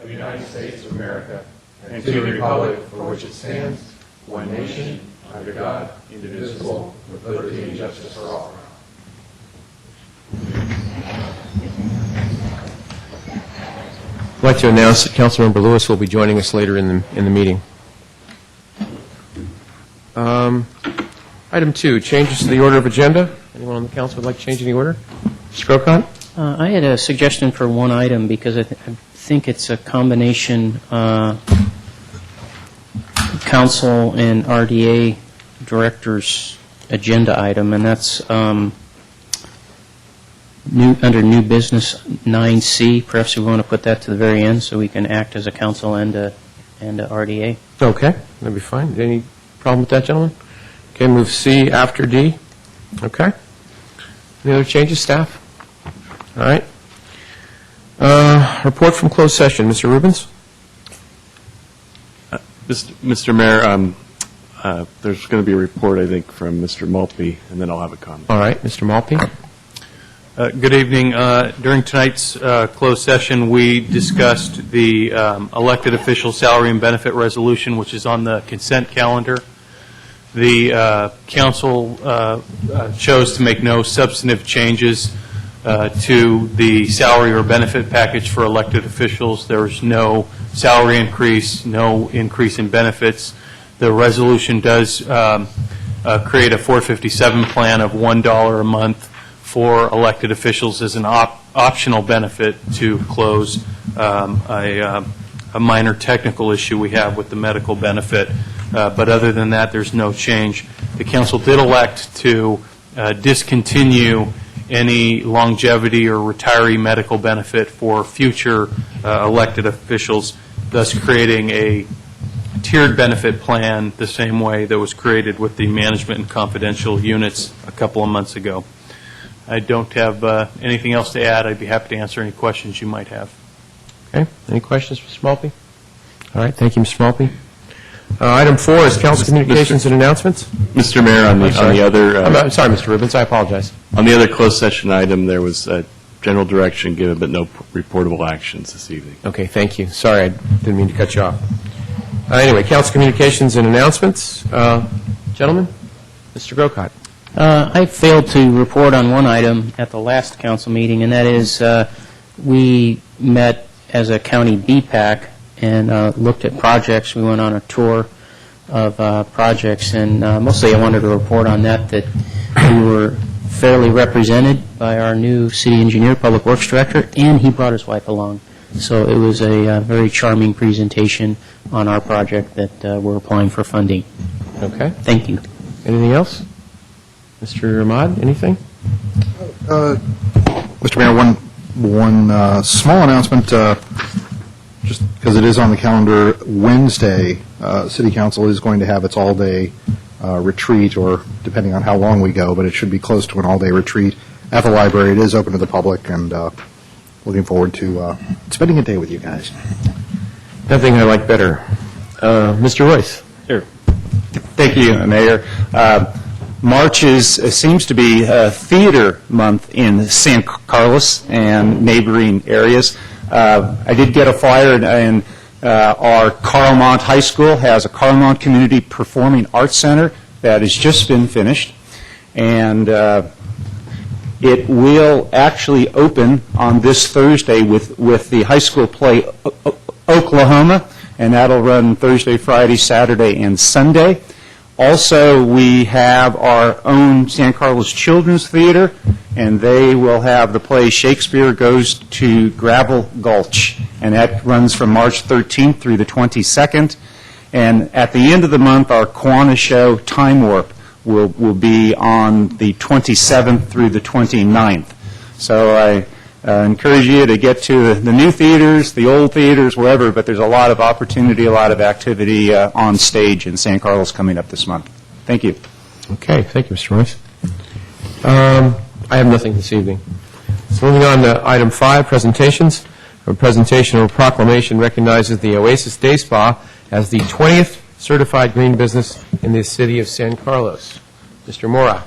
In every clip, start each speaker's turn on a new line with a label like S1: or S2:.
S1: of the United States of America and to the republic for which it stands, one nation, under God, indivisible, with liberty and justice for all.
S2: I'd like to announce that Councilmember Lewis will be joining us later in the meeting. Item 2, changes to the order of agenda. Anyone on the council would like to change any order? Mr. Grocott?
S3: I had a suggestion for one item because I think it's a combination council and RDA director's agenda item, and that's under new business 9C. Perhaps we want to put that to the very end so we can act as a council and a RDA.
S2: Okay, that'd be fine. Any problem with that, gentlemen? Okay, move C after D. Okay. Any other changes, staff? All right. Report from closed session. Mr. Rubens?
S4: Mr. Mayor, there's going to be a report, I think, from Mr. Maltby, and then I'll have a comment.
S2: All right. Mr. Maltby?
S5: Good evening. During tonight's closed session, we discussed the elected official salary and benefit resolution, which is on the consent calendar. The council chose to make no substantive changes to the salary or benefit package for elected officials. There was no salary increase, no increase in benefits. The resolution does create a 457 plan of $1 a month for elected officials as an optional benefit to close a minor technical issue we have with the medical benefit. But other than that, there's no change. The council did elect to discontinue any longevity or retiree medical benefit for future elected officials, thus creating a tiered benefit plan the same way that was created with the management and confidential units a couple of months ago. I don't have anything else to add. I'd be happy to answer any questions you might have.
S2: Okay. Any questions, Mr. Maltby? All right. Thank you, Mr. Maltby. Item 4 is council communications and announcements.
S4: Mr. Mayor, on the other...
S2: I'm sorry, Mr. Rubens. I apologize.
S4: On the other closed session item, there was general direction given, but no reportable actions this evening.
S2: Okay. Thank you. Sorry, I didn't mean to cut you off. Anyway, council communications and announcements. Gentlemen, Mr. Grocott.
S3: I failed to report on one item at the last council meeting, and that is we met as a county BPAC and looked at projects. We went on a tour of projects, and mostly I wanted to report on that we were fairly represented by our new city engineer, public works director, and he brought his wife along. So it was a very charming presentation on our project that we're applying for funding.
S2: Okay.
S3: Thank you.
S2: Anything else? Mr. Ahmad, anything?
S6: Mr. Mayor, one small announcement, just because it is on the calendar. Wednesday, City Council is going to have its all-day retreat, or depending on how long we go, but it should be close to an all-day retreat at the library. It is open to the public, and looking forward to spending a day with you guys.
S2: Nothing I like better. Mr. Royce.
S7: Sure. Thank you, Mayor. March seems to be theater month in San Carlos and neighboring areas. I did get a flyer, and our Carlmont High School has a Carlmont Community Performing Arts Center that has just been finished, and it will actually open on this Thursday with the high school play Oklahoma, and that'll run Thursday, Friday, Saturday, and Sunday. Also, we have our own San Carlos Children's Theater, and they will have the play Shakespeare Goes to Gravel Gulch, and that runs from March 13th through the 22nd. And at the end of the month, our Kiwanis show, Time Warp, will be on the 27th through the 29th. So I encourage you to get to the new theaters, the old theaters, wherever, but there's a lot of opportunity, a lot of activity on stage in San Carlos coming up this month. Thank you.
S2: Okay, thank you, Mr. Royce. I have nothing this evening. So moving on to item 5, presentations. A presentation or proclamation recognizes the Oasis Day Spa as the 20th certified green business in the city of San Carlos. Mr. Mora.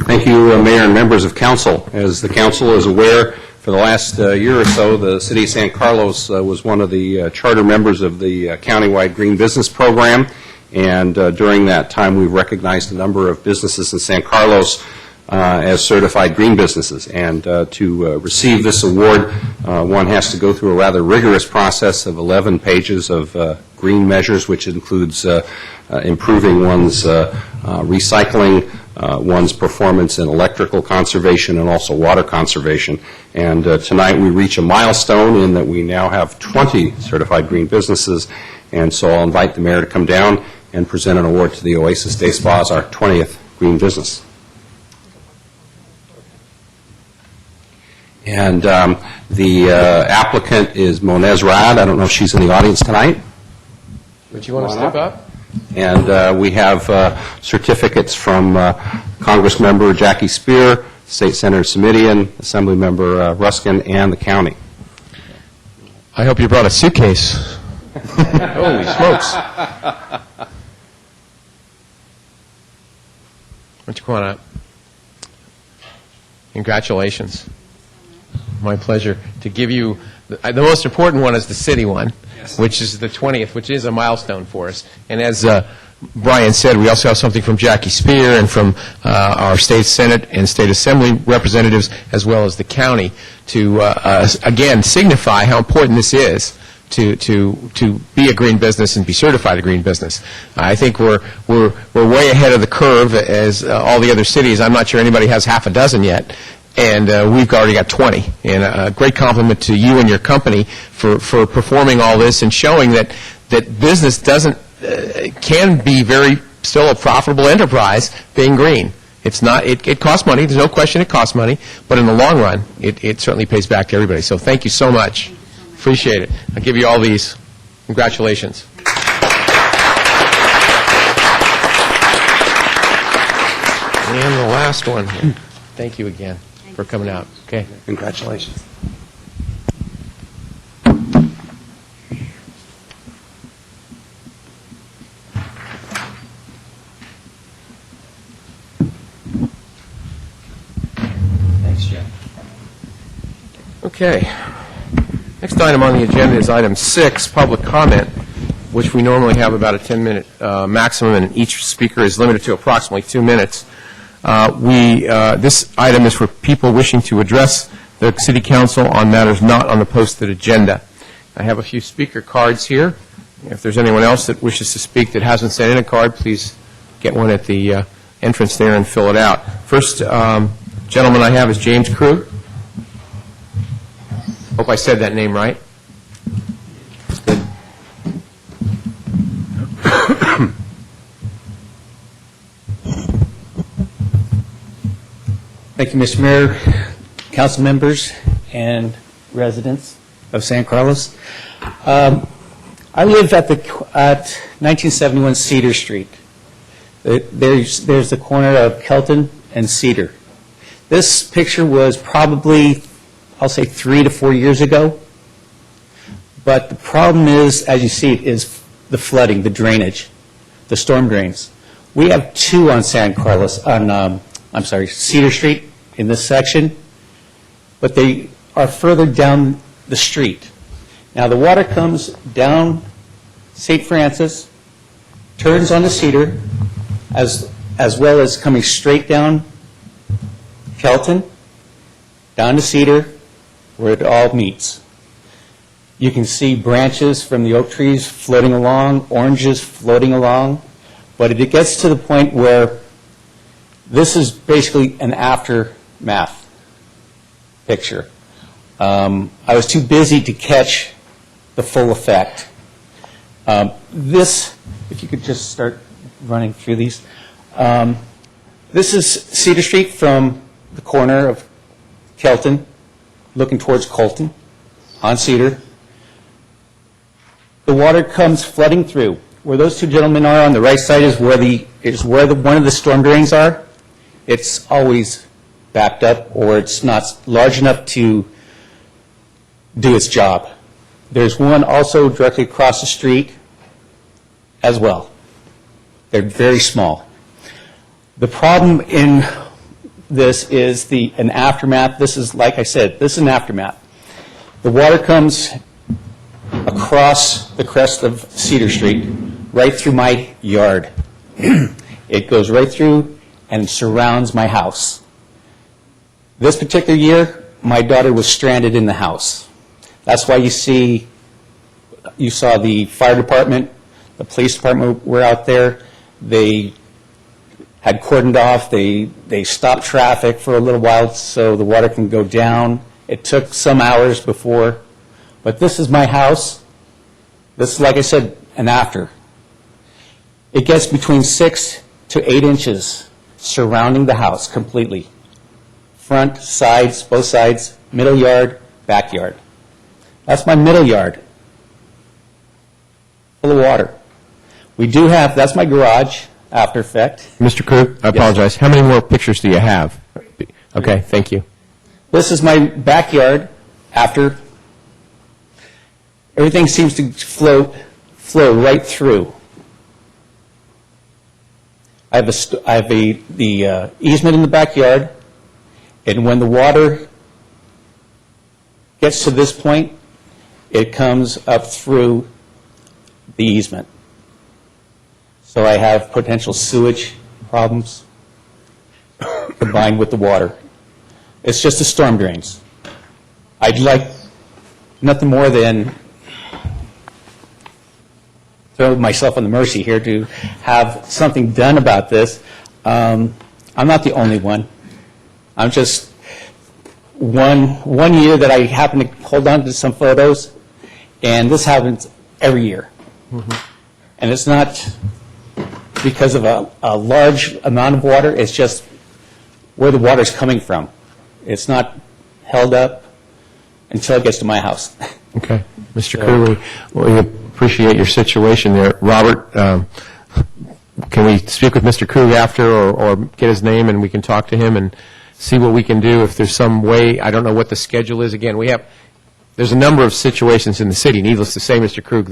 S8: Thank you, Mayor and members of Council. As the Council is aware, For the last year or so, the City of San Carlos was one of the charter members of the countywide Green Business Program, and during that time we've recognized a number of businesses in San Carlos as certified green businesses. And to receive this award, one has to go through a rather rigorous process of 11 pages of green measures, which includes improving one's recycling, one's performance in electrical conservation, and also water conservation. And tonight we reach a milestone in that we now have 20 certified green businesses, and so I'll invite the mayor to come down and present an award to the Oasis Day Spa as our 20th green business. And the applicant is Monez Rad. I don't know if she's in the audience tonight.
S2: Would you want to step up?
S8: And we have certificates from Congressmember Jackie Spear, State Senator Simidian, Assemblymember Ruskin, and the county.
S2: I hope you brought a suitcase. Holy smokes. Why don't you come on up? Congratulations. My pleasure to give you, the most important one is the city one, which is the 20th, which is a milestone for us. And as Brian said, we also have something from Jackie Spear and from our state Senate and state Assembly representatives, as well as the county, to, again, signify how important this is to be a green business and be certified a green business. I think we're way ahead of the curve as all the other cities. I'm not sure anybody has half a dozen yet. And we've already got 20. And a great compliment to you and your company for performing all this and showing that business can be still a profitable enterprise being green. It's not, it costs money, there's no question it costs money, but in the long run, it certainly pays back to everybody. So thank you so much. Appreciate it. I'll give you all these. Congratulations. And the last one here. Thank you again for coming out. Okay.
S8: Congratulations.
S3: Thanks, Jeff.
S2: Okay. Next item on the agenda is item 6, public comment, which we normally have about a 10-minute maximum, and each speaker is limited to approximately 2 minutes. This item is for people wishing to address the City Council on matters not on the posted agenda. I have a few speaker cards here. If there's anyone else that wishes to speak that hasn't sent in a card, please get one at the entrance there and fill it out. First gentleman I have is James Krug. Hope I said that name right. Good.
S9: Thank you, Mr. Mayor, council members, and residents of San Carlos. I live at 1971 Cedar Street. There's the corner of Kelton and Cedar. This picture was probably, I'll say, 3 to 4 years ago. But the problem is, as you see, is the flooding, the drainage, the storm drains. We have 2 on San Carlos, Cedar Street in this section, but they are further down the street. Now, the water comes down St. Francis, turns onto Cedar, as well as coming straight down Kelton, down to Cedar, where it all meets. You can see branches from the oak trees floating along, oranges floating along, but it gets to the point where this is basically an aftermath picture. I was too busy to catch the full effect. This, if you could just start running through these. This is Cedar Street from the corner of Kelton, looking towards Colton, on Cedar. The water comes flooding through. Where those 2 gentlemen are on the right side is where one of the storm drains are. It's always backed up, or it's not large enough to do its job. There's one also directly across the street as well. They're very small. The problem in this is an aftermath. This is, like I said, this is an aftermath. The water comes across the crest of Cedar Street, right through my yard. It goes right through and surrounds my house. This particular year, my daughter was stranded in the house. That's why you saw the fire department, the police department were out there. They had cordoned off. They stopped traffic for a little while so the water can go down. It took some hours before. But this is my house. This is, like I said, an after. It gets between 6 to 8 inches surrounding the house completely. Front, sides, both sides, middle yard, backyard. That's my middle yard, full of water. We do have, that's my garage, after effect.
S2: Mr. Krug, I apologize. How many more pictures do you have? Okay, thank you.
S9: This is my backyard after. Everything seems to flow right through. I have the easement in the backyard, and when the water gets to this point, it comes up through the easement. So I have potential sewage problems combined with the water. It's just the storm drains. I'd like nothing more than throw myself on the mercy here to have something done about this. I'm not the only one. I'm just one year that I happen to hold on to some photos, and this happens every year. Mm-hmm. And it's not because of a large amount of water, it's just where the water's coming from. It's not held up until it gets to my house.
S2: Okay. Mr. Krug, we appreciate your situation there. Robert, can we speak with Mr. Krug after or get his name and we can talk to him and see what we can do if there's some way? I don't know what the schedule is. Again, there's a number of situations in the city, needless to say, Mr. Krug,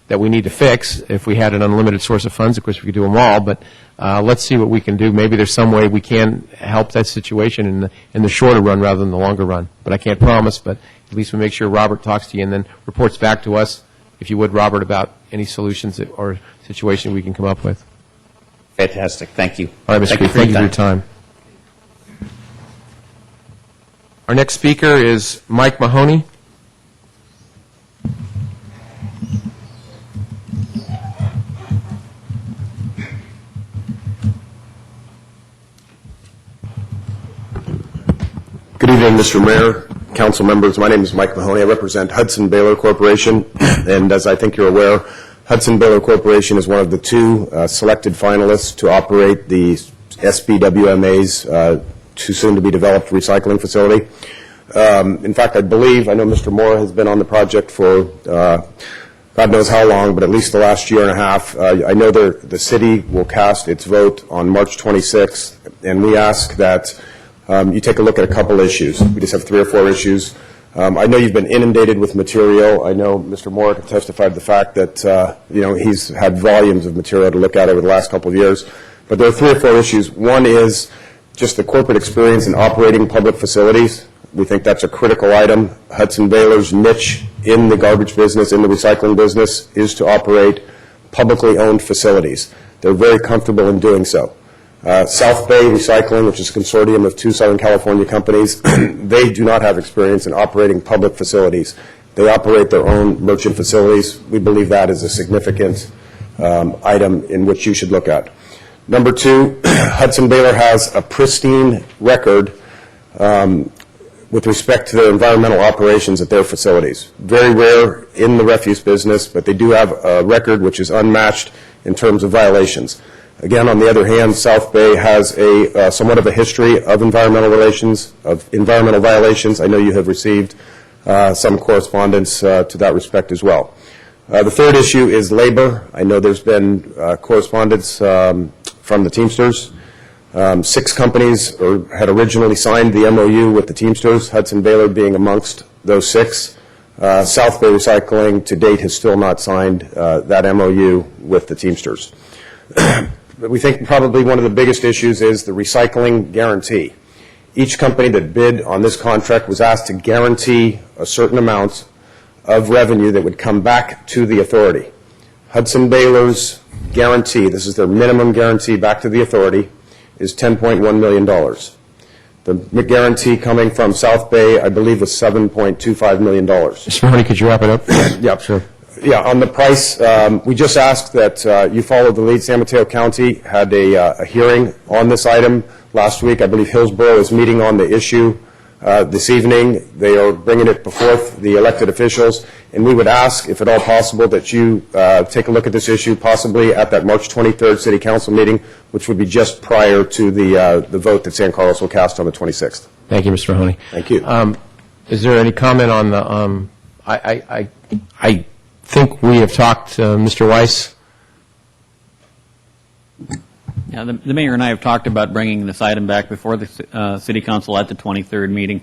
S2: that we need to fix. If we had an unlimited source of funds, of course, we could do them all, but let's see what we can do. Maybe there's some way we can help that situation in the shorter run rather than the longer run. But I can't promise, but at least we make sure Robert talks to you and then reports back to us, if you would, Robert, about any solutions or situation we can come up with.
S9: Fantastic. Thank you.
S2: All right, Mr. Krug, thank you for your time. Our next speaker is Mike Mahoney.
S10: Good evening, Mr. Mayor, council members. My name is Mike Mahoney. I represent Hudson Baylor Corporation, and as I think you're aware, Hudson Baylor Corporation is one of the two selected finalists to operate the SBWMA's soon-to-be-developed recycling facility. In fact, I know Mr. Moore has been on the project for God knows how long, but at least the last year and a half. I know the city will cast its vote on March 26th, and we ask that you take a look at a couple issues. We just have 3 or 4 issues. I know you've been inundated with material. I know Mr. Moore testified to the fact that he's had volumes of material to look at over the last couple of years. But there are 3 or 4 issues. One is just the corporate experience in operating public facilities. We think that's a critical item. Hudson Baylor's niche in the garbage business, in the recycling business, is to operate publicly owned facilities. They're very comfortable in doing so. South Bay Recycling, which is a consortium of 2 Southern California companies, they do not have experience in operating public facilities. They operate their own merchant facilities. We believe that is a significant item in which you should look at. Number 2, Hudson Baylor has a pristine record with respect to their environmental operations at their facilities. Very rare in the refuse business, but they do have a record which is unmatched in terms of violations. Again, on the other hand, South Bay has a somewhat of a history of environmental violations. I know you have received some correspondence to that respect as well. The 3rd issue is labor. I know there's been correspondence from the Teamsters. 6 companies had originally signed the MOU with the Teamsters, Hudson Baylor being amongst those 6. South Bay Recycling to date has still not signed that MOU with the Teamsters. But we think probably one of the biggest issues is the recycling guarantee. Each company that bid on this contract was asked to guarantee a certain amount of revenue that would come back to the authority. Hudson Baylor's guarantee, this is their minimum guarantee back to the authority, is $10.1 million. The guarantee coming from South Bay, I believe, was $7.25 million.
S2: Mr. Mahoney, could you wrap it up?
S10: Yep.
S2: Sure.
S10: Yeah, on the price, we just asked that you follow the lead. San Mateo County had a hearing on this item last week. I believe Hillsborough is meeting on the issue this evening. They are bringing it before the elected officials, and we would ask, if at all possible, that you take a look at this issue, possibly at that March 23rd City Council meeting, which would be just prior to the vote that San Carlos will cast on the 26th.
S2: Thank you, Mr. Mahoney.
S10: Thank you.
S2: Is there any comment on the, I think we have talked to Mr. Weiss.
S11: Yeah, the mayor and I have talked about bringing this item back before the city council at the 23rd meeting.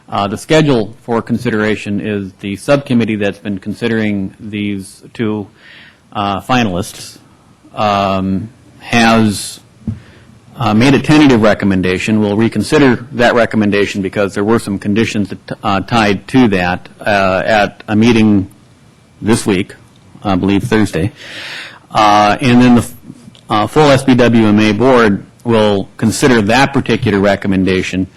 S11: The schedule for consideration is the subcommittee that's been considering these two finalists has made a tentative recommendation. We'll reconsider that recommendation because there were some conditions tied to that at a meeting this week, I believe Thursday. And then the full SBWMA board will consider that particular recommendation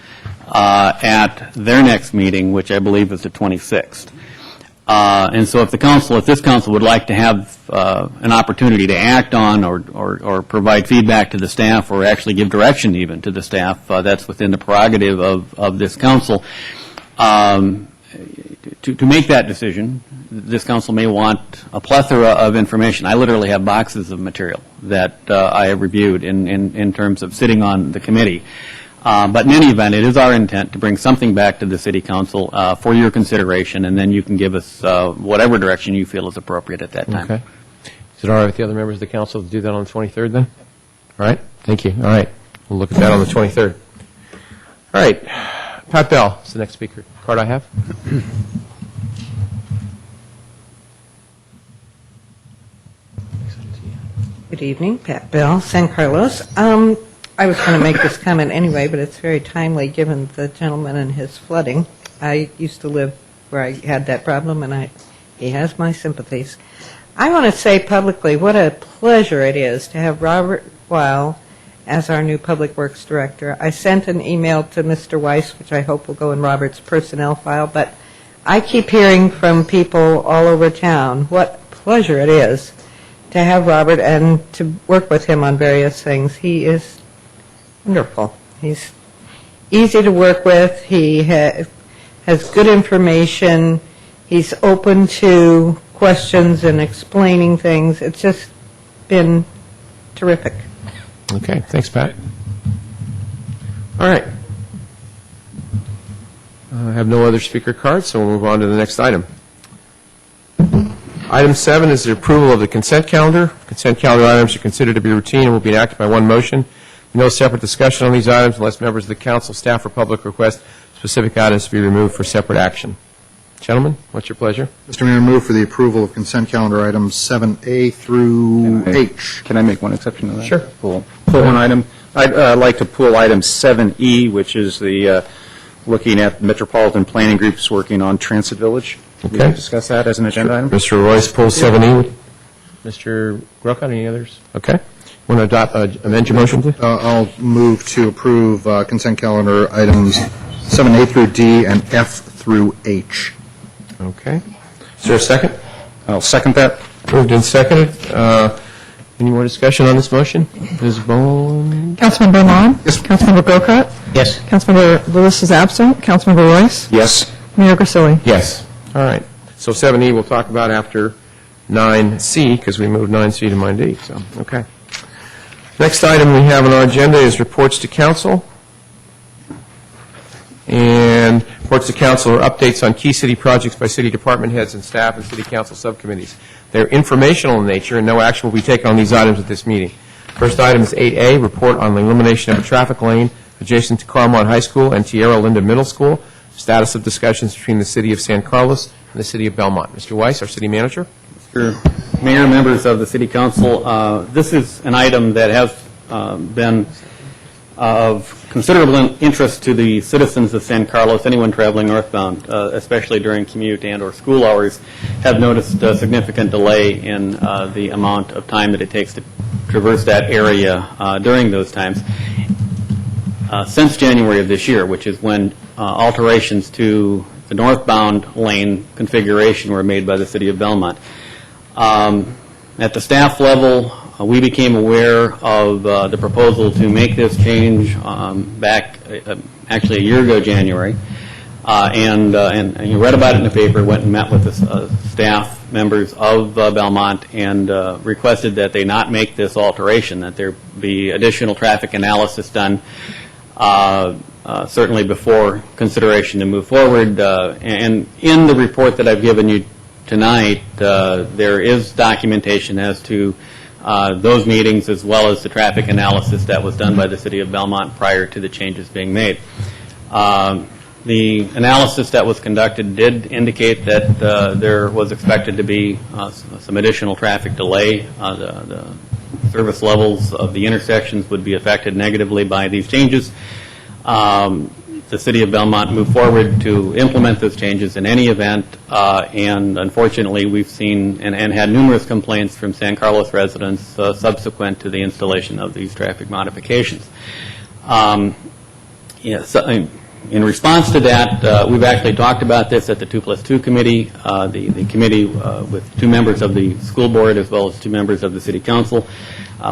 S11: at their next meeting, which I believe is the 26th. And so if this council would like to have an opportunity to act on or provide feedback to the staff or actually give direction even to the staff, that's within the prerogative of this council. To make that decision, this council may want a plethora of information. I literally have boxes of material that I have reviewed in terms of sitting on the committee. But in any event, it is our intent to bring something back to the City Council for your consideration, and then you can give us whatever direction you feel is appropriate at that time.
S2: Okay. Is it all right with the other members of the council to do that on the 23rd then? All right. Thank you. All right. We'll look at that on the 23rd. All right. Pat Bell is the next speaker card I have.
S12: Good evening, Pat Bell, San Carlos. I was going to make this comment anyway, but it's very timely given the gentleman and his flooding. I used to live where I had that problem, and he has my sympathies. I want to say publicly what a pleasure it is to have Robert Weil as our new Public Works Director. I sent an email to Mr. Weiss, which I hope will go in Robert's personnel file, but I keep hearing from people all over town what pleasure it is to have Robert and to work with him on various things. He is wonderful. He's easy to work with. He has good information. He's open to questions and explaining things. It's just been terrific.
S2: Okay. Thanks, Pat. All right. I have no other speaker cards, so we'll move on to the next item. Item 7 is the approval of the consent calendar. Consent calendar items are considered to be routine and will be enacted by one motion. No separate discussion on these items unless members of the council, staff, or public request specific items to be removed for separate action. Gentlemen, what's your pleasure?
S6: Mr. Mayor, move for the approval of consent calendar items 7A through H.
S7: Can I make one exception to that?
S2: Sure.
S7: Pull one item. I'd like to pull item 7E, which is the looking at Metropolitan Planning Groups working on Transit Village.
S2: Okay.
S7: We can discuss that as an agenda item.
S2: Mr. Royce pulls 7E. Mr. Grocott, any others? Okay. Want to amend your motion, please?
S6: I'll move to approve consent calendar items 7A through D and F through H.
S2: Okay. Is there a second?
S7: I'll second that.
S2: Moved and seconded. Any more discussion on this motion? Ms. Bowen?
S13: Councilmember Ahmad?
S6: Yes.
S13: Councilmember Grocott?
S3: Yes.
S13: Councilmember Lewis is absent. Councilmember Royce?
S7: Yes.
S13: Mayor Grisilli?
S2: Yes. All right. So 7E we'll talk about after 9C, because we moved 9C to 9D. So, okay. Next item we have on our agenda is reports to council. And reports to council are updates on key city projects by city department heads and staff and city council subcommittees. They're informational in nature, and no action will be taken on these items at this meeting. First item is 8A, report on the elimination of a traffic lane adjacent to Carmont High School and Tierra Linda Middle School. Status of discussions between the city of San Carlos and the city of Belmont. Mr. Weiss, our city manager.
S11: Mr. Mayor, members of the City Council, this is an item that has been of considerable interest to the citizens of San Carlos. Anyone traveling northbound, especially during commute and or school hours, have noticed a significant delay in the amount of time that it takes to traverse that area during those times. Since January of this year, which is when alterations to the northbound lane configuration were made by the City of Belmont. At the staff level, we became aware of the proposal to make this change back actually a year ago, January, and you read about it in the paper, went and met with the staff members of Belmont and requested that they not make this alteration, that there be additional traffic analysis done certainly before consideration to move forward. And in the report that I've given you tonight, there is documentation as to those meetings as well as the traffic analysis that was done by the City of Belmont prior to the changes being made. The analysis that was conducted did indicate that there was expected to be some additional traffic delay. The service levels of the intersections would be affected negatively by these changes. The City of Belmont moved forward to implement those changes in any event, and unfortunately we've seen and had numerous complaints from San Carlos residents subsequent to the installation of these traffic modifications. In response to that, we've actually talked about this at the 2+2 committee, the committee with 2 members of the school board as well as 2 members of the city council.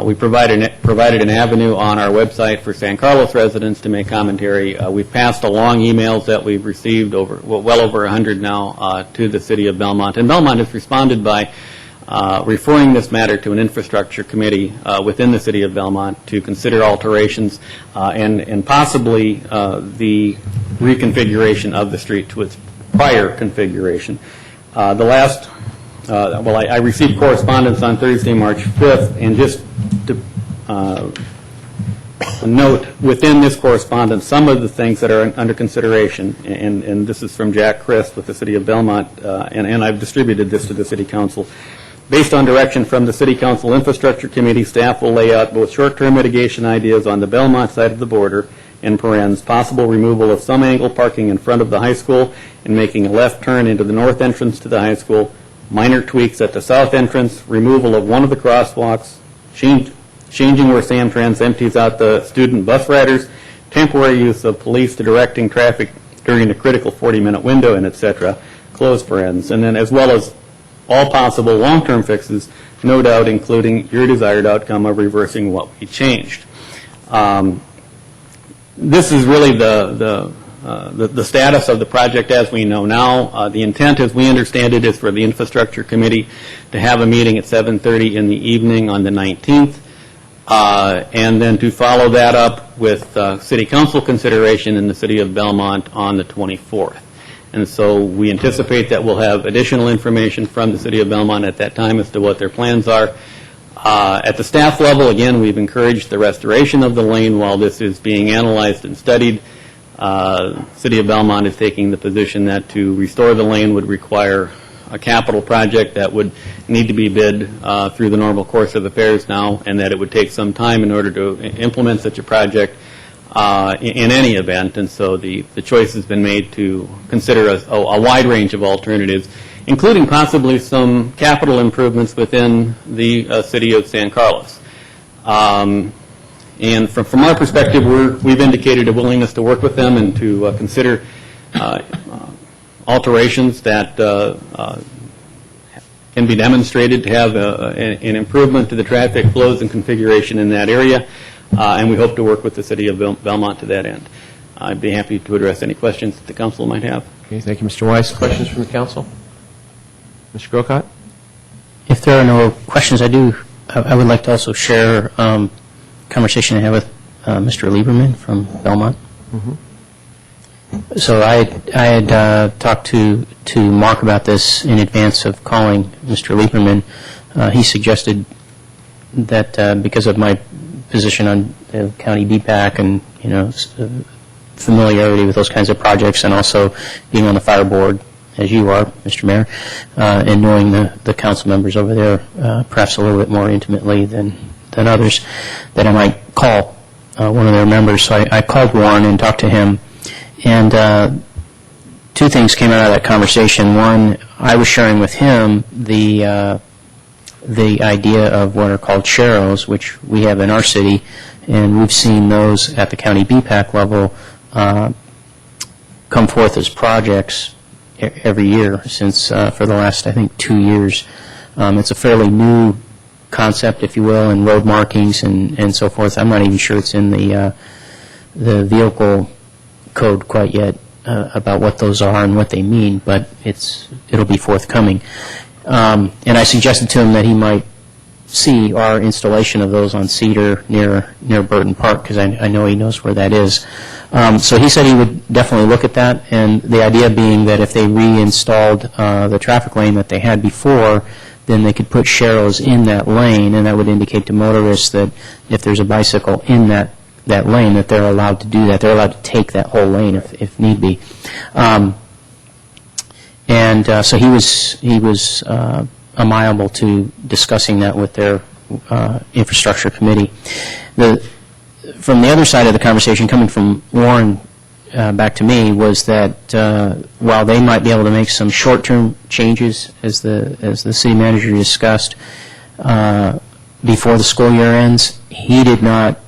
S11: We provided an avenue on our website for San Carlos residents to make commentary. We've passed along emails that we've received well over 100 now to the City of Belmont, and Belmont has responded by referring this matter to an infrastructure committee within the City of Belmont to consider alterations and possibly the reconfiguration of the street to its prior configuration. I received correspondence on Thursday, March 5th, and just to note within this correspondence some of the things that are under consideration, and this is from Jack Christ with the City of Belmont, and I've distributed this to the City Council. Based on direction from the City Council Infrastructure Committee, staff will lay out both short-term mitigation ideas on the Belmont side of the border, in parens, possible removal of some angle parking in front of the high school and making a left turn into the north entrance to the high school, minor tweaks at the south entrance, removal of one of the crosswalks, changing where Samtrans empties out the student bus riders, temporary use of police to directing traffic during a critical 40-minute window, and etc., close parens, and then as well as all possible long-term fixes, no doubt including your desired outcome of reversing what we changed. This is really the status of the project as we know now. The intent, as we understand it, is for the Infrastructure Committee to have a meeting at 7:30 in the evening on the 19th, and then to follow that up with City Council consideration in the City of Belmont on the 24th. And so we anticipate that we'll have additional information from the City of Belmont at that time as to what their plans are. At the staff level, again, we've encouraged the restoration of the lane while this is being analyzed and studied. City of Belmont is taking the position that to restore the lane would require a capital project that would need to be bid through the normal course of affairs now, and that it would take some time in order to implement such a project in any event. And so the choice has been made to consider a wide range of alternatives, including possibly some capital improvements within the city of San Carlos. And from our perspective, we've indicated a willingness to work with them and to consider alterations that can be demonstrated to have an improvement to the traffic flows and configuration in that area. And we hope to work with the City of Belmont to that end. I'd be happy to address any questions that the council might have.
S2: Okay, thank you, Mr. Weiss. Questions from the council? Mr. Grocott?
S3: If there are no questions, I would like to also share a conversation I had with Mr. Lieberman from Belmont. So I had talked to Mark about this in advance of calling Mr. Lieberman. He suggested that because of my position on the county DPAC and familiarity with those kinds of projects, and also being on the fire board as you are, Mr. Mayor, and knowing the council members over there perhaps a little bit more intimately than others, that I might call one of their members. So I called Warren and talked to him, and two things came out of that conversation. One, I was sharing with him the idea of what are called sharrows, which we have in our city, and we've seen those at the county BPAC level come forth as projects every year since for the last, I think, 2 years. It's a fairly new concept, if you will, in road markings and so forth. I'm not even sure it's in the vehicle code quite yet about what those are and what they mean, but it'll be forthcoming. And I suggested to him that he might see our installation of those on Cedar near Burton Park, because I know he knows where that is. So he said he would definitely look at that, and the idea being that if they reinstalled the traffic lane that they had before, then they could put sharrows in that lane, and that would indicate to motorists that if there's a bicycle in that lane, that they're allowed to do that. They're allowed to take that whole lane if need be. So he was amenable to discussing that with their infrastructure committee. From the other side of the conversation, coming from Warren back to me, was that while they might be able to make some short-term changes, as the city manager discussed, before the school year ends, he did not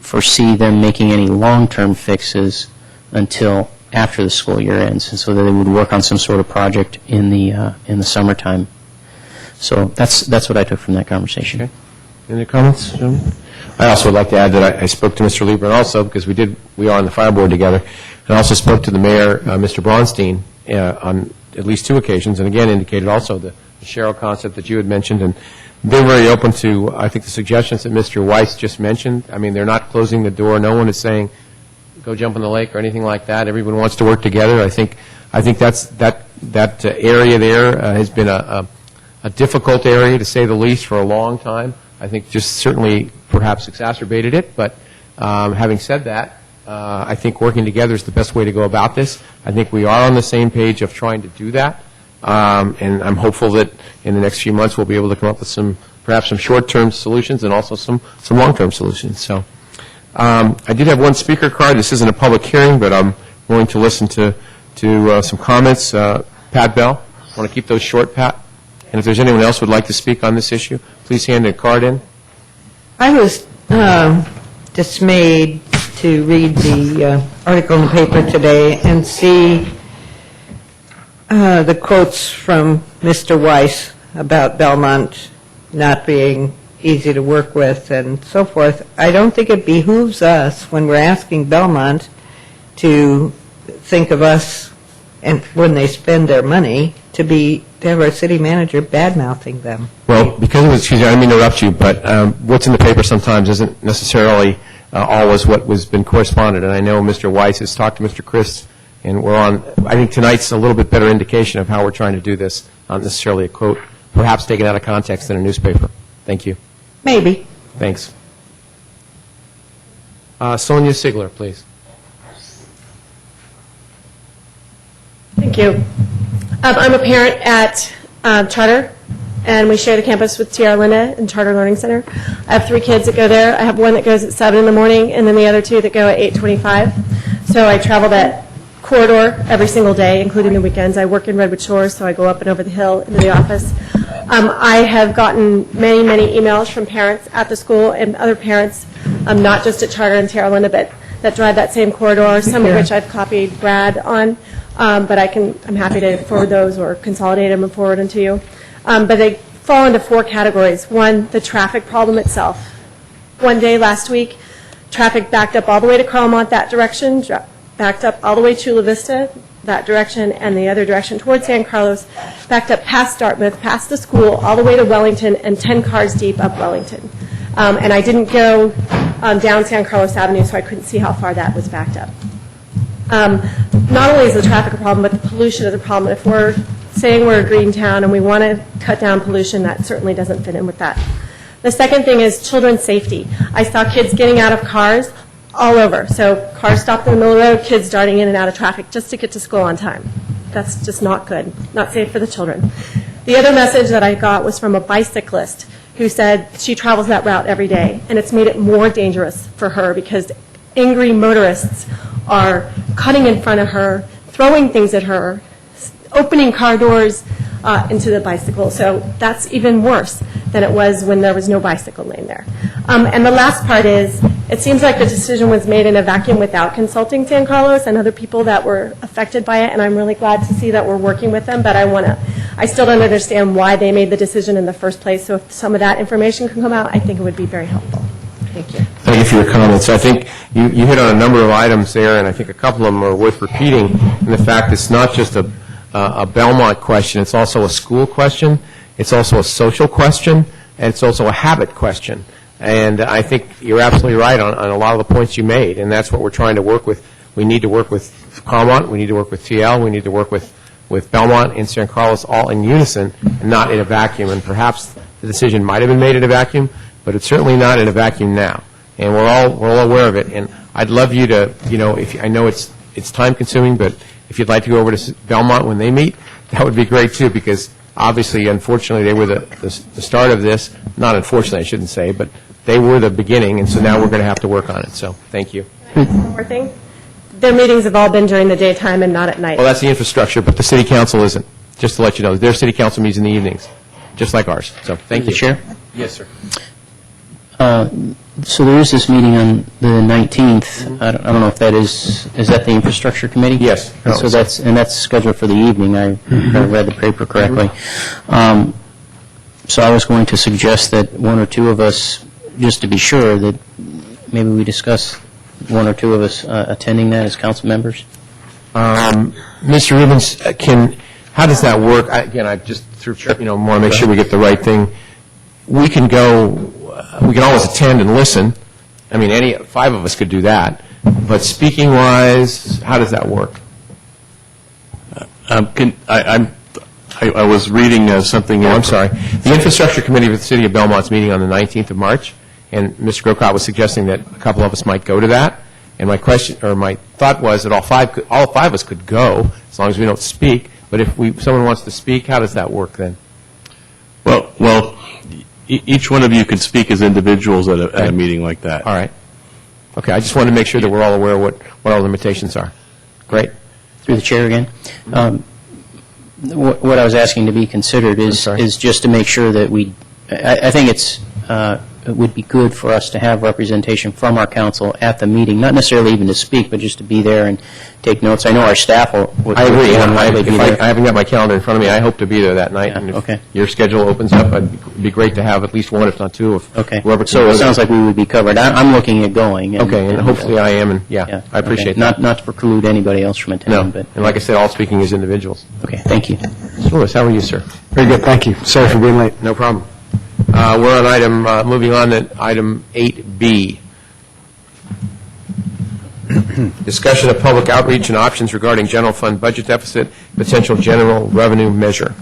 S3: foresee them making any long-term fixes until after the school year ends, and so that they would work on some sort of project in the summertime. So that's what I took from that conversation.
S2: Okay. Any comments, gentlemen? I also would like to add that I spoke to Mr. Lieberman also, because we are on the fire board together, and I also spoke to the mayor, Mr. Braunstein, on at least 2 occasions, and again indicated also the Sharrow concept that you had mentioned, and they're very open to, I think, the suggestions that Mr. Weiss just mentioned. I mean, they're not closing the door. No one is saying, go jump in the lake or anything like that. Everyone wants to work together. I think that area there has been a difficult area, to say the least, for a long time. I think just certainly perhaps exacerbated it. But having said that, I think working together is the best way to go about this. I think we are on the same page of trying to do that. And I'm hopeful that in the next few months we'll be able to come up with perhaps some short-term solutions and also some long-term solutions. So I did have one speaker card. This isn't a public hearing, but I'm willing to listen to some comments. Pat Bell, I want to keep those short, Pat. And if there's anyone else who would like to speak on this issue, please hand a card in.
S12: I was dismayed to read the article in the paper today and see the quotes from Mr. Weiss about Belmont not being easy to work with and so forth. I don't think it behooves us, when we're asking Belmont to think of us, and when they spend their money, to have our city manager bad-mouthing them.
S2: Well, because of, excuse me, I didn't mean to interrupt you, but what's in the paper sometimes isn't necessarily always what was been corresponded. And I know Mr. Weiss has talked to Mr. Chris, and we're on, I think tonight's a little bit better indication of how we're trying to do this, not necessarily a quote, perhaps taken out of context in a newspaper. Thank you.
S12: Maybe.
S2: Thanks. Sonia Sigler, please.
S14: Thank you. I'm a parent at Charter, and we share the campus with Tierra Linda and Charter Learning Center. I have 3 kids that go there. I have one that goes at 7 in the morning, and then the other 2 that go at 8:25. So I travel that corridor every single day, including the weekends. I work in Redwood Shores, so I go up and over the hill into the office. I have gotten many, many emails from parents at the school and other parents, not just at Charter and Tierra Linda, but that drive that same corridor, some of which I've copied Brad on. But I'm happy to forward those or consolidate them and forward them to you. But they fall into 4 categories. One, the traffic problem itself. One day last week, traffic backed up all the way to Carlmont that direction, backed up all the way to Chula Vista that direction, and the other direction towards San Carlos, backed up past Dartmouth, past the school, all the way to Wellington, and 10 cars deep up Wellington. And I didn't go down San Carlos Avenue, so I couldn't see how far that was backed up. Not only is the traffic a problem, but the pollution is a problem. If we're saying we're a green town and we want to cut down pollution, that certainly doesn't fit in with that. The second thing is children's safety. I saw kids getting out of cars all over. So cars stopped in the middle of the road, kids darting in and out of traffic just to get to school on time. That's just not good, not safe for the children. The other message that I got was from a bicyclist who said she travels that route every day, and it's made it more dangerous for her because angry motorists are cutting in front of her, throwing things at her, opening car doors into the bicycle. So that's even worse than it was when there was no bicycle lane there. And the last part is, it seems like the decision was made in a vacuum without consulting San Carlos and other people that were affected by it, and I'm really glad to see that we're working with them, but I still don't understand why they made the decision in the first place, so if some of that information can come out, I think it would be very helpful. Thank you.
S2: Thank you for your comments. I think you hit on a number of items there, and I think a couple of them are worth repeating, in the fact it's not just a Belmont question, it's also a school question, it's also a social question, and it's also a habit question. And I think you're absolutely right on a lot of the points you made, and that's what we're trying to work with. We need to work with Carmont, we need to work with TL, we need to work with Belmont and San Carlos all in unison and not in a vacuum. And perhaps the decision might have been made in a vacuum, but it's certainly not in a vacuum now. And we're all aware of it. And I'd love you to, I know it's time consuming, but if you'd like to go over to Belmont when they meet, that would be great too, because obviously, unfortunately, they were the start of this. Not unfortunately, I shouldn't say, but they were the beginning, and so now we're going to have to work on it. So thank you.
S14: One more thing. Their meetings have all been during the daytime and not at night.
S2: Well, that's the infrastructure, but the city council isn't. Just to let you know, their city council meets in the evenings, just like ours. So thank you.
S3: Chair?
S2: Yes, sir.
S3: So there is this meeting on the 19th. I don't know if that is that the infrastructure committee?
S2: Yes.
S3: So that's scheduled for the evening. I read the paper correctly. So I was going to suggest that one or two of us, just to be sure, that maybe we discuss one or two of us attending that as council members.
S2: Mr. Rubens, how does that work? I just want to make sure we get the right thing. We can go. We can always attend and listen. I mean, 5 of us could do that. But speaking-wise, how does that work?
S4: I was reading something.
S2: I'm sorry. The Infrastructure Committee of the City of Belmont's meeting on the 19th of March, and Mr. Grocott was suggesting that a couple of us might go to that. And my thought was that all five of us could go, as long as we don't speak. But if someone wants to speak, how does that work then?
S4: Well, each one of you could speak as individuals at a meeting like that.
S2: All right. Okay, I just wanted to make sure that we're all aware of what our limitations are. Great.
S3: Through the chair again. What I was asking to be considered is just to make sure that I think it would be good for us to have representation from our council at the meeting, not necessarily even to speak, but just to be there and take notes. I know our staff will.
S2: I agree. I haven't got my calendar in front of me. I hope to be there that night.
S3: Yeah,
S2: and if
S3: okay.
S2: your schedule opens up, it'd be great to have at least one, if not two, of
S3: Okay.
S2: whoever can
S3: So
S2: go
S3: it
S2: there.
S3: sounds like we would be covered. I'm looking at going.
S2: Okay, and hopefully I am, and I appreciate
S3: okay.
S2: that.
S3: Not to preclude anybody else from attending,
S2: No,
S3: but.
S2: and like I said, all speaking as individuals.
S3: Okay, thank you.
S2: Mr. Lewis, how are you, sir?
S6: Very good, thank you. Sorry for being late.
S2: No problem. We're on moving on to item 8B. Discussion of public outreach and options regarding general fund budget deficit, potential general revenue measure.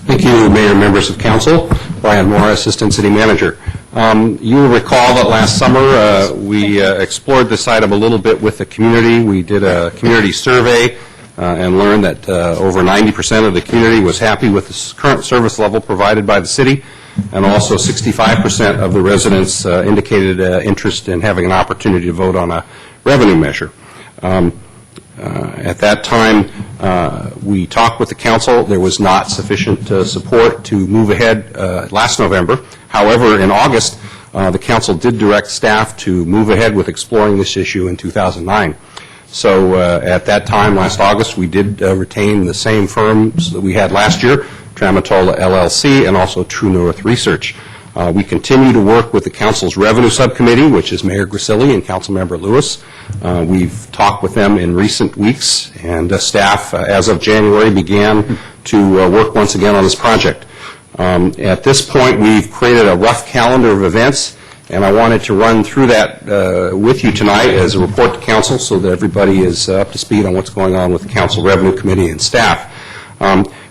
S8: Thank you, Mayor and members of council. Brian Moore, Assistant City Manager. You will recall that last summer we explored this item a little bit with the community. We did a community survey and learned that over 90% of the community was happy with the current service level provided by the city, and also 65% of the residents indicated interest in having an opportunity to vote on a revenue measure. At that time, we talked with the council. There was not sufficient support to move ahead last November. However, in August, the council did direct staff to move ahead with exploring this issue in 2009. So at that time, last August, we did retain the same firms that we had last year, Tramotola LLC and also True North Research. We continue to work with the council's revenue subcommittee, which is Mayor Grisilli and Councilmember Lewis. We've talked with them in recent weeks, and staff, as of January, began to work once again on this project. At this point, we've created a rough calendar of events, and I wanted to run through that with you tonight as a report to council so that everybody is up to speed on what's going on with the council revenue committee and staff.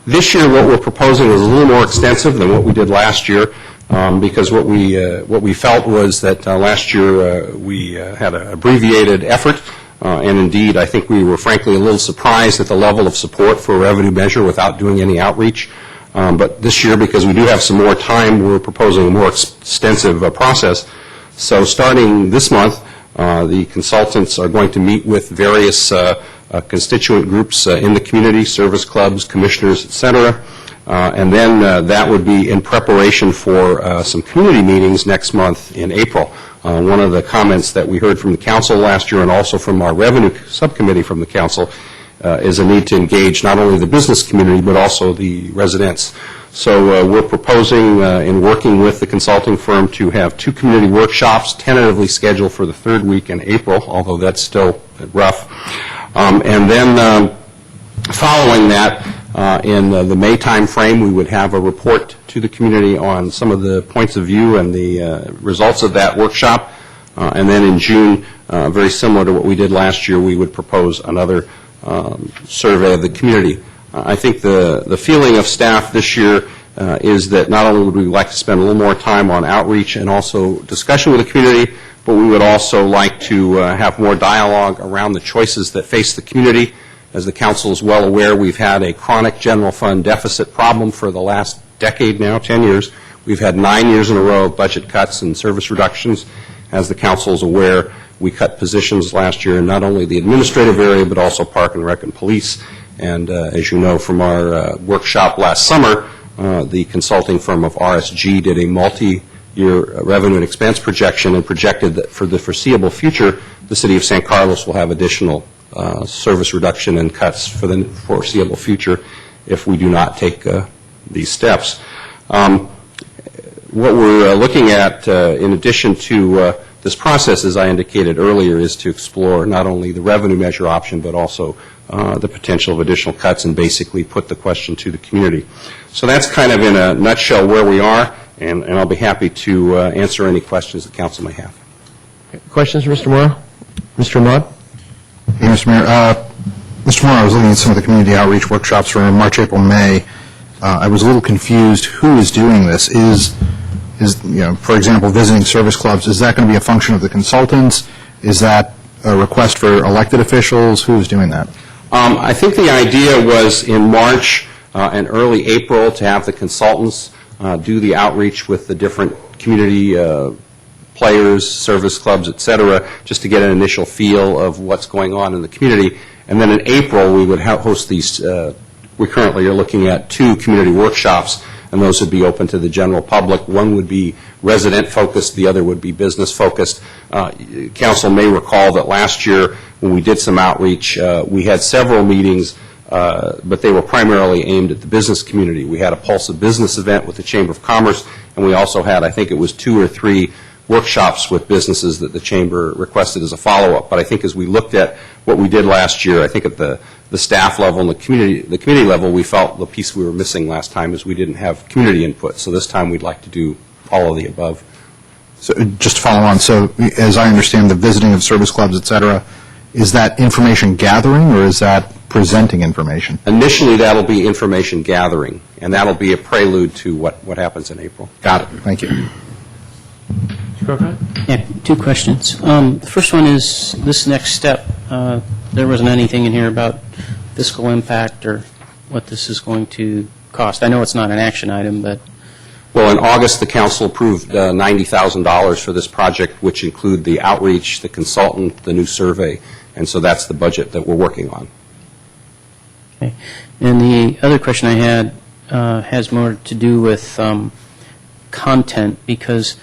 S8: This year, what we're proposing is a little more extensive than what we did last year, because what we felt was that last year we had an abbreviated effort, and indeed I think we were frankly a little surprised at the level of support for a revenue measure without doing any outreach. But this year, because we do have some more time, we're proposing a more extensive process. So starting this month, the consultants are going to meet with various constituent groups in the community, service clubs, commissioners, et cetera. And then that would be in preparation for some community meetings next month in April. One of the comments that we heard from the council last year and also from our revenue subcommittee from the council is a need to engage not only the business community but also the residents. So we're proposing in working with the consulting firm to have 2 community workshops tentatively scheduled for the 3rd week in April, although that's still rough. And then following that, in the May time frame, we would have a report to the community on some of the points of view and the results of that workshop. And then in June, very similar to what we did last year, we would propose another survey of the community. I think the feeling of staff this year is that not only would we like to spend a little more time on outreach and also discussion with the community, but we would also like to have more dialogue around the choices that face the community. As the council is well aware, we've had a chronic general fund deficit problem for the last decade now, 10 years. We've had 9 years in a row of budget cuts and service reductions. As the council is aware, we cut positions last year in not only the administrative area, but also Park and Rec and Police. And as you know from our workshop last summer, the consulting firm of RSG did a multi-year revenue and expense projection and projected that for the foreseeable future, the city of San Carlos will have additional service reduction and cuts for the foreseeable future if we do not take these steps. What we're looking at, in addition to this process, as I indicated earlier, is to explore not only the revenue measure option, but also the potential of additional cuts and basically put the question to the community. So that's kind of in a nutshell where we are, and I'll be happy to answer any questions the council may have.
S2: Questions for Mr. Morrow? Mr. Ahmad?
S6: Hey, Mr. Mayor. Mr. Moore, I was looking at some of the community outreach workshops for March, April, May. I was a little confused who is doing this. Is for example, visiting service clubs, is that going to be a function of the consultants? Is that a request for elected officials? Who is doing that?
S8: I think the idea was in March and early April to have the consultants do the outreach with the different community players, service clubs, et cetera, just to get an initial feel of what's going on in the community. And then in April, we would host these, we currently are looking at 2 community workshops, and those would be open to the general public. One would be resident-focused, the other would be business-focused. Council may recall that last year, when we did some outreach, we had several meetings, but they were primarily aimed at the business community. We had a Pulse of Business event with the Chamber of Commerce, and we also had, I think it was 2 or 3 workshops with businesses that the Chamber requested as a follow-up. But I think as we looked at what we did last year, I think at the staff level and the community level, we felt the piece we were missing last time is we didn't have community input. So this time we'd like to do all of the above.
S6: So just to follow on, so as I understand the visiting of service clubs, et cetera, is that information gathering or is that presenting information?
S8: Initially, that'll be information gathering, and that'll be a prelude to what happens in April.
S6: Got it. Thank you.
S3: Yeah, 2 questions. The first one is this next step. There wasn't anything in here about fiscal impact or what this is going to cost. I know it's not an action item, but...
S8: Well, in August, the council approved $90,000 for this project, which include the outreach, the consultant, the new survey, and so that's the budget that we're working on.
S3: Okay. And the other question I had has more to do with content, because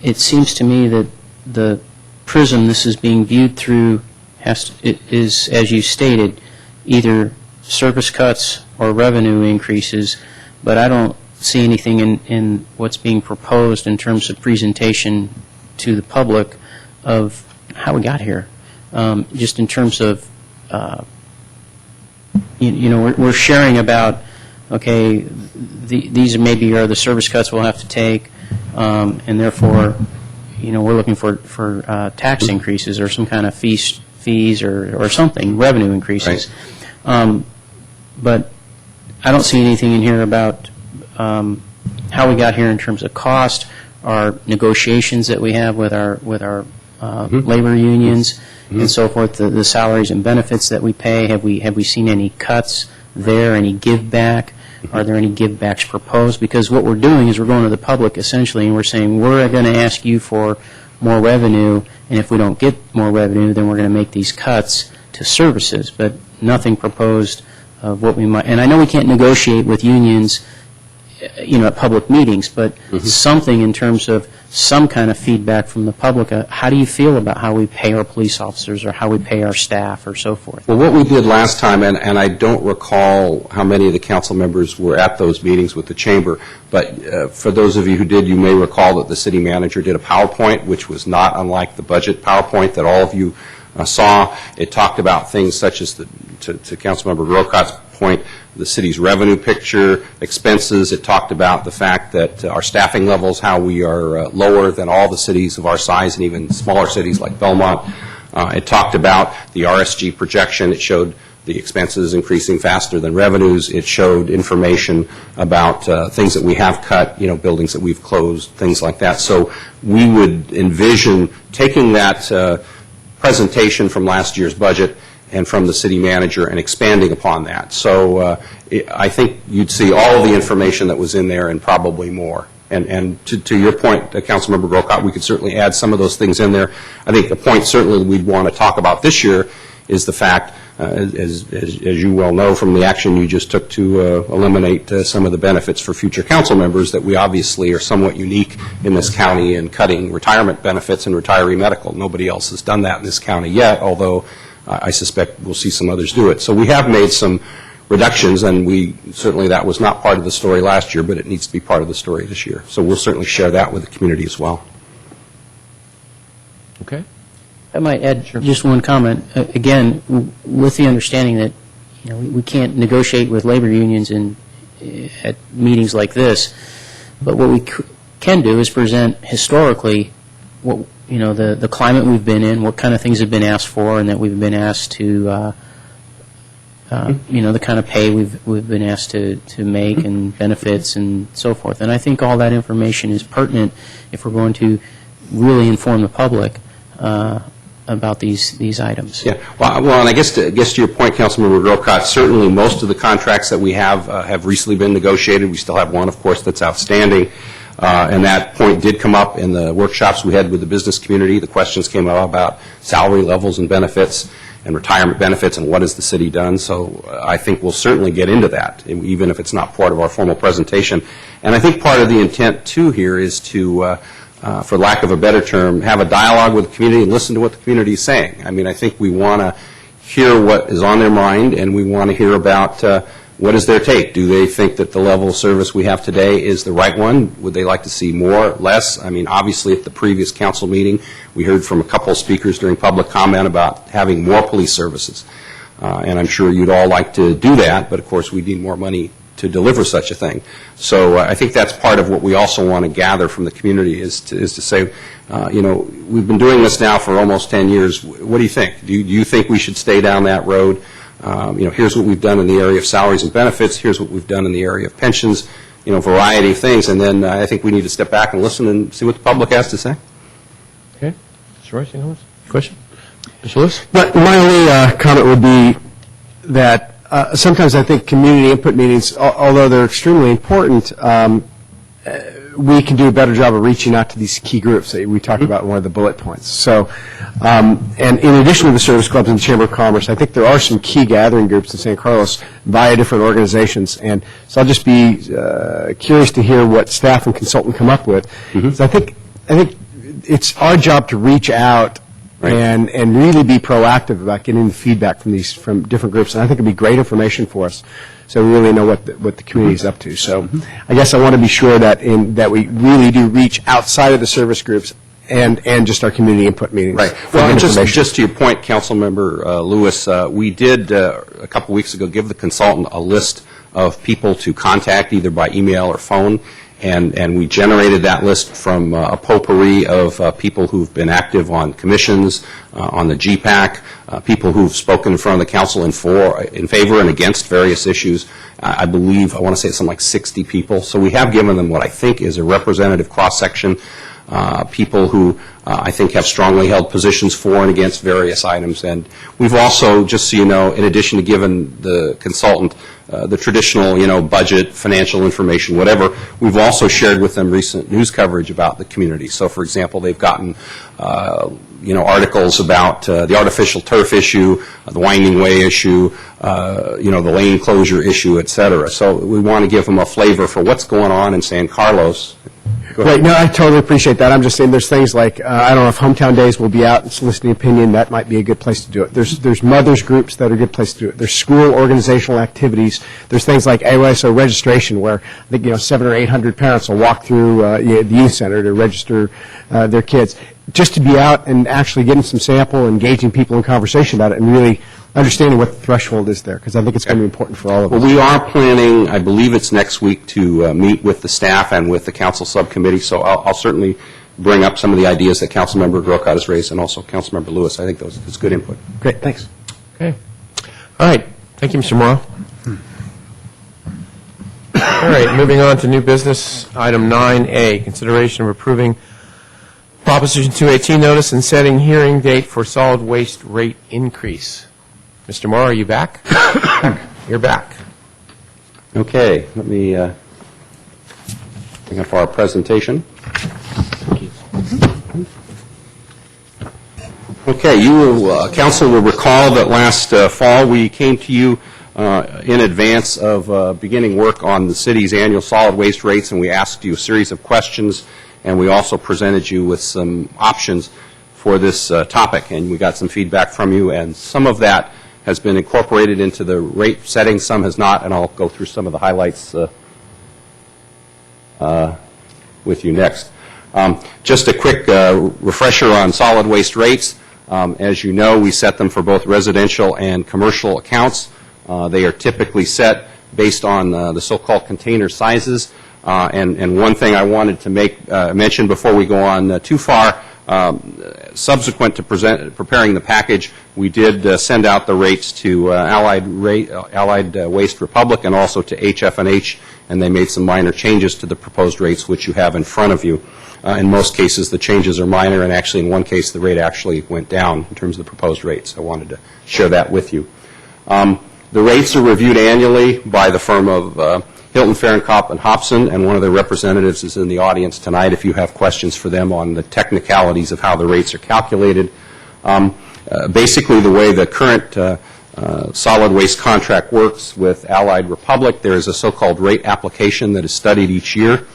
S3: it seems to me that the prism this is being viewed through is, as you stated, either service cuts or revenue increases, but I don't see anything in what's being proposed in terms of presentation to the public of how we got here. Just in terms of, we're sharing about, okay, these maybe are the service cuts we'll have to take, and therefore, we're looking for tax increases or some kind of fees or something, revenue increases. Right. But I don't see anything in here about how we got here in terms of cost, our negotiations that we have with our labor unions and so forth, the salaries and benefits that we pay. Have we seen any cuts there, any give back? Are there any givebacks proposed? Because what we're doing is we're going to the public essentially, and we're saying, we're going to ask you for more revenue, and if we don't get more revenue, then we're going to make these cuts to services, but nothing proposed of what we might. And I know we can't negotiate with unions, at public meetings, but something in terms of some kind of feedback from the public. How do you feel about how we pay our police officers or how we pay our staff or so forth?
S8: Well, what we did last time, and I don't recall how many of the council members were at those meetings with the chamber, but for those of you who did, you may recall that the city manager did a PowerPoint, which was not unlike the budget PowerPoint that all of you saw. It talked about things such as, to Councilmember Grocot's point, the city's revenue picture, expenses. It talked about the fact that our staffing levels, how we are lower than all the cities of our size and even smaller cities like Belmont. It talked about the RSG projection. It showed the expenses increasing faster than revenues. It showed information about things that we have cut, buildings that we've closed, things like that. So we would envision taking that presentation from last year's budget and from the city manager and expanding upon that. So I think you'd see all of the information that was in there and probably more. And to your point, Councilmember Grocott, we could certainly add some of those things in there. I think the point certainly we'd want to talk about this year is the fact, as you well know from the action you just took to eliminate some of the benefits for future council members, that we obviously are somewhat unique in this county in cutting retirement benefits and retiree medical. Nobody else has done that in this county yet, although I suspect we'll see some others do it. So we have made some reductions, and certainly that was not part of the story last year, but it needs to be part of the story this year. So we'll certainly share that with the community as well.
S2: Okay.
S3: I might add just one comment. Again, with the understanding that we can't negotiate with labor unions at meetings like this, but what we can do is present historically what the climate we've been in, what kind of things have been asked for, and that we've been asked to the kind of pay we've been asked to make and benefits and so forth. And I think all that information is pertinent if we're going to really inform the public about these items.
S8: Yeah. Well, and I guess to your point, Councilmember Grocott, certainly most of the contracts that we have recently been negotiated. We still have one, of course, that's outstanding. And that point did come up in the workshops we had with the business community. The questions came up about salary levels and benefits and retirement benefits and what has the city done. So I think we'll certainly get into that, even if it's not part of our formal presentation. And I think part of the intent, too, here is to, for lack of a better term, have a dialogue with the community and listen to what the community is saying. I mean, I think we want to hear what is on their mind, and we want to hear about what is their take. Do they think that the level of service we have today is the right one? Would they like to see more, less? I mean, obviously, at the previous council meeting, we heard from a couple of speakers during public comment about having more police services. And I'm sure you'd all like to do that, but of course, we need more money to deliver such a thing. So I think that's part of what we also want to gather from the community is to say, we've been doing this now for almost 10 years. What do you think? Do you think we should stay down that road? Here's what we've done in the area of salaries and benefits. Here's what we've done in the area of pensions, variety of things. And then I think we need to step back and listen and see what the public has to say.
S2: Okay. Mr. Royce, question? Mr. Lewis?
S15: My only comment would be that sometimes I think community input meetings, although they're extremely important, we can do a better job of reaching out to these key groups that we talked about in one of the bullet points. So, and in addition to the service clubs and the Chamber of Commerce, I think there are some key gathering groups in San Carlos via different organizations. And so I'll just be curious to hear what staff and consultant come up with. So I think it's our job to reach out and really be proactive about getting the feedback from different groups. And I think it'd be great information for us, so we really know what the community is up to. So I guess I want to be sure that we really do reach outside of the service groups and just our community input meetings.
S8: Right. Well, just to your point, Councilmember Lewis, we did a couple weeks ago give the consultant a list of people to contact either by email or phone. And we generated that list from a potpourri of people who've been active on commissions, on the GPAC, people who've spoken in front of the council in favor and against various issues. I believe, I want to say it's something like 60 people. So we have given them what I think is a representative cross-section people who I think have strongly held positions for and against various items. And we've also, just so you know, in addition to giving the consultant the traditional, budget, financial information, whatever, we've also shared with them recent news coverage about the community. So, for example, they've gotten, articles about the artificial turf issue, the Winding Way issue, the lane closure issue, et cetera. So we want to give them a flavor for what's going on in San Carlos.
S15: Right, no, I totally appreciate that. I'm just saying there's things like, I don't know if Hometown Days will be out and soliciting opinion, that might be a good place to do it. There's mothers groups that are a good place to do it. There's school organizational activities. There's things like AOSO registration where I think, 700 or 800 parents will walk through the youth center to register their kids. Just to be out and actually getting some sample, engaging people in conversation about it, and really understanding what the threshold is there, because I think it's going to be important for all of us.
S8: Well, we are planning, I believe it's next week, to meet with the staff and with the council subcommittee, so I'll certainly bring up some of the ideas that Councilmember Grocott has raised, and also Councilmember Lewis. I think that's good input.
S15: Great, thanks.
S2: Okay. All right. Thank you, Mr. Morrow. All right, moving on to new business, item 9A, consideration of approving Proposition 218 notice and setting hearing date for solid waste rate increase. Mr. Morrow, are you back? You're back.
S8: Okay, let me bring up our presentation. Okay, council will recall that last fall we came to you in advance of beginning work on the city's annual solid waste rates, and we asked you a series of questions, and we also presented you with some options for this topic, and we got some feedback from you, and some of that has been incorporated into the rate setting, some has not, and I'll go through some of the highlights with you next. Just a quick refresher on solid waste rates. As you know, we set them for both residential and commercial accounts. They are typically set based on the so-called container sizes. And one thing I wanted to mention before we go on too far, subsequent to preparing the package, we did send out the rates to Allied Waste Republic and also to HF&H, and they made some minor changes to the proposed rates, which you have in front of you. In most cases, the changes are minor, and actually in one case, the rate actually went down in terms of the proposed rates. I wanted to share that with you. The rates are reviewed annually by the firm of Hilton, Fahrenkopf, and Hobson, and one of their representatives is in the audience tonight if you have questions for them on the technicalities of how the rates are calculated. Basically, the way the current solid waste contract works with Allied Republic, there is a so-called rate application that is studied each year.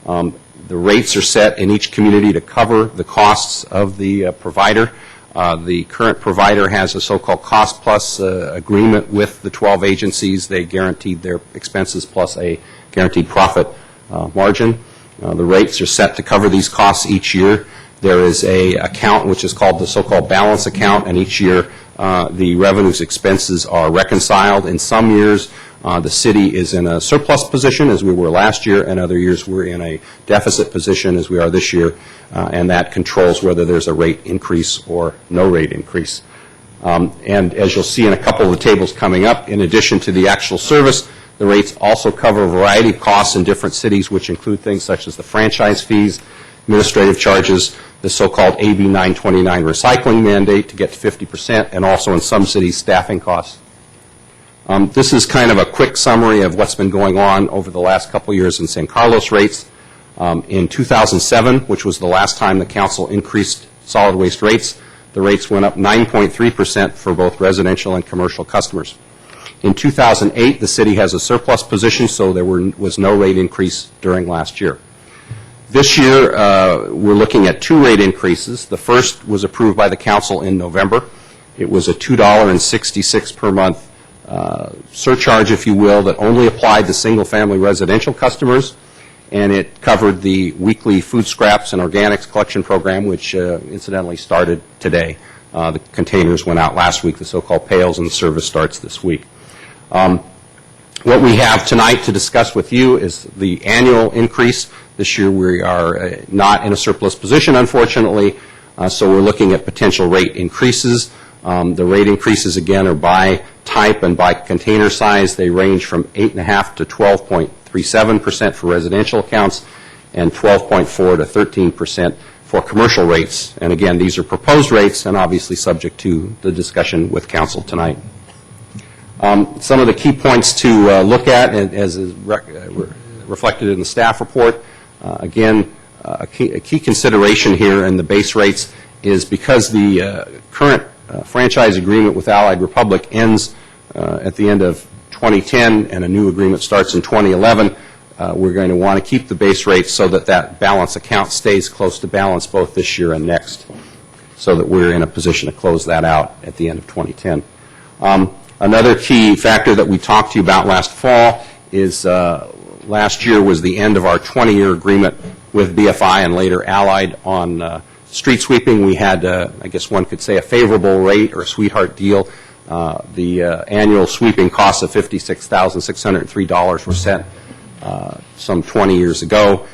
S8: The rates are set in each community to cover the costs of the provider. The current provider has a so-called cost-plus agreement with the 12 agencies. They guaranteed their expenses plus a guaranteed profit margin. The rates are set to cover these costs each year. There is an account which is called the so-called balance account, and each year the revenues expenses are reconciled. In some years, the city is in a surplus position, as we were last year, and other years we're in a deficit position, as we are this year, and that controls whether there's a rate increase or no rate increase. And as you'll see in a couple of the tables coming up, in addition to the actual service, the rates also cover a variety of costs in different cities, which include things such as the franchise fees, administrative charges, the so-called AB 929 recycling mandate to get to 50%, and also in some cities, staffing costs. This is kind of a quick summary of what's been going on over the last couple of years in San Carlos rates. In 2007, which was the last time the council increased solid waste rates, the rates went up 9.3% for both residential and commercial customers. In 2008, the city has a surplus position, so there was no rate increase during last year. This year, we're looking at two rate increases. The first was approved by the council in November. It was a $2.66 per month surcharge, if you will, that only applied to single-family residential customers, and it covered the weekly food scraps and organics collection program, which incidentally started today. The containers went out last week, the so-called pails, and the service starts this week. What we have tonight to discuss with you is the annual increase. This year we are not in a surplus position, unfortunately, so we're looking at potential rate increases. The rate increases, again, are by type and by container size. They range from 8.5% to 12.37% for residential accounts and 12.4 to 13% for commercial rates. And again, these are proposed rates and obviously subject to the discussion with council tonight. Some of the key points to look at, as is reflected in the staff report, again, a key consideration here in the base rates is because the current franchise agreement with Allied Republic ends at the end of 2010 and a new agreement starts in 2011, we're going to want to keep the base rates so that that balance account stays close to balance both this year and next, so that we're in a position to close that out at the end of 2010. Another key factor that we talked to you about last fall is last year was the end of our 20-year agreement with BFI and later Allied on street sweeping. We had, I guess one could say, a favorable rate or a sweetheart deal. The annual sweeping costs of $56,603 were set some 20 years ago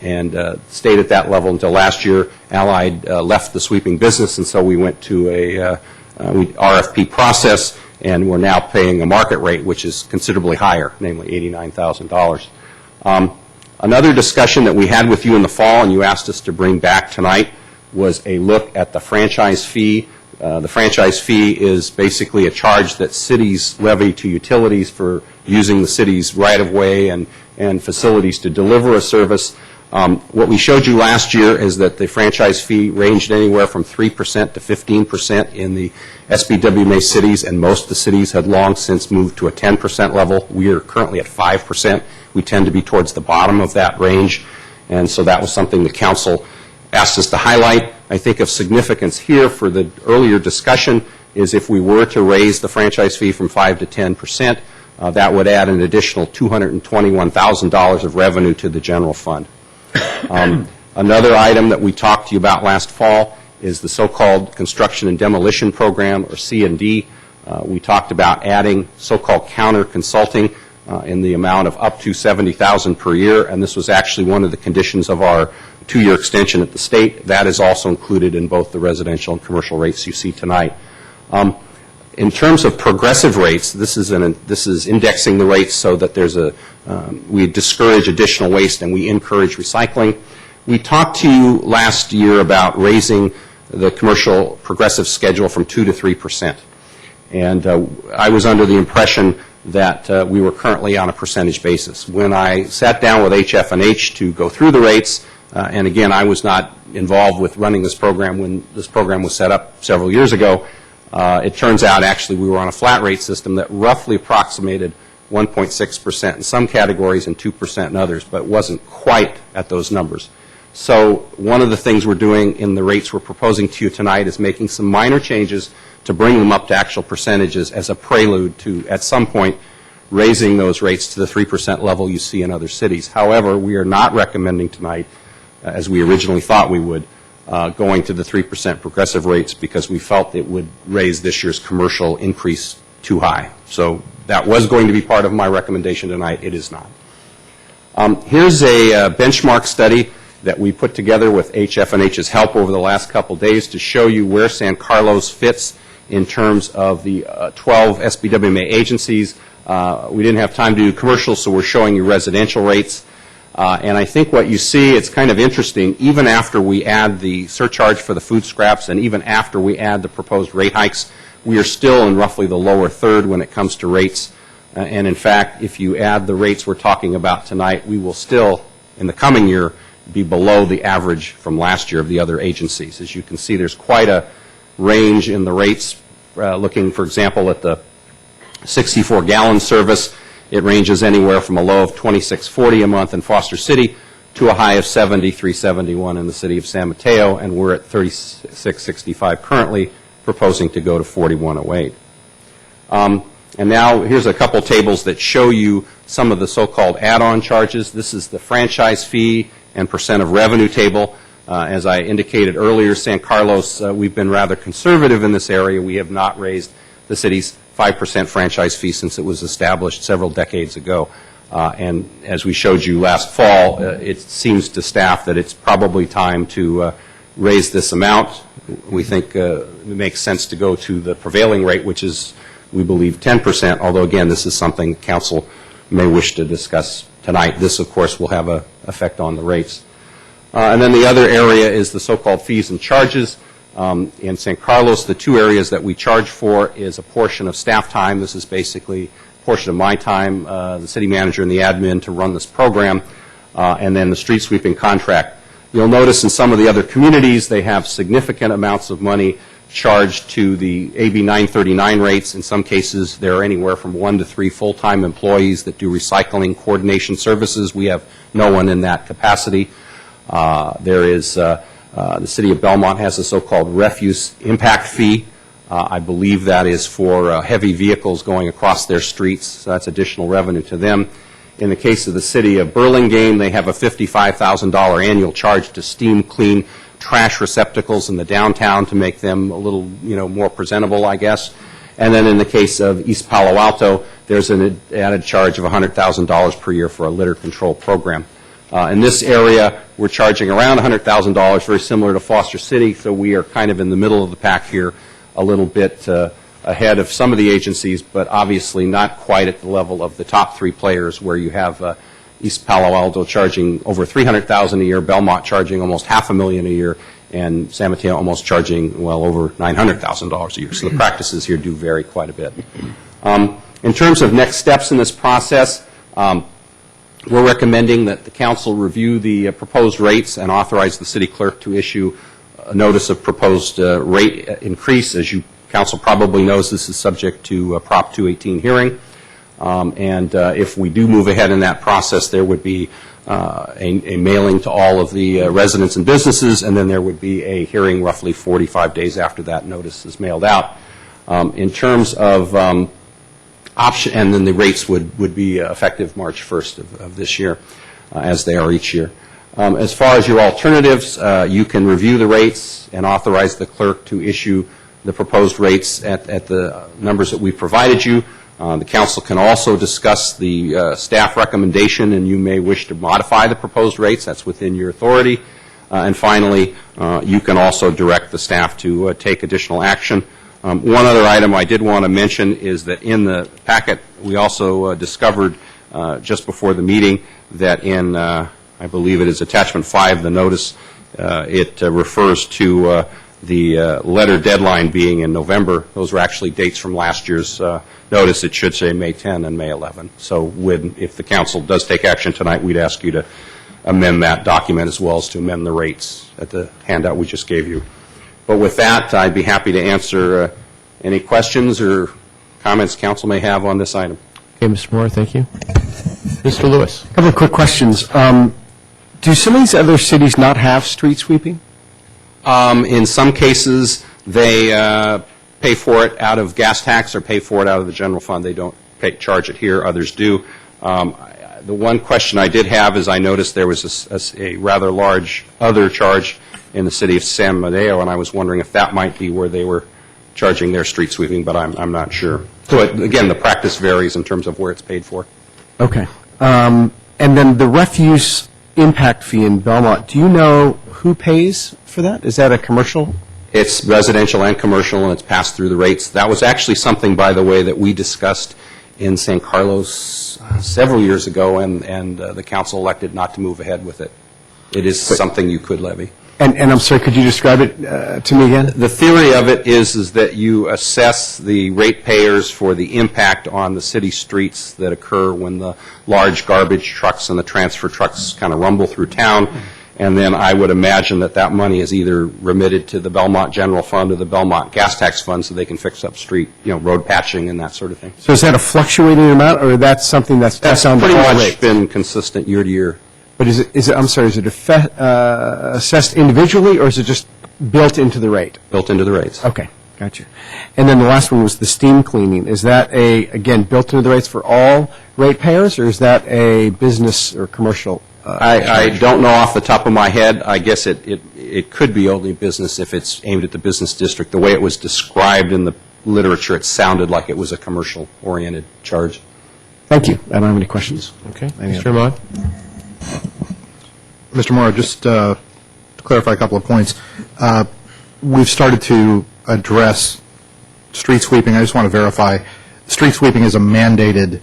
S8: and stayed at that level until last year. Allied left the sweeping business, and so we went to a RFP process, and we're now paying a market rate, which is considerably higher, namely $89,000. Another discussion that we had with you in the fall, and you asked us to bring back tonight, was a look at the franchise fee. The franchise fee is basically a charge that cities levy to utilities for using the city's right-of-way and facilities to deliver a service. What we showed you last year is that the franchise fee ranged anywhere from 3% to 15% in the SBWMA cities, and most of the cities had long since moved to a 10% level. We are currently at 5%. We tend to be towards the bottom of that range, and so that was something the council asked us to highlight. I think of significance here for the earlier discussion is if we were to raise the franchise fee from 5 to 10%, that would add an additional $221,000 of revenue to the general fund. Another item that we talked to you about last fall is the so-called construction and demolition program, or C&D. We talked about adding so-called counter consulting in the amount of up to $70,000 per year, and this was actually one of the conditions of our 2-year extension at the state. That is also included in both the residential and commercial rates you see tonight. In terms of progressive rates, this is indexing the rates so that we discourage additional waste and we encourage recycling. We talked to you last year about raising the commercial progressive schedule from 2 to 3%. And I was under the impression that we were currently on a percentage basis. When I sat down with HF&H to go through the rates, and again, I was not involved with running this program when this program was set up several years ago, it turns out actually we were on a flat rate system that roughly approximated 1.6% in some categories and 2% in others, but wasn't quite at those numbers. So one of the things we're doing in the rates we're proposing to you tonight is making some minor changes to bring them up to actual percentages as a prelude to, at some point, raising those rates to the 3% level you see in other cities. However, we are not recommending tonight, as we originally thought we would, going to the 3% progressive rates because we felt it would raise this year's commercial increase too high. So that was going to be part of my recommendation tonight. It is not. Here's a benchmark study that we put together with HF&H's help over the last couple days to show you where San Carlos fits in terms of the 12 SBWMA agencies. We didn't have time to do commercials, so we're showing you residential rates. And I think what you see, it's kind of interesting, even after we add the surcharge for the food scraps and even after we add the proposed rate hikes, we are still in roughly the lower third when it comes to rates. And in fact, if you add the rates we're talking about tonight, we will still, in the coming year, be below the average from last year of the other agencies. As you can see, there's quite a range in the rates. Looking, for example, at the 64-gallon service, it ranges anywhere from a low of $26.40 a month in Foster City to a high of $73.71 in the city of San Mateo, and we're at $36.65 currently, proposing to go to $41.08. And now here's a couple tables that show you some of the so-called add-on charges. This is the franchise fee and percent of revenue table. As I indicated earlier, San Carlos, we've been rather conservative in this area. We have not raised the city's 5% franchise fee since it was established several decades ago. And as we showed you last fall, it seems to staff that it's probably time to raise this amount. We think it makes sense to go to the prevailing rate, which is, we believe, 10%, although, again, this is something council may wish to discuss tonight. This, of course, will have an effect on the rates. And then the other area is the so-called fees and charges. In San Carlos, the two areas that we charge for is a portion of staff time. This is basically a portion of my time, the city manager and the admin, to run this program, and then the street sweeping contract. You'll notice in some of the other communities, they have significant amounts of money charged to the AB 939 rates. In some cases, there are anywhere from 1 to 3 full-time employees that do recycling coordination services. We have no one in that capacity. There is the City of Belmont has a so-called refuse impact fee. I believe that is for heavy vehicles going across their streets, so that's additional revenue to them. In the case of the City of Burlingame, they have a $55,000 annual charge to steam clean trash receptacles in the downtown to make them a little, more presentable, I guess. And then in the case of East Palo Alto, there's an added charge of $100,000 per year for a litter control program. In this area, we're charging around $100,000, very similar to Foster City, so we are kind of in the middle of the pack here, a little bit ahead of some of the agencies, but obviously not quite at the level of the top 3 players, where you have East Palo Alto charging over $300,000 a year, Belmont charging almost $500,000 a year, and San Mateo almost charging well over $900,000 a year. So the practices here do vary quite a bit. In terms of next steps in this process, we're recommending that the council review the proposed rates and authorize the city clerk to issue a notice of proposed rate increase. As you council probably knows, this is subject to Prop 218 hearing. And if we do move ahead in that process, there would be a mailing to all of the residents and businesses, and then there would be a hearing roughly 45 days after that notice is mailed out. In terms of option, and then the rates would be effective March 1st of this year, as they are each year. As far as your alternatives, you can review the rates and authorize the clerk to issue the proposed rates at the numbers that we provided you. The council can also discuss the staff recommendation, and you may wish to modify the proposed rates. That's within your authority. And finally, you can also direct the staff to take additional action. One other item I did want to mention is that in the packet, we also discovered just before the meeting that in, I believe it is attachment 5, the notice, it refers to the letter deadline being in November. Those are actually dates from last year's notice. It should say May 10 and May 11. So if the council does take action tonight, we'd ask you to amend that document as well as to amend the rates at the handout we just gave you. But with that, I'd be happy to answer any questions or comments council may have on this item.
S2: Okay, Mr. Moore, thank you. Mr. Lewis.
S15: A couple of quick questions. Do some of these other cities not have street sweeping?
S8: In some cases, they pay for it out of gas tax or pay for it out of the general fund. They don't charge it here. Others do. The one question I did have is I noticed there was a rather large other charge in the city of San Mateo, and I was wondering if that might be where they were charging their street sweeping, but I'm not sure. So, again, the practice varies in terms of where it's paid for.
S15: Okay. And then the refuse impact fee in Belmont, do you know who pays for that? Is that a commercial?
S8: It's residential and commercial, and it's passed through the rates. That was actually something, by the way, that we discussed in San Carlos several years ago, and the council elected not to move ahead with it. It is something you could levy.
S15: And I'm sorry, could you describe it to me again?
S8: The theory of it is that you assess the ratepayers for the impact on the city streets that occur when the large garbage trucks and the transfer trucks kind of rumble through town. And then I would imagine that money is either remitted to the Belmont General Fund or the Belmont Gas Tax Fund so they can fix up street, road patching and that sort of thing.
S15: So is that a fluctuating amount, or that's something that's on the
S8: pretty
S15: whole
S8: much
S15: rate?
S8: Been consistent year to year.
S15: But is it assessed individually, or is it just built into the rate?
S8: Built into the rates.
S15: Okay, gotcha. And then the last one was the steam cleaning. Is that again, built into the rates for all ratepayers, or is that a business or commercial?
S8: I don't know off the top of my head. I guess it could be only business if it's aimed at the business district. The way it was described in the literature, it sounded like it was a commercial-oriented charge.
S15: Thank you. I don't have any questions.
S2: Okay. Mr. Ahmad?
S6: Mr. Moore, just to clarify a couple of points. We've started to address street sweeping. I just want to verify street sweeping is a mandated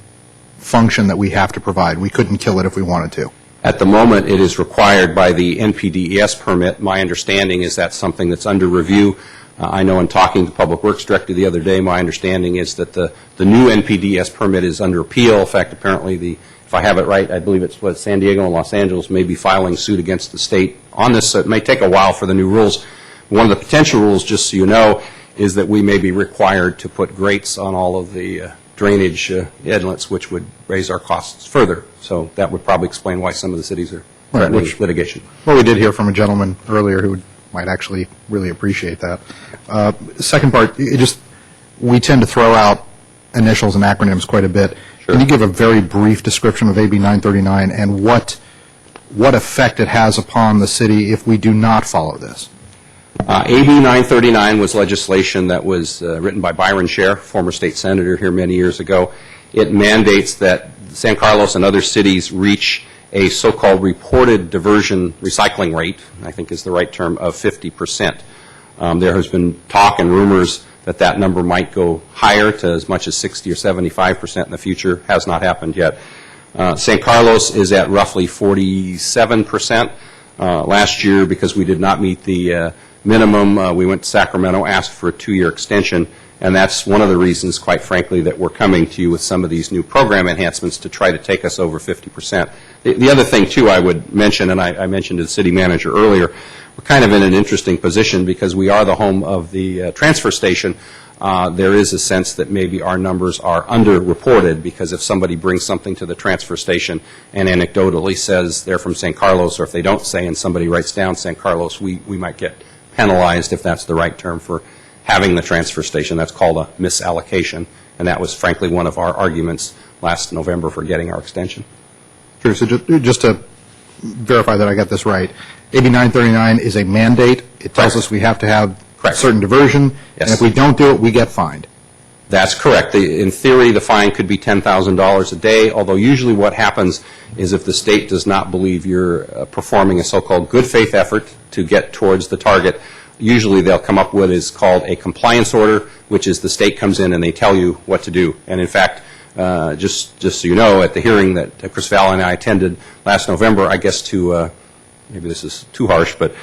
S6: function that we have to provide. We couldn't kill it if we wanted to.
S8: At the moment, it is required by the NPDES permit. My understanding is that's something that's under review. I know in talking to Public Works Director the other day, my understanding is that the new NPDES permit is under appeal. In fact, apparently, if I have it right, I believe it's San Diego and Los Angeles may be filing suit against the state on this, so it may take a while for the new rules. One of the potential rules, just so you know, is that we may be required to put grates on all of the drainage inlets, which would raise our costs further. So that would probably explain why some of the cities are threatening litigation.
S6: Well, we did hear from a gentleman earlier who might actually really appreciate that. Second part, we tend to throw out initials and acronyms quite a bit. Sure. Can you give a very brief description of AB 939 and what effect it has upon the city if we do not follow this?
S8: AB 939 was legislation that was written by Byron Scher, former state senator here many years ago. It mandates that San Carlos and other cities reach a so-called reported diversion recycling rate, I think is the right term, of 50%. There has been talk and rumors that that number might go higher to as much as 60 or 75% in the future. Has not happened yet. San Carlos is at roughly 47%. Last year, because we did not meet the minimum, we went to Sacramento, asked for a 2-year extension, and that's one of the reasons, quite frankly, that we're coming to you with some of these new program enhancements to try to take us over 50%. The other thing, too, I would mention, and I mentioned to the city manager earlier, we're kind of in an interesting position because we are the home of the transfer station. There is a sense that maybe our numbers are underreported because if somebody brings something to the transfer station and anecdotally says they're from San Carlos, or if they don't say and somebody writes down San Carlos, we might get penalized, if that's the right term, for having the transfer station. That's called a misallocation, and that was, frankly, one of our arguments last November for getting our extension.
S6: Sure. So just to verify that I got this right, AB 939 is a mandate. It tells us we have to have certain diversion, and if we don't do it, we get fined.
S8: That's correct. In theory, the fine could be $10,000 a day, although usually what happens is if the state does not believe you're performing a so-called good faith effort to get towards the target, usually they'll come up with what is called a compliance order, which is the state comes in and they tell you what to do. And in fact, just so you know, at the hearing that Chris Valla and I attended last November, I guess to maybe this is too harsh, but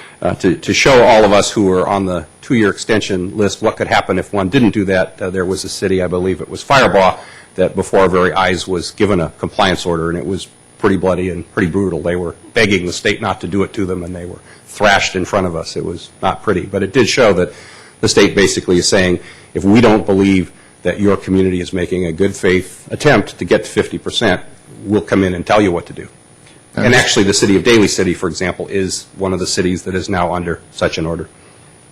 S8: to show all of us who were on the 2-year extension list what could happen if one didn't do that, there was a city, I believe it was Firebaugh, that before our very eyes was given a compliance order, and it was pretty bloody and pretty brutal. They were begging the state not to do it to them, and they were thrashed in front of us. It was not pretty. But it did show that the state basically is saying, if we don't believe that your community is making a good faith attempt to get to 50%, we'll come in and tell you what to do. And actually, the city of Daly City, for example, is one of the cities that is now under such an order.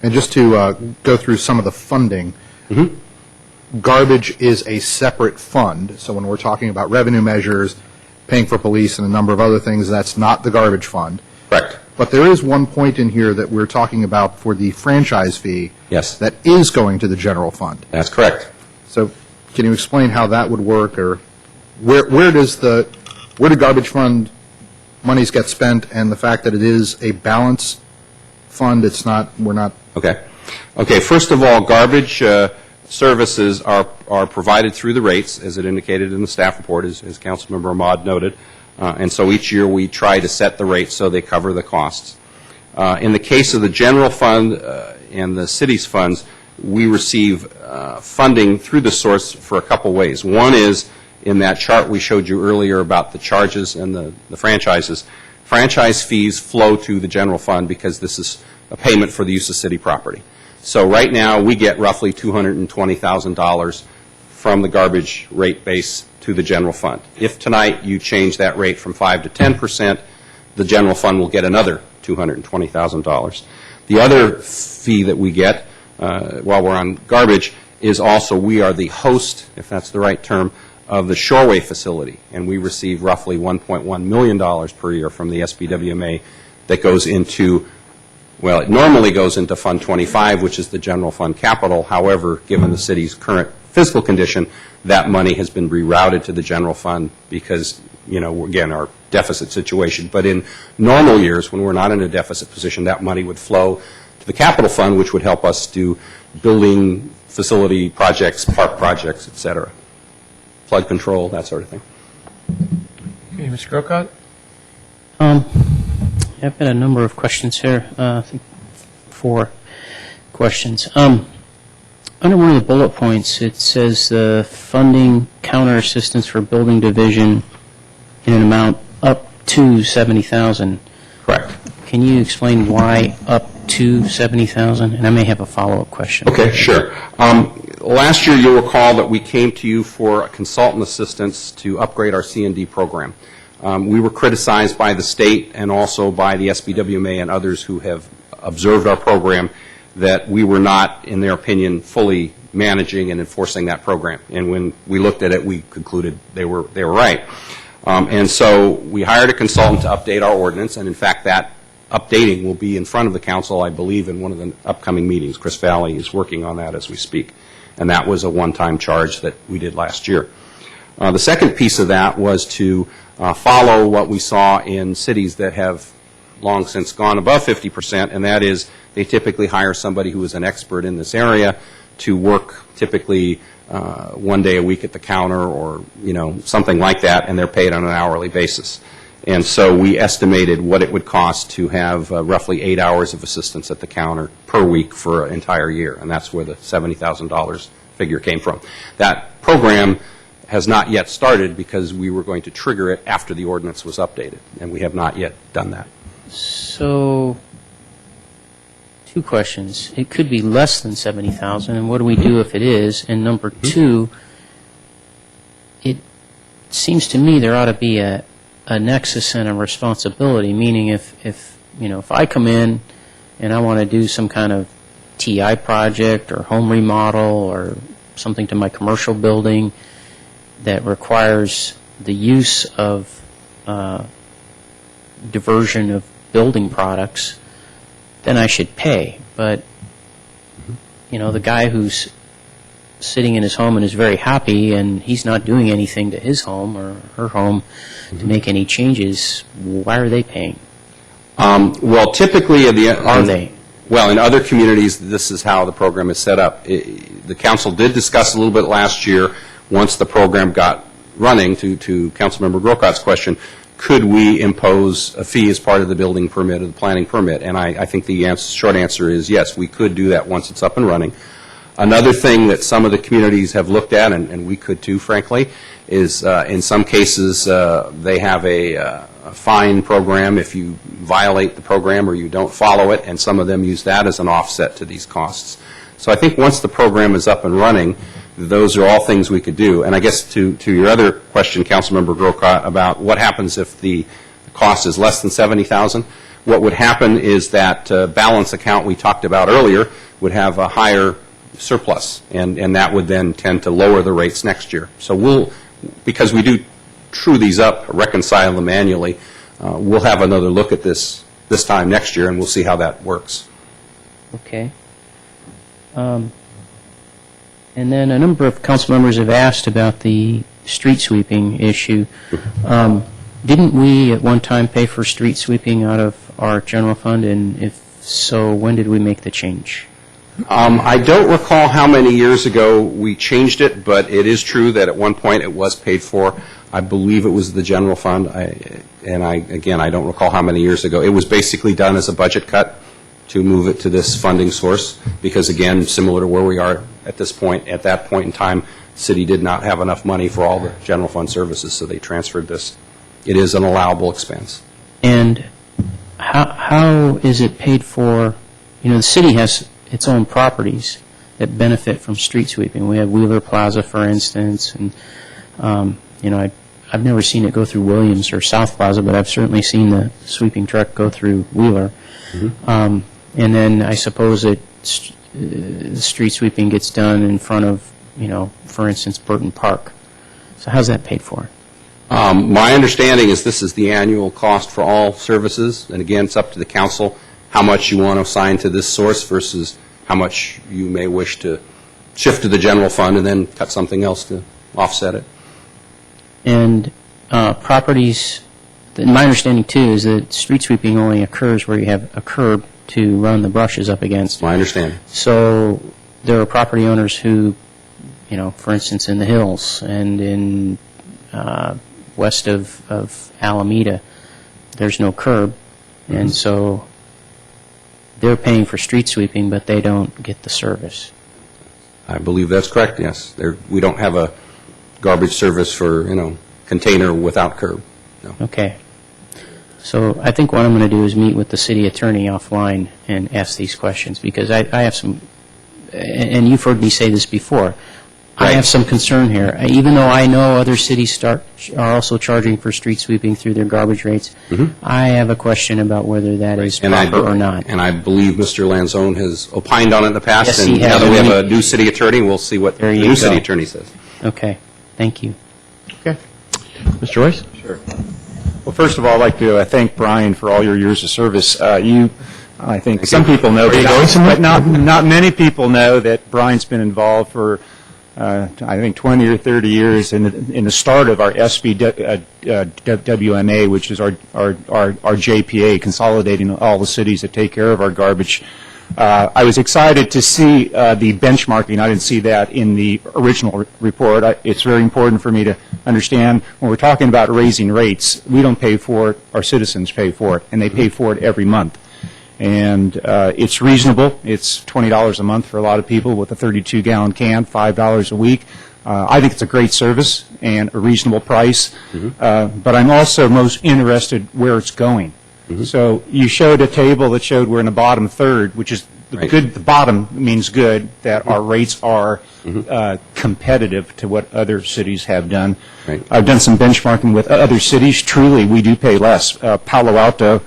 S6: And just to go through some of the funding, garbage is a separate fund. So when we're talking about revenue measures, paying for police, and a number of other things, that's not the garbage fund.
S8: Correct.
S6: But there is one point in here that we're talking about for the franchise fee.
S8: Yes.
S6: That is going to the general fund.
S8: That's correct.
S6: So can you explain how that would work, or where do garbage fund monies get spent, and the fact that it is a balance fund, we're not.
S8: Okay, first of all, garbage services are provided through the rates, as it indicated in the staff report, as Councilmember Ahmad noted. And so each year we try to set the rates so they cover the costs. In the case of the general fund and the city's funds, we receive funding through the source for a couple ways. One is in that chart we showed you earlier about the charges and the franchises. Franchise fees flow to the general fund because this is a payment for the use of city property. So right now we get roughly $220,000 from the garbage rate base to the general fund. If tonight you change that rate from 5 to 10%, the general fund will get another $220,000. The other fee that we get while we're on garbage is also we are the host, if that's the right term, of the Shoreway facility, and we receive roughly $1.1 million per year from the SBWMA that goes into, well, it normally goes into Fund 25, which is the general fund capital. However, given the city's current fiscal condition, that money has been rerouted to the general fund because, again, our deficit situation. But in normal years, when we're not in a deficit position, that money would flow to the capital fund, which would help us do building facility projects, park projects, et cetera. Flood control, that sort of thing.
S2: Okay, Mr. Grocott?
S3: I've got a number of questions here. I think 4 questions. Under one of the bullet points, it says funding counter assistance for building division in an amount up to $70,000.
S8: Correct.
S3: Can you explain why up to $70,000? And I may have a follow-up question.
S8: Okay, sure. Last year, you'll recall that we came to you for consultant assistance to upgrade our C&D program. We were criticized by the state and also by the SBWMA and others who have observed our program that we were not, in their opinion, fully managing and enforcing that program. And when we looked at it, we concluded they were right. And so we hired a consultant to update our ordinance, and in fact, that updating will be in front of the council, I believe, in one of the upcoming meetings. Chris Valley is working on that as we speak. And that was a one-time charge that we did last year. The second piece of that was to follow what we saw in cities that have long since gone above 50%, and that is they typically hire somebody who is an expert in this area to work typically 1 day a week at the counter or, something like that, and they're paid on an hourly basis. And so we estimated what it would cost to have roughly 8 hours of assistance at the counter per week for an entire year, and that's where the $70,000 figure came from. That program has not yet started because we were going to trigger it after the ordinance was updated, and we have not yet done that.
S3: So, 2 questions. It could be less than $70,000, and what do we do if it is? And number 2, it seems to me there ought to be a nexus and a responsibility, meaning if I come in and I want to do some kind of TI project or home remodel or something to my commercial building that requires the use of diversion of building products, then I should pay. But, the guy who's sitting in his home and is very happy and he's not doing anything to his home or her home to make any changes, why are they paying?
S8: Well, typically,
S3: Are they?
S8: Well, in other communities, this is how the program is set up. The council did discuss a little bit last year, once the program got running, to Councilmember Grocott's question, could we impose a fee as part of the building permit or the planning permit? And I think the short answer is yes, we could do that once it's up and running. Another thing that some of the communities have looked at, and we could too, frankly, is in some cases they have a fine program if you violate the program or you don't follow it, and some of them use that as an offset to these costs. So I think once the program is up and running, those are all things we could do. And I guess to your other question, Councilmember Grocott, about what happens if the cost is less than $70,000, what would happen is that balance account we talked about earlier would have a higher surplus, and that would then tend to lower the rates next year. So because we do true these up, reconcile them annually, we'll have another look at this time next year, and we'll see how that works.
S3: Okay. And then a number of council members have asked about the street sweeping issue. Didn't we at one time pay for street sweeping out of our general fund? And if so, when did we make the change?
S8: I don't recall how many years ago we changed it, but it is true that at one point it was paid for. I believe it was the general fund, I don't recall how many years ago. It was basically done as a budget cut to move it to this funding source, because again, similar to where we are at this point, at that point in time, the city did not have enough money for all the general fund services, so they transferred this. It is an allowable expense.
S3: And how is it paid for? The city has its own properties that benefit from street sweeping. We have Wheeler Plaza, for instance, and I've never seen it go through Williams or South Plaza, but I've certainly seen the sweeping truck go through Wheeler. Mm-hmm. And then I suppose street sweeping gets done in front of, for instance, Burton Park. So how's that paid for?
S8: My understanding is this is the annual cost for all services, and again, it's up to the council how much you want to assign to this source versus how much you may wish to shift to the general fund and then cut something else to offset it.
S3: And properties, my understanding too is that street sweeping only occurs where you have a curb to run the brushes up against.
S8: My understanding.
S3: So there are property owners who, for instance, in the hills and in west of Alameda, there's no curb, and so they're paying for street sweeping, but they don't get the service.
S8: I believe that's correct, yes. We don't have a garbage service for, container without curb. No.
S3: Okay. So I think what I'm going to do is meet with the city attorney offline and ask these questions, because I have some, and you've heard me say this before, I have some concern here. Even though I know other cities are also charging for street sweeping through their garbage rates, I have a question about whether that is proper or not.
S8: And I believe Mr. Lanzone has opined on it in the past.
S3: Yes, he
S8: and
S3: has.
S8: now that we have a new city attorney, we'll see what the new city attorney says.
S3: Okay. Thank you.
S2: Okay. Mr. Royce?
S7: Sure. Well, first of all, I'd like to thank Brian for all your years of service. I think some people know, but not many people know that Brian's been involved for I think 20 or 30 years in the start of our SBWMA, which is our JPA, consolidating all the cities that take care of our garbage. I was excited to see the benchmarking. I didn't see that in the original report. It's very important for me to understand when we're talking about raising rates, we don't pay for it, our citizens pay for it, and they pay for it every month. And it's reasonable. It's $20 a month for a lot of people with a 32-gallon can, $5 a week. I think it's a great service and a reasonable price. But I'm also most interested where it's going. So you showed a table that showed we're in the bottom third, which is good. The bottom means good, that our rates are competitive to what other cities have done. I've done some benchmarking with other cities. Truly, we do pay less. Palo Alto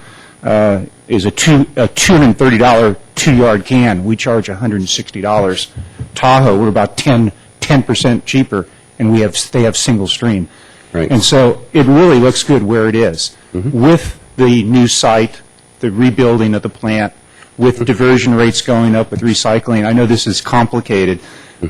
S7: is a $230 two-yard can. We charge $160. Tahoe, we're about 10% cheaper, and they have single stream. And so it really looks good where it is. With the new site, the rebuilding of the plant, with diversion rates going up, with recycling, I know this is complicated,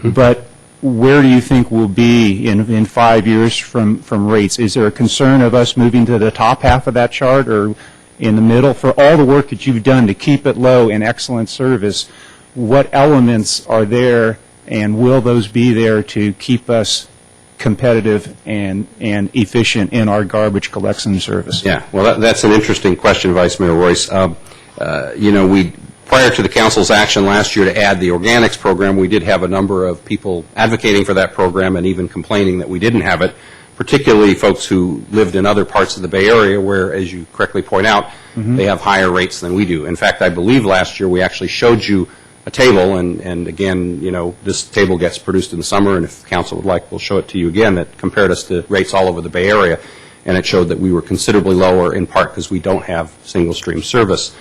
S7: but where do you think we'll be in 5 years from rates? Is there a concern of us moving to the top half of that chart, or in the middle? For all the work that you've done to keep it low and excellent service, what elements are there, and will those be there to keep us competitive and efficient in our garbage collection service?
S8: Yeah, well, that's an interesting question, Vice Mayor Royce. Prior to the council's action last year to add the organics program, we did have a number of people advocating for that program and even complaining that we didn't have it, particularly folks who lived in other parts of the Bay Area where, as you correctly point out, they have higher rates than we do. In fact, I believe last year we actually showed you a table, and again, this table gets produced in the summer, and if council would like, we'll show it to you again, that compared us to rates all over the Bay Area, and it showed that we were considerably lower, in part because we don't have single-stream service.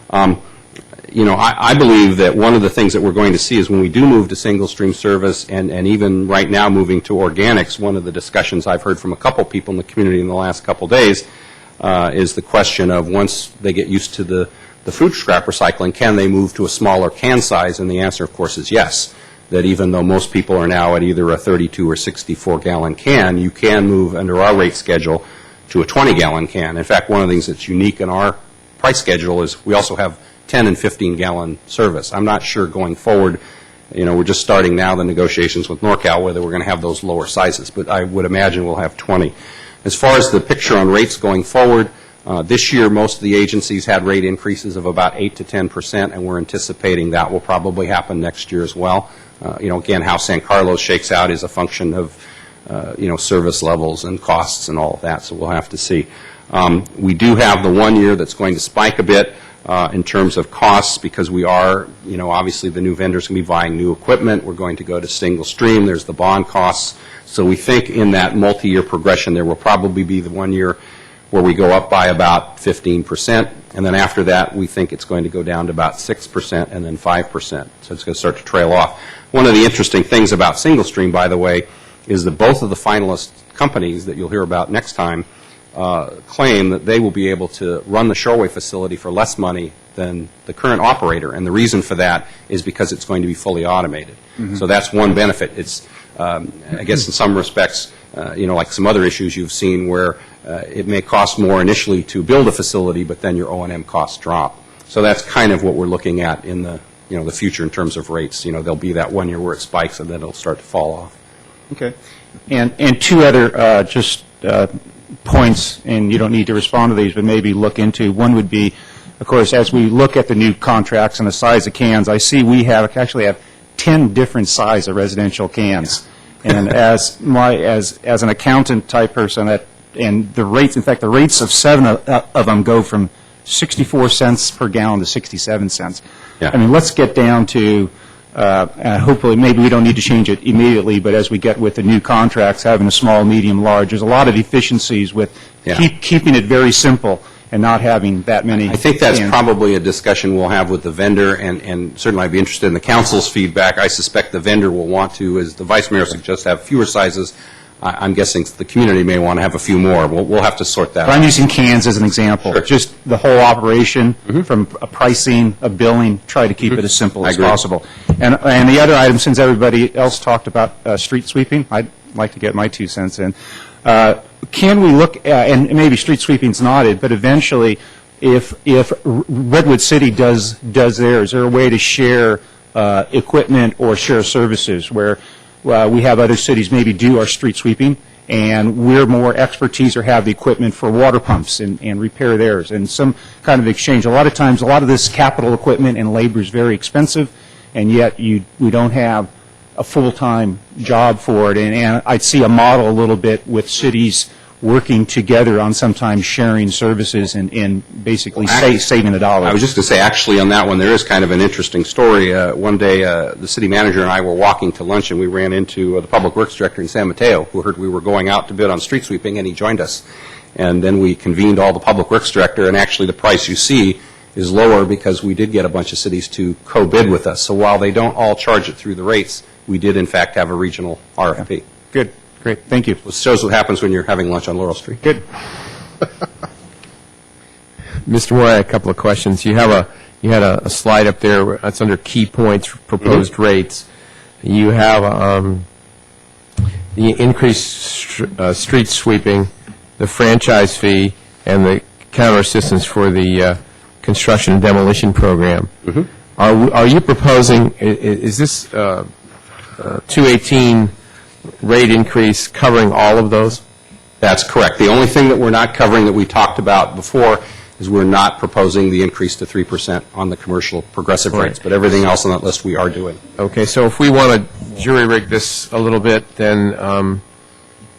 S8: I believe that one of the things that we're going to see is when we do move to single-stream service, and even right now moving to organics, one of the discussions I've heard from a couple people in the community in the last couple days is the question of, once they get used to the food scrap recycling, can they move to a smaller can size? And the answer, of course, is yes. That even though most people are now at either a 32 or 64-gallon can, you can move under our rate schedule to a 20-gallon can. In fact, one of the things that's unique in our price schedule is we also have 10 and 15-gallon service. I'm not sure going forward, we're just starting now the negotiations with NorCal whether we're going to have those lower sizes, but I would imagine we'll have 20. As far as the picture on rates going forward, this year most of the agencies had rate increases of about 8 to 10%, and we're anticipating that will probably happen next year as well. Again, how San Carlos shakes out is a function of, service levels and costs and all of that, so we'll have to see. We do have the 1 year that's going to spike a bit in terms of costs, because we are, obviously the new vendors can be buying new equipment. We're going to go to single stream. There's the bond costs. So we think in that multi-year progression there will probably be the 1 year where we go up by about 15%, and then after that we think it's going to go down to about 6% and then 5%. So it's going to start to trail off. One of the interesting things about single stream, by the way, is that both of the finalist companies that you'll hear about next time claim that they will be able to run the Shoreway facility for less money than the current operator, and the reason for that is because it's going to be fully automated. So that's one benefit. It's, I guess in some respects, like some other issues you've seen where it may cost more initially to build a facility, but then your O&M costs drop. So that's kind of what we're looking at in the, the future in terms of rates. There'll be that 1 year where it spikes and then it'll start to fall off.
S7: Okay. And two other points, and you don't need to respond to these, but maybe look into. One would be, of course, as we look at the new contracts and the size of cans, I see we actually have 10 different size of residential cans. And as an accountant type person, and the rates, in fact, the rates of 7 of them go from 64 cents per gallon to 67 cents.
S8: Yeah.
S7: I mean, let's get down to, hopefully, maybe we don't need to change it immediately, but as we get with the new contracts, having a small, medium, large, there's a lot of efficiencies with keeping it very simple and not having that many.
S8: I think that's
S7: cans.
S8: probably a discussion we'll have with the vendor, and certainly I'd be interested in the council's feedback. I suspect the vendor will want to, as the vice mayor suggests, have fewer sizes. I'm guessing the community may want to have a few more. We'll have to sort that
S7: But
S8: out.
S7: I'm using cans as an example.
S8: Sure.
S7: Just the whole operation, from a pricing, a billing, try to keep it as simple
S8: I
S7: as
S8: agree.
S7: possible. And the other item, since everybody else talked about street sweeping, I'd like to get my 2 cents in. Can we look at, and maybe street sweeping's nodded, but eventually, if Redwood City does theirs, is there a way to share equipment or share services where we have other cities maybe do our street sweeping, and we're more expertise or have the equipment for water pumps and repair theirs, and some kind of exchange. A lot of times, a lot of this capital equipment and labor is very expensive, and yet we don't have a full-time job for it. And I'd see a model a little bit with cities working together on sometimes sharing services and basically saving the dollar.
S8: I was just going to say, actually, on that one, there is kind of an interesting story. One day, the city manager and I were walking to lunch, and we ran into the Public Works Director in San Mateo, who heard we were going out to bid on street sweeping, and he joined us. And then we convened all the Public Works Director, and actually the price you see is lower because we did get a bunch of cities to co-bid with us. So while they don't all charge it through the rates, we did, in fact, have a regional RFP.
S7: Good. Great. Thank you.
S8: It shows what happens when you're having lunch on Laurel Street.
S7: Good.
S2: Mr. Moore, I had a couple of questions. You had a slide up there that's under key points, proposed rates. You have the increased street sweeping, the franchise fee, and the counter assistance for the construction and demolition program. Are you proposing, is this 218 rate increase covering all of those?
S8: That's correct. The only thing that we're not covering that we talked about before is we're not proposing the increase to 3% on the commercial progressive rates, but everything else on that list we are doing.
S2: Okay, so if we want to jury-rig this a little bit, then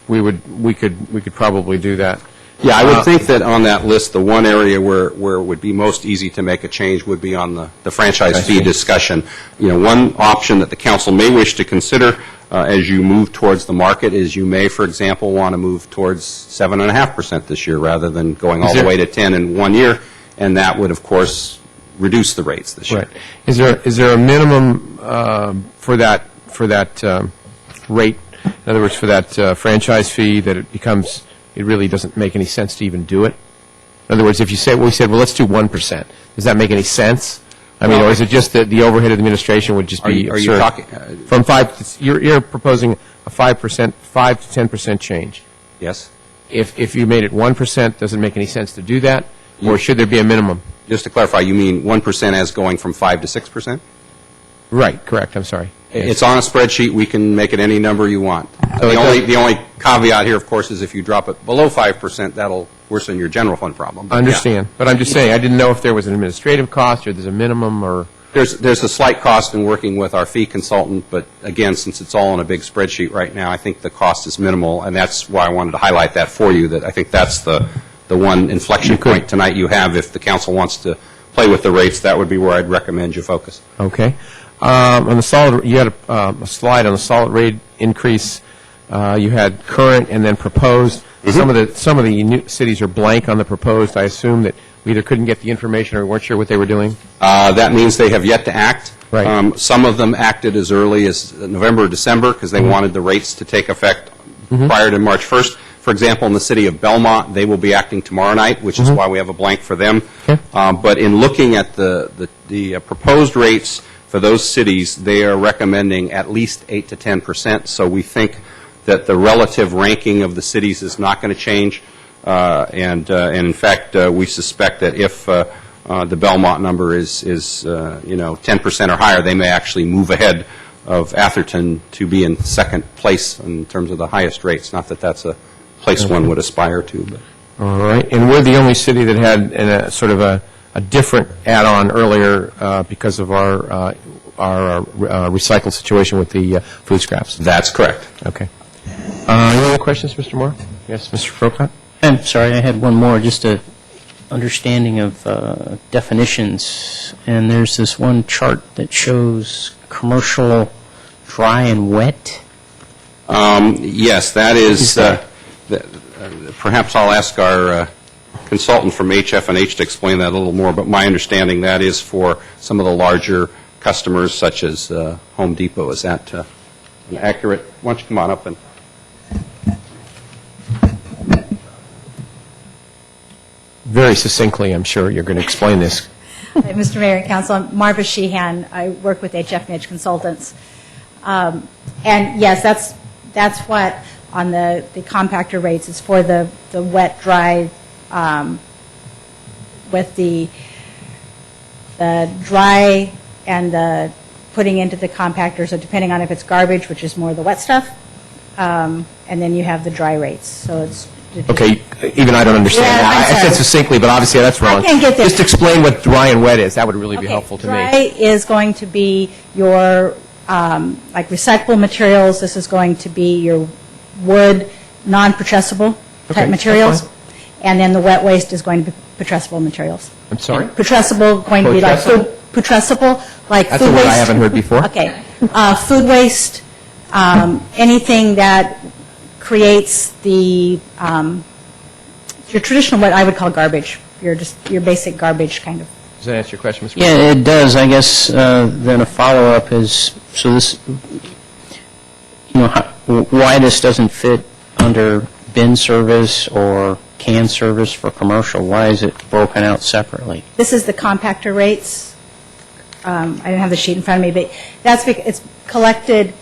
S2: we could probably do that.
S8: Yeah, I would think that on that list, the one area where it would be most easy to make a change would be on the franchise fee discussion. You know, one option that the council may wish to consider as you move towards the market is you may, for example, want to move towards 7.5% this year rather than going all the way to 10 in 1 year, and that would, of course, reduce the rates this year.
S2: Right. Is there a minimum for that rate? In other words, for that franchise fee, that it really doesn't make any sense to even do it? In other words, if you say, we said, well, let's do 1%, does that make any sense? I mean, or is it just that the overhead of the administration would just be absurd?
S8: Are you talking?
S2: From 5, you're proposing a 5 to 10% change.
S8: Yes.
S2: If you made it 1%, does it make any sense to do that? Or should there be a minimum?
S8: Just to clarify, you mean 1% as going from 5 to 6%?
S2: Right, correct, I'm sorry.
S8: It's on a spreadsheet. We can make it any number you want. The only caveat here, of course, is if you drop it below 5%, that'll worsen your general fund problem.
S2: I understand. But I'm just saying, I didn't know if there was an administrative cost or there's a minimum or...
S8: There's a slight cost in working with our fee consultant, but again, since it's all on a big spreadsheet right now, I think the cost is minimal, and that's why I wanted to highlight that for you, that I think that's the one inflection point tonight you have. If the council wants to play with the rates, that would be where I'd recommend you focus.
S2: Okay. On the solid, you had a slide on the solid rate increase. You had current and then proposed. Some of the new cities are blank on the proposed. I assume that we either couldn't get the information or weren't sure what they were doing.
S8: That means they have yet to act.
S2: Right.
S8: Some of them acted as early as November or December because they wanted the rates to take effect prior to March 1st. For example, in the city of Belmont, they will be acting tomorrow night, which is why we have a blank for them.
S2: Okay.
S8: But in looking at the proposed rates for those cities, they are recommending at least 8 to 10%. So we think that the relative ranking of the cities is not going to change. And in fact, we suspect that if the Belmont number is 10% or higher, they may actually move ahead of Atherton to be in second place in terms of the highest rates. Not that that's a place one would aspire to. But
S2: All right, and we're the only city that had sort of a different add-on earlier because of our recycle situation with the food scraps.
S8: That's correct.
S2: Okay. Any other questions, Mr. Moore? Yes, Mr. Prokop?
S3: I'm sorry, I had one more, just a understanding of definitions. And there's this one chart that shows commercial dry and wet.
S8: Yes, that is, perhaps I'll ask our consultant from HF&H to explain that a little more, but my understanding that is for some of the larger customers such as Home Depot. Is that accurate? Why don't you come on up and...
S2: Very succinctly, I'm sure you're going to explain this.
S16: Mr. Mayor and Council, I'm Marva Sheehan. I work with HF&H Consultants. And yes, that's what on the compactor rates is for the wet, dry, with the dry and the putting into the compactor, so depending on if it's garbage, which is more the wet stuff, and then you have the dry rates. So it's
S2: Okay, even I don't understand
S16: Yeah,
S2: that.
S16: I'm
S2: I said
S16: sorry.
S2: succinctly, but obviously that's wrong.
S16: I can't get there.
S2: Just explain what dry and wet is. That would really be helpful to
S16: Dry
S2: me.
S16: is going to be your, like recyclable materials. This is going to be your wood, non-putrescible
S2: Okay,
S16: type materials.
S2: that's
S16: And then the wet waste is going to be putrescible materials.
S2: I'm sorry?
S16: Putrescible going to be like food, putrescible, like
S2: That's
S16: food
S2: a
S16: waste.
S2: word I haven't heard before.
S16: Okay. Food waste, anything that creates the, your traditional, what I would call garbage, your basic garbage kind of.
S2: Does that answer your question, Mr.
S3: Yeah, it does. I guess then a follow-up is, so this, why this doesn't fit under bin service or can service for commercial? Why is it broken out separately?
S16: This is the compactor rates. I don't have the sheet in front of me, but that's because it's collected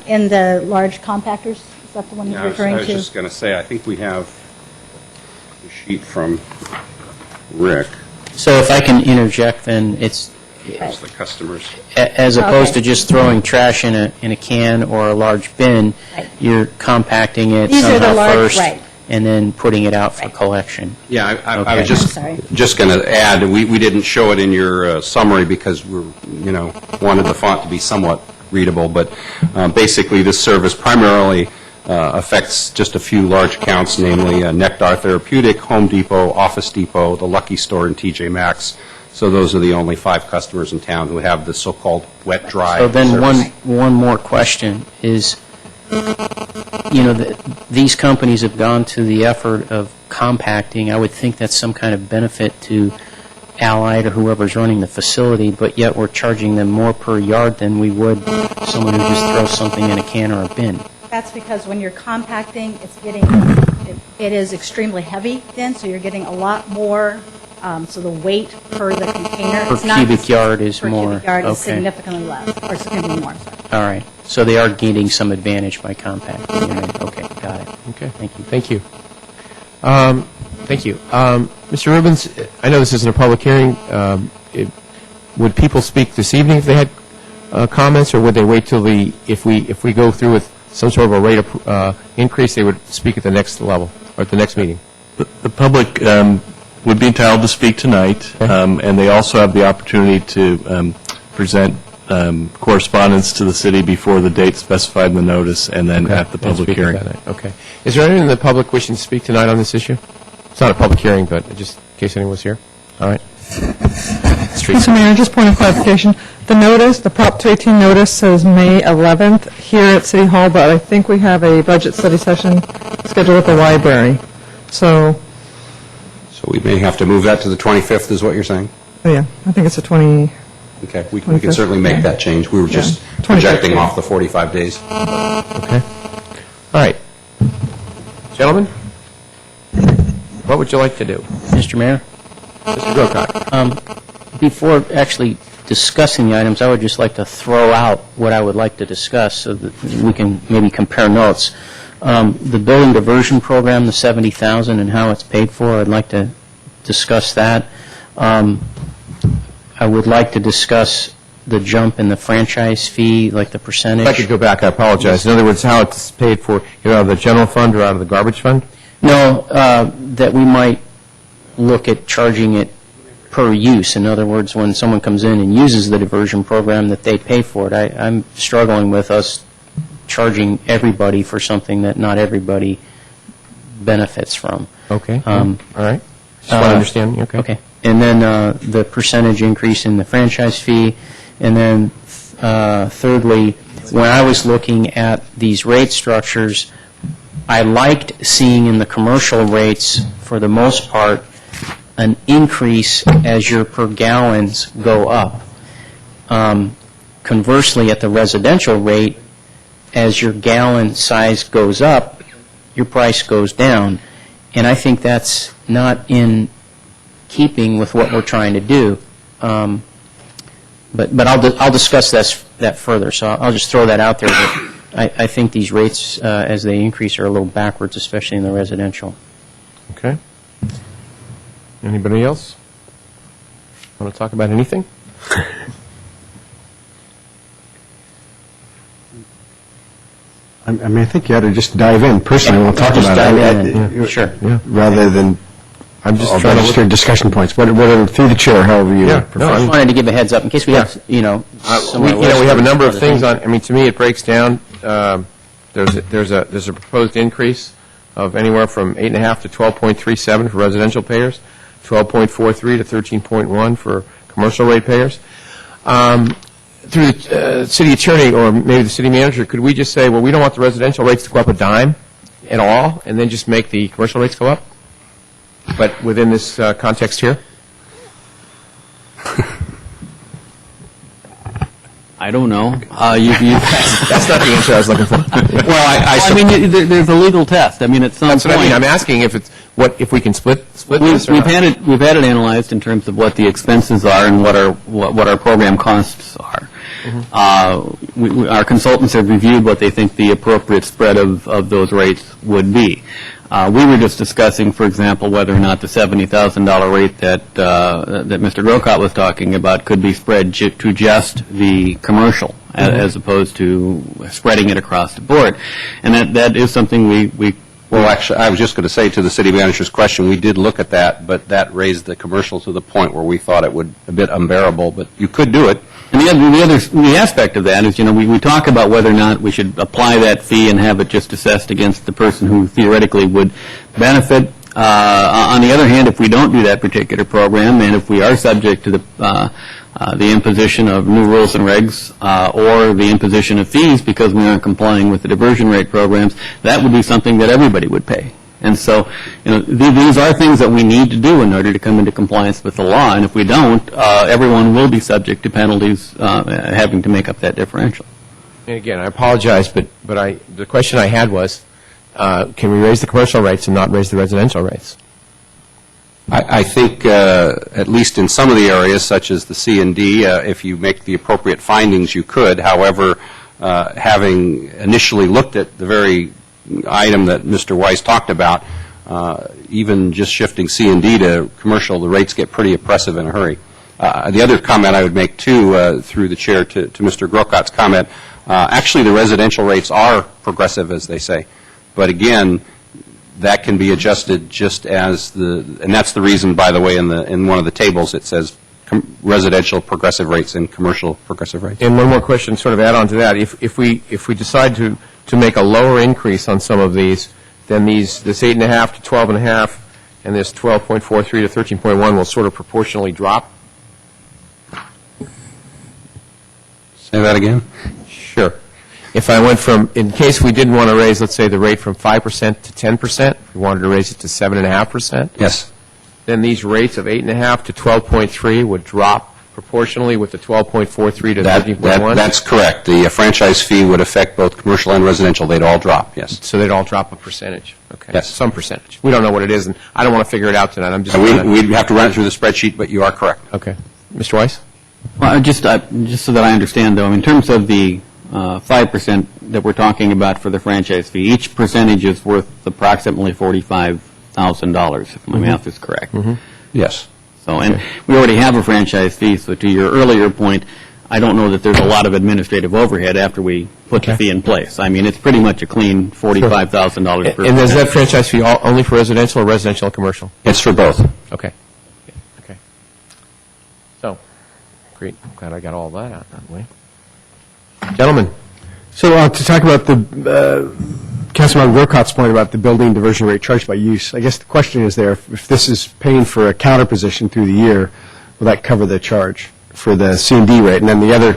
S16: in the large compactors. Is that the one you're referring
S8: I was
S16: to?
S8: just going to say, I think we have a sheet from Rick.
S3: So if I can interject, then it's,
S8: As the customers.
S3: as opposed to just throwing trash in a can or a large bin, you're compacting it
S16: These are the
S3: somehow
S16: large-
S3: first,
S16: right.
S3: and then putting it out for collection.
S8: Yeah, I
S3: Okay.
S8: was just going to add, we didn't show it in your summary because we wanted the font to be somewhat readable, but basically this service primarily affects just a few large accounts, namely Nectar Therapeutic, Home Depot, Office Depot, the Lucky Store, and TJ Maxx. So those are the only 5 customers in town who have the so-called wet-dry
S3: So then
S8: service.
S3: one more question is, these companies have gone to the effort of compacting. I would think that's some kind of benefit to Allied or whoever's running the facility, but yet we're charging them more per yard than we would someone who just throws something in a can or a bin.
S16: That's because when you're compacting, it is extremely heavy then, so you're getting a lot more, so the weight per the container.
S3: Per
S16: it's not-
S3: cubic yard is more.
S16: Per cubic yard is
S3: Okay.
S16: significantly less, or significantly more, sorry.
S3: All right. So they are gaining some advantage by compacting. Okay, got it.
S2: Okay.
S3: Thank you.
S2: Thank you. Thank you. Mr. Rubens, I know this isn't a public hearing. Would people speak this evening if they had comments, or would they wait till if we go through with some sort of a rate of increase, they would speak at the next level, or at the next meeting?
S4: The public would be entitled to speak tonight, and they also have the opportunity to present correspondence to the city before the date specified in the notice, and then at the public
S2: Speak
S4: hearing.
S2: at that night. Okay. Is there anyone in the public wishing to speak tonight on this issue? It's not a public hearing, but just in case anyone was here. All right.
S13: Mr. Mayor, just point of clarification. The notice, the Prop 218 notice says May 11th here at City Hall, but I think we have a budget study session scheduled at the library. So,
S8: So we may have to move that to the 25th, is what you're saying?
S13: oh yeah, I think it's a 20,
S8: Okay, we can
S13: 25th?
S8: certainly make that change. We were just
S13: 25th,
S8: projecting
S13: yeah.
S8: off the 45 days.
S2: Okay. All right. Gentlemen, what would you like to do?
S3: Mr. Mayor?
S2: Mr. Grocott.
S3: Before actually discussing the items, I would just like to throw out what I would like to discuss so that we can maybe compare notes. The building diversion program, the $70,000 and how it's paid for, I'd like to discuss that. I would like to discuss the jump in the franchise fee, like the percentage.
S2: If I could go back, I apologize. In other words, how it's paid for, either out of the general fund or out of the garbage fund?
S3: No, that we might look at charging it per use. In other words, when someone comes in and uses the diversion program, that they pay for it. I'm struggling with us charging everybody for something that not everybody benefits from.
S2: Okay, all right. Just want to understand, okay.
S3: Okay. And then the percentage increase in the franchise fee. And then thirdly, when I was looking at these rate structures, I liked seeing in the commercial rates, for the most part, an increase as your per gallons go up. Conversely, at the residential rate, as your gallon size goes up, your price goes down. And I think that's not in keeping with what we're trying to do. But I'll discuss that further, so I'll just throw that out there. But I think these rates, as they increase, are a little backwards, especially in the residential.
S2: Okay. Anybody else want to talk about anything?
S15: I mean, I think you ought to just dive in. Personally, we'll talk
S3: Just
S15: about
S3: dive
S15: it.
S3: in. Sure.
S2: Yeah.
S15: Rather than
S2: I'm just trying to
S15: register discussion points. Whatever, through the chair, however you
S2: Yeah,
S15: prefer.
S3: I just wanted to give a heads up in case we have, some
S2: we have a number of things on, I mean, to me, it breaks down, there's a proposed increase of anywhere from 8.5 to 12.37 for residential payers, 12.43 to 13.1 for commercial rate payers. Through the city attorney or maybe the city manager, could we just say, well, we don't want the residential rates to go up a dime at all, and then just make the commercial rates go up? But within this context here?
S11: I don't know.
S2: That's not the answer I was looking for.
S11: I mean, there's a legal test. I mean, at some
S2: That's
S11: point...
S2: what I mean. I'm asking if we can split this or
S11: We've
S2: not.
S11: had it analyzed in terms of what the expenses are and what our program costs are. Our consultants have reviewed what they think the appropriate spread of those rates would be. We were just discussing, for example, whether or not the $70,000 rate that Mr. Grocott was talking about could be spread to just the commercial, as opposed to spreading it across the board. And that is something we
S8: Well, actually, I was just going to say to the city manager's question, we did look at that, but that raised the commercial to the point where we thought it would a bit unbearable, but you could do it.
S11: And the aspect of that is, we talk about whether or not we should apply that fee and have it just assessed against the person who theoretically would benefit. On the other hand, if we don't do that particular program, and if we are subject to the imposition of new rules and regs or the imposition of fees because we aren't complying with the diversion rate programs, that would be something that everybody would pay. And so, these are things that we need to do in order to come into compliance with the law. And if we don't, everyone will be subject to penalties having to make up that differential.
S2: And again, I apologize, but the question I had was, can we raise the commercial rates and not raise the residential rates?
S8: I think, at least in some of the areas, such as the C and D, if you make the appropriate findings, you could. However, having initially looked at the very item that Mr. Weiss talked about, even just shifting C and D to commercial, the rates get pretty oppressive in a hurry. The other comment I would make, too, through the chair to Mr. Grocott's comment, actually the residential rates are progressive, as they say. But again, that can be adjusted just as and that's the reason, by the way, in one of the tables it says residential progressive rates and commercial progressive rates.
S2: And one more question, sort of add on to that. If we decide to make a lower increase on some of these, then this 8.5 to 12.5 and this 12.43 to 13.1 will sort of proportionally drop?
S8: Say that again?
S2: Sure. If I went from, in case we didn't want to raise, let's say, the rate from 5% to 10%, we wanted to raise it to 7.5%?
S8: Yes.
S2: Then these rates of 8.5 to 12.3 would drop proportionally with the 12.43 to 13.1?
S8: That's correct. The franchise fee would affect both commercial and residential. They'd all drop, yes.
S2: So they'd all drop a percentage? Okay.
S8: Yes.
S2: Some percentage. We don't know what it is, and I don't want to figure it out tonight. I'm just...
S8: We'd have to run it through the spreadsheet, but you are correct.
S2: Okay. Mr. Weiss?
S11: Well, just so that I understand, though, in terms of the 5% that we're talking about for the franchise fee, each percentage is worth approximately $45,000, if my math is correct.
S8: Yes.
S11: So, and we already have a franchise fee, so to your earlier point, I don't know that there's a lot of administrative overhead after we put the fee in place. I mean, it's pretty much a clean $45,000 per.
S2: And is that franchise fee only for residential or residential and commercial?
S8: It's for both.
S2: Okay. Okay. So, great. I'm glad I got all that out that way. Gentlemen.
S15: So to talk about the, Councilmember Grocot's point about the building diversion rate charged by use, I guess the question is there, if this is paying for a counter position through the year, will that cover the charge for the C&D rate? And then the other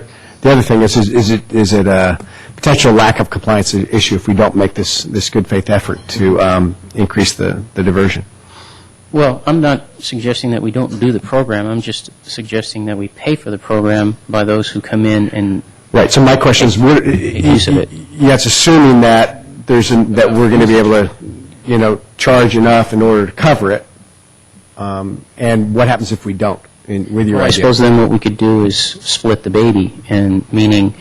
S15: thing is it a potential lack of compliance issue if we don't make this good faith effort to increase the diversion?
S3: Well, I'm not suggesting that we don't do the program. I'm just suggesting that we pay for the program by those who come in and
S15: right. So my question is,
S3: use of it.
S15: Yeah, it's assuming that that we're going to be able to, charge enough in order to cover it. And what happens if we don't? With your
S3: Well, I
S15: idea?
S3: suppose then what we could do is split the baby, and meaning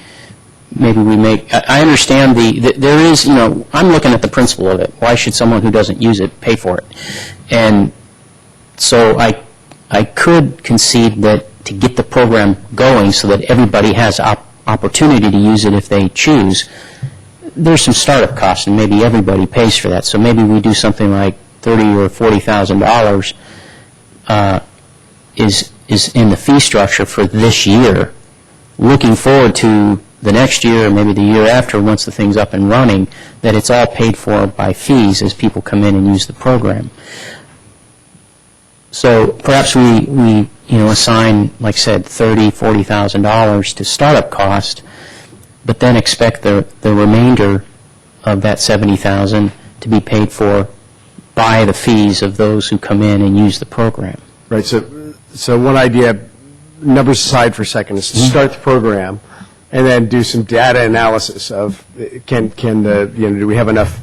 S3: maybe we make. I understand there is, I'm looking at the principle of it. Why should someone who doesn't use it pay for it? And so I could concede that to get the program going so that everybody has opportunity to use it if they choose, there's some startup costs, and maybe everybody pays for that. So maybe we do something like $30,000 or $40,000 is in the fee structure for this year. Looking forward to the next year or maybe the year after, once the thing's up and running, that it's all paid for by fees as people come in and use the program. So perhaps we assign, like I said, $30,000, $40,000 to startup cost, but then expect the remainder of that $70,000 to be paid for by the fees of those who come in and use the program.
S15: Right. So one idea, numbers aside for a second, is to start the program and then do some data analysis of do we have enough?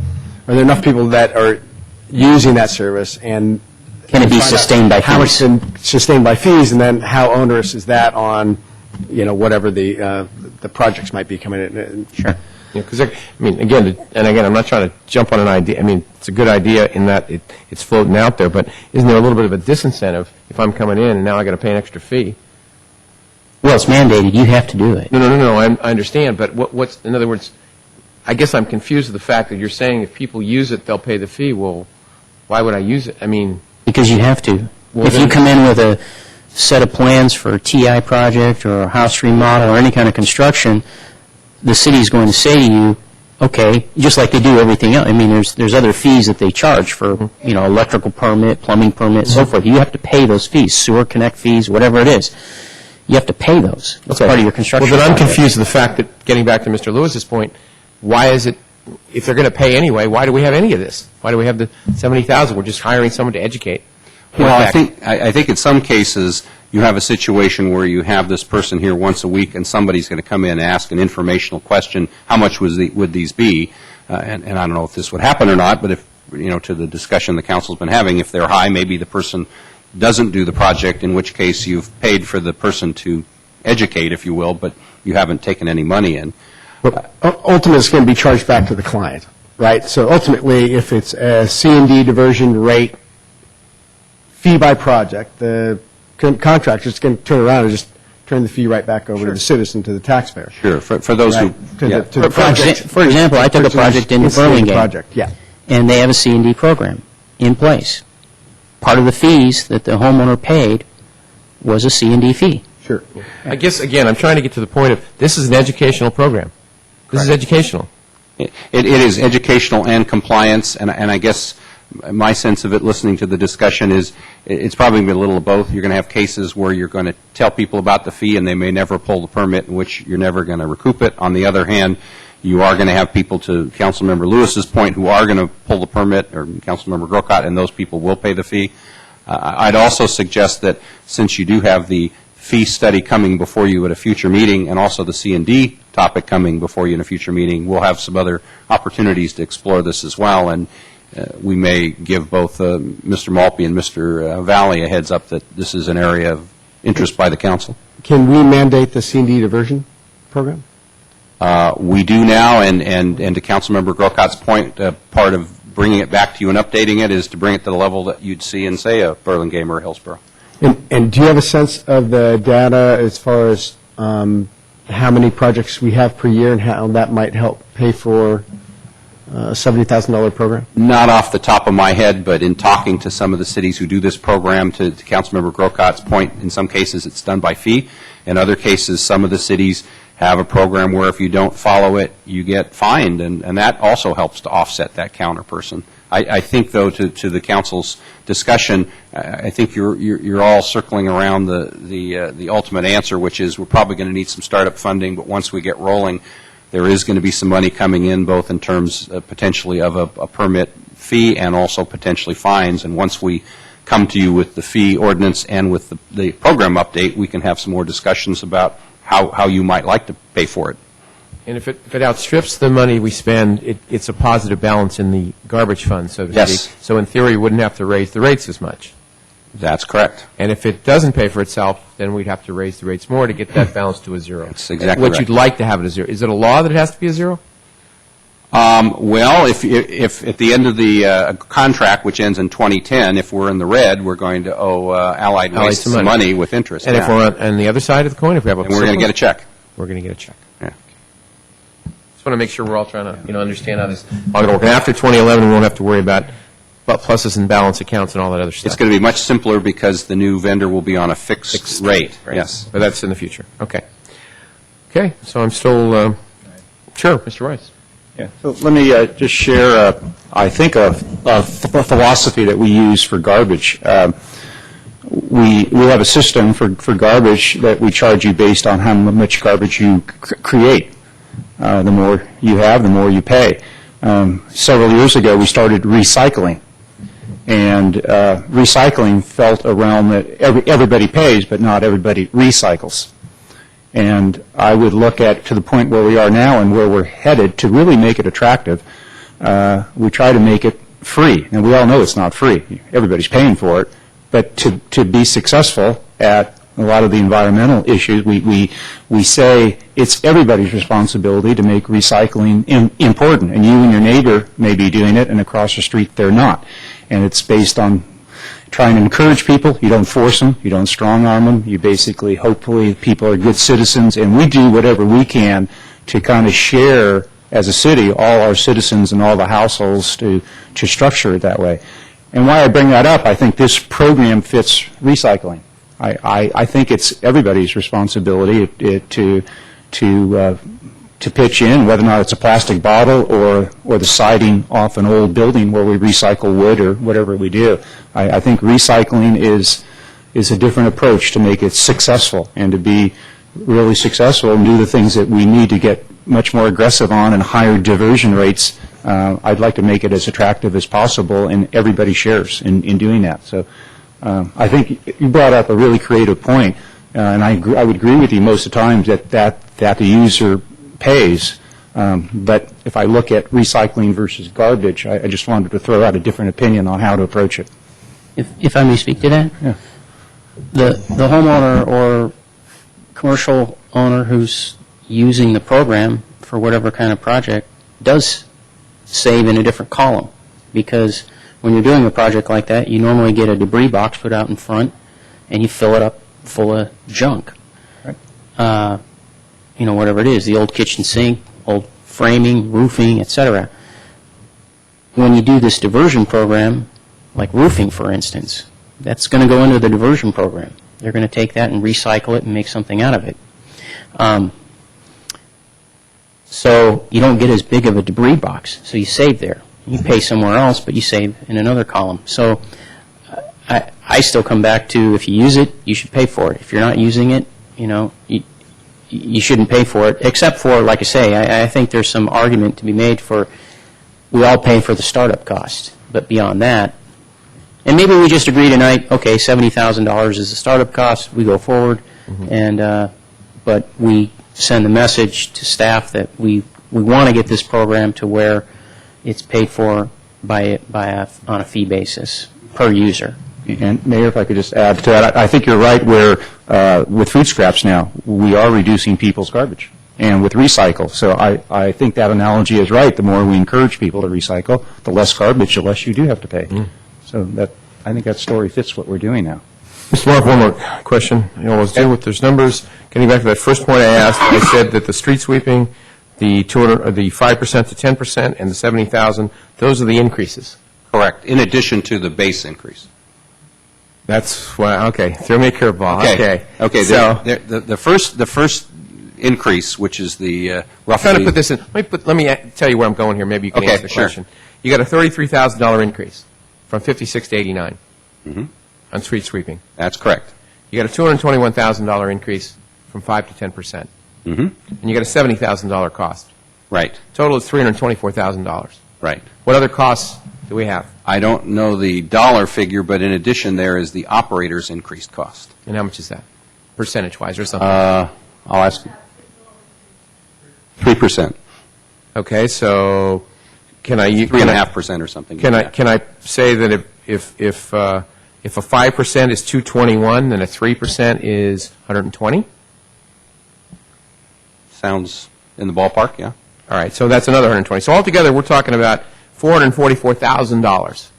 S15: Are there enough people that are using that service, and
S3: can it be sustained by fees?
S15: How much is sustained by fees, and then how onerous is that on whatever the projects might be coming in?
S3: Sure.
S2: Because again, I'm not trying to jump on an idea. I mean, it's a good idea in that it's floating out there, but isn't there a little bit of a disincentive if I'm coming in and now I got to pay an extra fee?
S3: Well, it's mandated. You have to do it.
S2: No. I understand, but what's in other words? I guess I'm confused with the fact that you're saying if people use it, they'll pay the fee. Well, why would I use it? I mean,
S3: because you have to.
S2: Well,
S3: if you come in with a set of plans for a TI project or a house remodel or any kind of construction, the city is going to say to you, okay, just like they do everything else. I mean, there's other fees that they charge for, electrical permit, plumbing permit, so forth. You have to pay those fees, sewer connect fees, whatever it is. You have to pay those. That's part of your construction.
S2: Well, then I'm
S3: project.
S2: confused with the fact that, getting back to Mr. Lewis's point, why is it, if they're going to pay anyway, why do we have any of this? Why do we have the $70,000? We're just hiring someone to educate.
S8: Well, I think in some cases you have a situation where you have this person here once a week and somebody's going to come in and ask an informational question, how much would these be? And I don't know if this would happen or not, but if, to the discussion the council's been having, if they're high, maybe the person doesn't do the project, in which case you've paid for the person to educate, if you will, but you haven't taken any money in.
S15: But ultimately, it's going to be charged back to the client, right? So ultimately, if it's a C&D diversion rate fee by project, the contractor's going to turn around and just turn the fee right back over to the citizen, to the taxpayer.
S8: Sure, for those
S15: right?
S8: who...
S15: To the project.
S3: For example, I took a project in Burlingame.
S15: Project, yeah.
S3: And they have a C&D program in place. Part of the fees that the homeowner paid was a C&D fee.
S15: Sure.
S2: I guess, again, I'm trying to get to the point of, this is an educational program. This is educational.
S8: It is educational and compliance, and I guess my sense of it, listening to the discussion, is it's probably a little of both. You're going to have cases where you're going to tell people about the fee and they may never pull the permit, in which you're never going to recoup it. On the other hand, you are going to have people, to Councilmember Lewis's point, who are going to pull the permit, or Councilmember Grocott, and those people will pay the fee. I'd also suggest that since you do have the fee study coming before you at a future meeting, and also the C&D topic coming before you in a future meeting, we'll have some other opportunities to explore this as well, and we may give both Mr. Malpe and Mr. Valley a heads up that this is an area of interest by the council.
S15: Can we mandate the C&D diversion program?
S8: We do now, and to Councilmember Grocott's point, part of bringing it back to you and updating it is to bring it to the level that you'd see in, say, a Burlingame or a Hillsborough.
S15: And do you have a sense of the data as far as how many projects we have per year and how that might help pay for a $70,000 program?
S8: Not off the top of my head, but in talking to some of the cities who do this program, to Councilmember Grocot's point, in some cases it's done by fee. In other cases, some of the cities have a program where if you don't follow it, you get fined, and that also helps to offset that counter person. I think, though, to the council's discussion, I think you're all circling around the ultimate answer, which is we're probably going to need some startup funding, but once we get rolling, there is going to be some money coming in, both in terms potentially of a permit fee and also potentially fines. And once we come to you with the fee ordinance and with the program update, we can have some more discussions about how you might like to pay for it.
S2: And if it outstrips the money we spend, it's a positive balance in the garbage fund, so to
S8: Yes.
S2: speak. So in theory, we wouldn't have to raise the rates as much.
S8: That's correct.
S2: And if it doesn't pay for itself, then we'd have to raise the rates more to get that balance to a zero.
S8: That's exactly
S2: What
S8: right.
S2: you'd like to have it a zero. Is it a law that it has to be a zero?
S8: Well, if at the end of the contract, which ends in 2010, if we're in the red, we're going to owe Allied Waste some money with interest.
S2: And if we're on the other side of the coin, if we have a
S8: we're going to get a check.
S2: We're going to get a check.
S8: Yeah.
S2: Just want to make sure we're all trying to, understand how this all going to work. And after 2011, we won't have to worry about pluses and balance accounts and all that other stuff.
S8: It's going to be much simpler because the new vendor will be on a fixed rate. Yes.
S2: But that's in the future. Okay. Okay, so I'm still, sure, Mr. Rice.
S7: Yeah. So let me just share, I think, a philosophy that we use for garbage. We have a system for garbage that we charge you based on how much garbage you create. The more you have, the more you pay. Several years ago, we started recycling. And recycling felt a realm that everybody pays, but not everybody recycles. And I would look at, to the point where we are now and where we're headed, to really make it attractive, we try to make it free. And we all know it's not free. Everybody's paying for it. But to be successful at a lot of the environmental issues, we say it's everybody's responsibility to make recycling important. And you and your neighbor may be doing it, and across the street they're not. And it's based on trying to encourage people. You don't force them. You don't strong-arm them. You basically, hopefully, people are good citizens. And we do whatever we can to kind of share, as a city, all our citizens and all the households to structure it that way. And why I bring that up, I think this program fits recycling. I think it's everybody's responsibility to pitch in, whether or not it's a plastic bottle or the siding off an old building where we recycle wood or whatever we do. I think recycling is a different approach to make it successful and to be really successful and do the things that we need to get much more aggressive on and higher diversion rates. I'd like to make it as attractive as possible, and everybody shares in doing that. So I think you brought up a really creative point, and I would agree with you most of the times that the user pays. But if I look at recycling versus garbage, I just wanted to throw out a different opinion on how to approach it.
S3: If I may speak to that?
S7: Yeah.
S3: The homeowner or commercial owner who's using the program for whatever kind of project does save in a different column, because when you're doing a project like that, you normally get a debris box put out in front, and you fill it up full of junk.
S7: Right.
S3: Whatever it is, the old kitchen sink, old framing, roofing, etc. When you do this diversion program, like roofing, for instance, that's going to go into the diversion program. They're going to take that and recycle it and make something out of it. So you don't get as big of a debris box, so you save there. You pay somewhere else, but you save in another column. So I still come back to, if you use it, you should pay for it. If you're not using it, you shouldn't pay for it, except for, like I say, I think there's some argument to be made for, we all pay for the startup cost, but beyond that, and maybe we just agree tonight, okay, $70,000 is the startup cost, we go forward, but we send the message to staff that we want to get this program to where it's paid for on a fee basis per user.
S7: And Mayor, if I could just add to that, I think you're right where with food scraps now, we are reducing people's garbage, and with recycle. So I think that analogy is right. The more we encourage people to recycle, the less garbage, the less you do have to pay. So I think that story fits what we're doing now.
S2: Mr. Mark, one more question. I always do with those numbers. Getting back to that first point I asked, I said that the street sweeping, the 5% to 10%, and the 70,000, those are the increases.
S8: Correct, in addition to the base increase.
S2: That's why, okay, throw me a curveball, okay.
S8: Okay,
S2: So,
S8: the first increase, which is the
S2: I'm
S8: roughly...
S2: trying to put this in, let me tell you where I'm going here, maybe you can
S8: Okay,
S2: answer the
S8: sure.
S2: question. You got a $33,000 increase from 56 to 89 on street sweeping.
S8: That's correct.
S2: You got a $221,000 increase from 5 to 10%. And you got a $70,000 cost.
S8: Right.
S2: Total is $324,000.
S8: Right.
S2: What other costs do we have?
S8: I don't know the dollar figure, but in addition, there is the operator's increased cost.
S2: And how much is that, percentage-wise or something?
S8: I'll ask 3%.
S2: Okay, so can I...
S8: 3.5% or something.
S2: Can I say that if a 5% is 221, then a 3% is 120?
S8: Sounds in the ballpark, yeah.
S2: All right, so that's another 120. So altogether, we're talking about $444,000.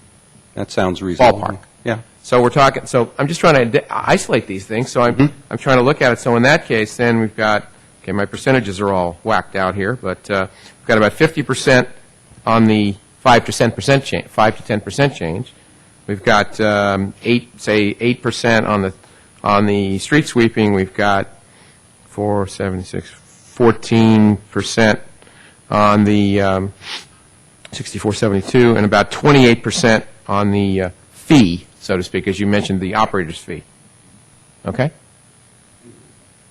S8: That sounds reasonable.
S2: Ballpark.
S8: Yeah.
S2: So we're talking. So I'm just trying to isolate these things. So I'm trying to look at it. So in that case, then we've got. Okay, my percentages are all whacked out here, but we've got about 50% on the 5 to 10% change. We've got 8% on the street sweeping. We've got 14% on the 6472, and about 28% on the fee, so to speak, as you mentioned, the operator's fee. Okay?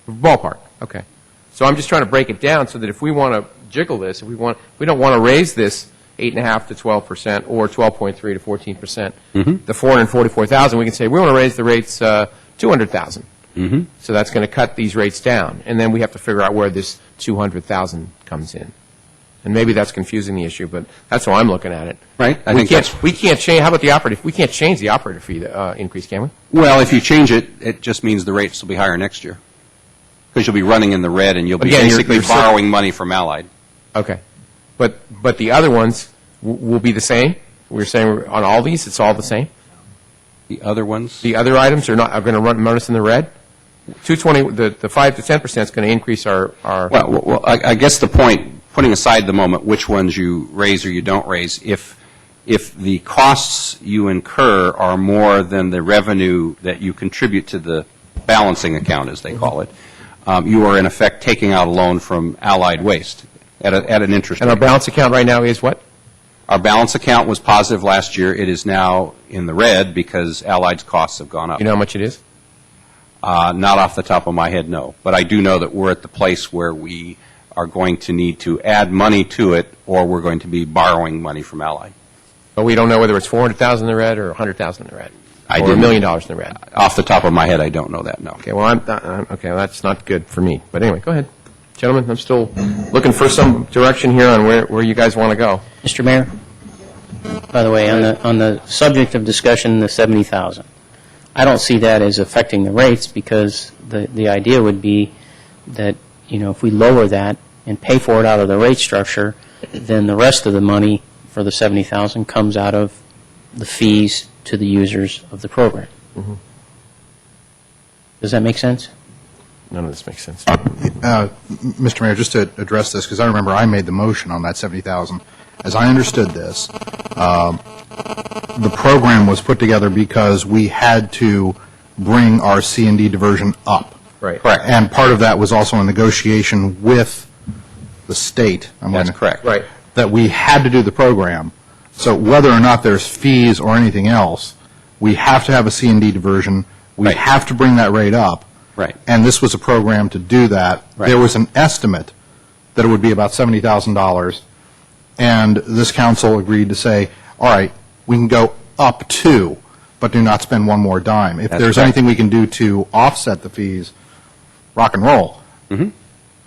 S2: Ballpark. Okay. So I'm just trying to break it down so that if we want to jiggle this, if we don't want to raise this 8.5% to 12% or 12.3% to 14%, the 444,000, we can say we want to raise the rates 200,000. So that's going to cut these rates down, and then we have to figure out where this 200,000 comes in. And maybe that's confusing the issue, but that's how I'm looking at it.
S8: Right.
S2: We can't change. How about the operator? We can't change the operator fee increase, can we?
S8: Well, if you change it, it just means the rates will be higher next year. Because you'll be running in the red and you'll be basically borrowing money from Allied.
S2: Okay. But the other ones will be the same? We're saying on all these, it's all the same?
S8: The other ones?
S2: The other items are going to run us in the red? 220, the 5 to 10% is going to increase our...
S8: Well, I guess the point, putting aside the moment which ones you raise or you don't raise, if the costs you incur are more than the revenue that you contribute to the balancing account, as they call it, you are in effect taking out a loan from Allied Waste at an interest rate.
S2: And our balance account right now is what?
S8: Our balance account was positive last year. It is now in the red because Allied's costs have gone up.
S2: You know how much it is?
S8: Not off the top of my head, no. But I do know that we're at the place where we are going to need to add money to it, or we're going to be borrowing money from Allied.
S2: But we don't know whether it's 400,000 in the red or 100,000 in the red. Or $1 million in the red.
S8: Off the top of my head, I don't know that, no.
S2: Okay, well, okay, well, that's not good for me. But anyway, go ahead. Gentlemen, I'm still looking for some direction here on where you guys want to go.
S3: Mr. Mayor, by the way, on the subject of discussion, the 70,000, I don't see that as affecting the rates because the idea would be that, if we lower that and pay for it out of the rate structure, then the rest of the money for the 70,000 comes out of the fees to the users of the program. Does that make sense?
S2: None of this makes sense.
S6: Mr. Mayor, just to address this, because I remember I made the motion on that 70,000. As I understood this, the program was put together because we had to bring our C&D diversion up.
S2: Right.
S8: Correct.
S6: And part of that was also a negotiation with the state.
S8: That's correct.
S2: Right.
S6: That we had to do the program. So whether or not there's fees or anything else, we have to have a C&D diversion. We have to bring that rate up.
S8: Right.
S6: And this was a program to do that.
S8: Right.
S6: There was an estimate that it would be about $70,000, and this council agreed to say, all right, we can go up to, but do not spend one more dime. If there's anything we can do to offset the fees, rock and roll.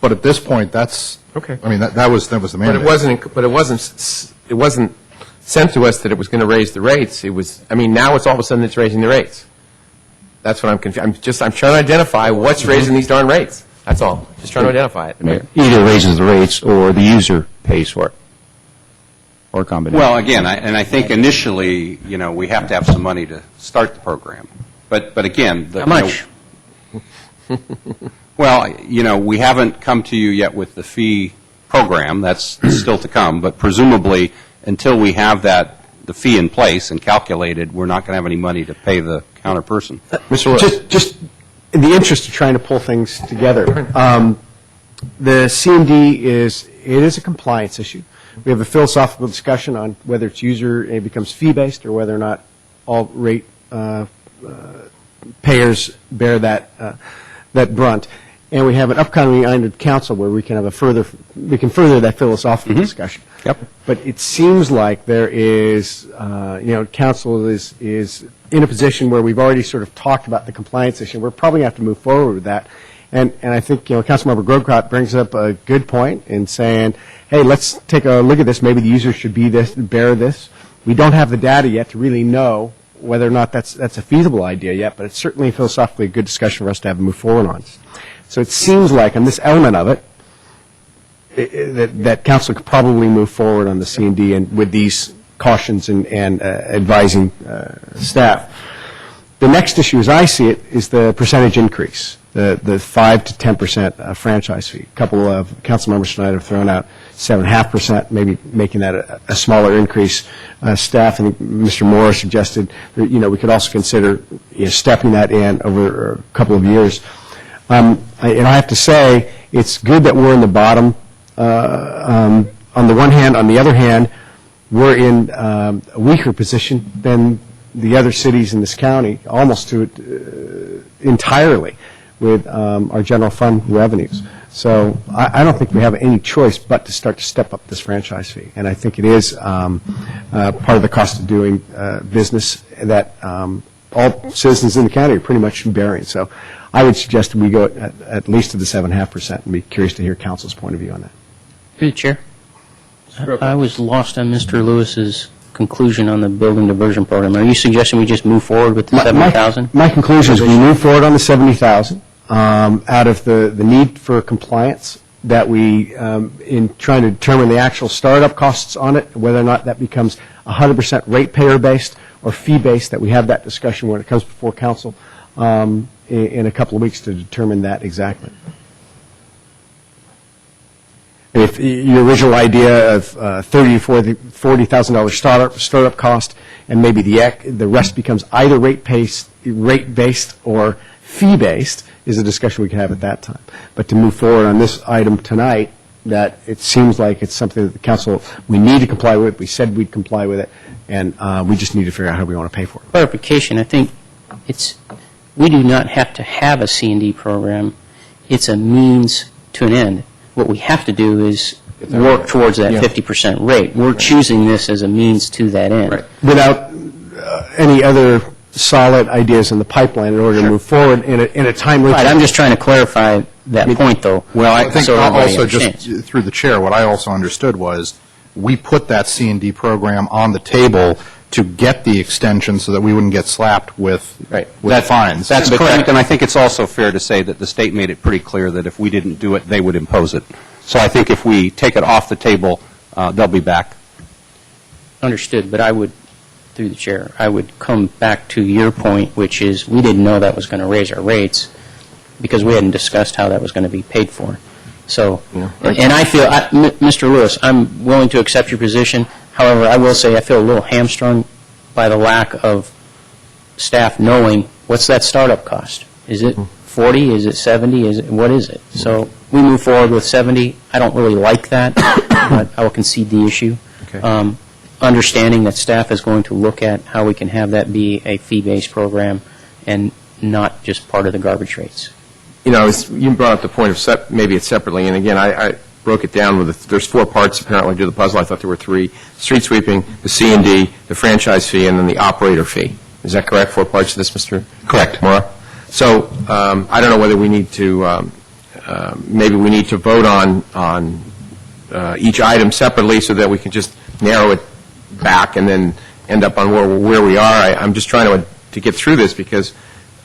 S6: But at this point, that's
S2: okay.
S6: I mean, that was the mandate.
S2: But it wasn't sent to us that it was going to raise the rates. It was. I mean, now it's all of a sudden it's raising the rates. That's what I'm confused. I'm trying to identify what's raising these darn rates. That's all. Just trying to identify it.
S7: Either raises the rates or the user pays for it, or a combination.
S8: Well, again, I think initially, we have to have some money to start the program. But again...
S3: How much?
S8: Well, we haven't come to you yet with the fee program. That's still to come. But presumably, until we have the fee in place and calculated, we're not going to have any money to pay the counter person.
S2: Mr. Lewis.
S15: Just in the interest of trying to pull things together, the CMD is a compliance issue. We have a philosophical discussion on whether it's it becomes fee-based or whether or not all rate payers bear that brunt. And we have an upcoming item of council where we can have further that philosophical discussion.
S8: Yep.
S15: But it seems like there is, council is in a position where we've already sort of talked about the compliance issue. We're probably going to have to move forward with that. And I think, Councilmember Grocott brings up a good point in saying, hey, let's take a look at this. Maybe the user should bear this. We don't have the data yet to really know whether or not that's a feasible idea yet, but it's certainly philosophically a good discussion for us to have to move forward on. So it seems like on this element of it, that council could probably move forward on the C&D and with these cautions and advising staff. The next issue, as I see it, is the percentage increase, the 5 to 10% franchise fee. A couple of council members tonight have thrown out 7.5%, maybe making that a smaller increase. Staff, and Mr. Moore suggested, we could also consider stepping that in over a couple of years. And I have to say, it's good that we're in the bottom. On the one hand, on the other hand, we're in a weaker position than the other cities in this county, almost to entirely, with our general fund revenues. So I don't think we have any choice but to start to step up this franchise fee. And I think it is part of the cost of doing business that all citizens in the county are pretty much bearing. So I would suggest that we go at least to the 7.5% and be curious to hear council's point of view on that.
S3: Through the chair. I was lost on Mr. Lewis's conclusion on the building diversion program. Are you suggesting we just move forward with the 70,000?
S15: My conclusion is we move forward on the 70,000 out of the need for compliance, that we, in trying to determine the actual startup costs on it, whether or not that becomes 100% ratepayer-based or fee-based, that we have that discussion when it comes before council in a couple of weeks to determine that exactly. And if your original idea of $30,000 to $40,000 startup cost, and maybe the rest becomes either rate-based or fee-based, is a discussion we can have at that time. But to move forward on this item tonight, that it seems like it's something that the council, we need to comply with. We said we'd comply with it, and we just need to figure out how we want to pay for it.
S3: Clarification, I think we do not have to have a C&D program. It's a means to an end. What we have to do is work towards that 50% rate. We're choosing this as a means to that end.
S15: Right. Without any other solid ideas in the pipeline in order to move forward in a timely...
S3: Right, I'm just trying to clarify that point, though.
S6: Well, I think
S3: so
S6: also just through the chair, what I also understood was we put that C&D program on the table to get the extension so that we wouldn't get slapped with fines.
S8: That's correct, and I think it's also fair to say that the state made it pretty clear that if we didn't do it, they would impose it. So I think if we take it off the table, they'll be back.
S3: Understood, but I would, through the chair, I would come back to your point, which is we didn't know that was going to raise our rates because we hadn't discussed how that was going to be paid for. So, and I feel, Mr. Lewis, I'm willing to accept your position. However, I will say I feel a little hamstrung by the lack of staff knowing what's that startup cost. Is it 40? Is it 70? What is it? So we move forward with 70. I don't really like that, but I will concede the issue.
S2: Okay.
S3: Understanding that staff is going to look at how we can have that be a fee-based program and not just part of the garbage rates.
S2: You brought up the point of maybe it's separately, and again, I broke it down with there's 4 parts apparently to the puzzle. I thought there were 3: street sweeping, the C&D, the franchise fee, and then the operator fee. Is that correct? 4 parts to this, Mr.
S8: Correct.
S2: Mora? So I don't know whether we need to maybe we need to vote on each item separately so that we can just narrow it back and then end up on where we are. I'm just trying to get through this because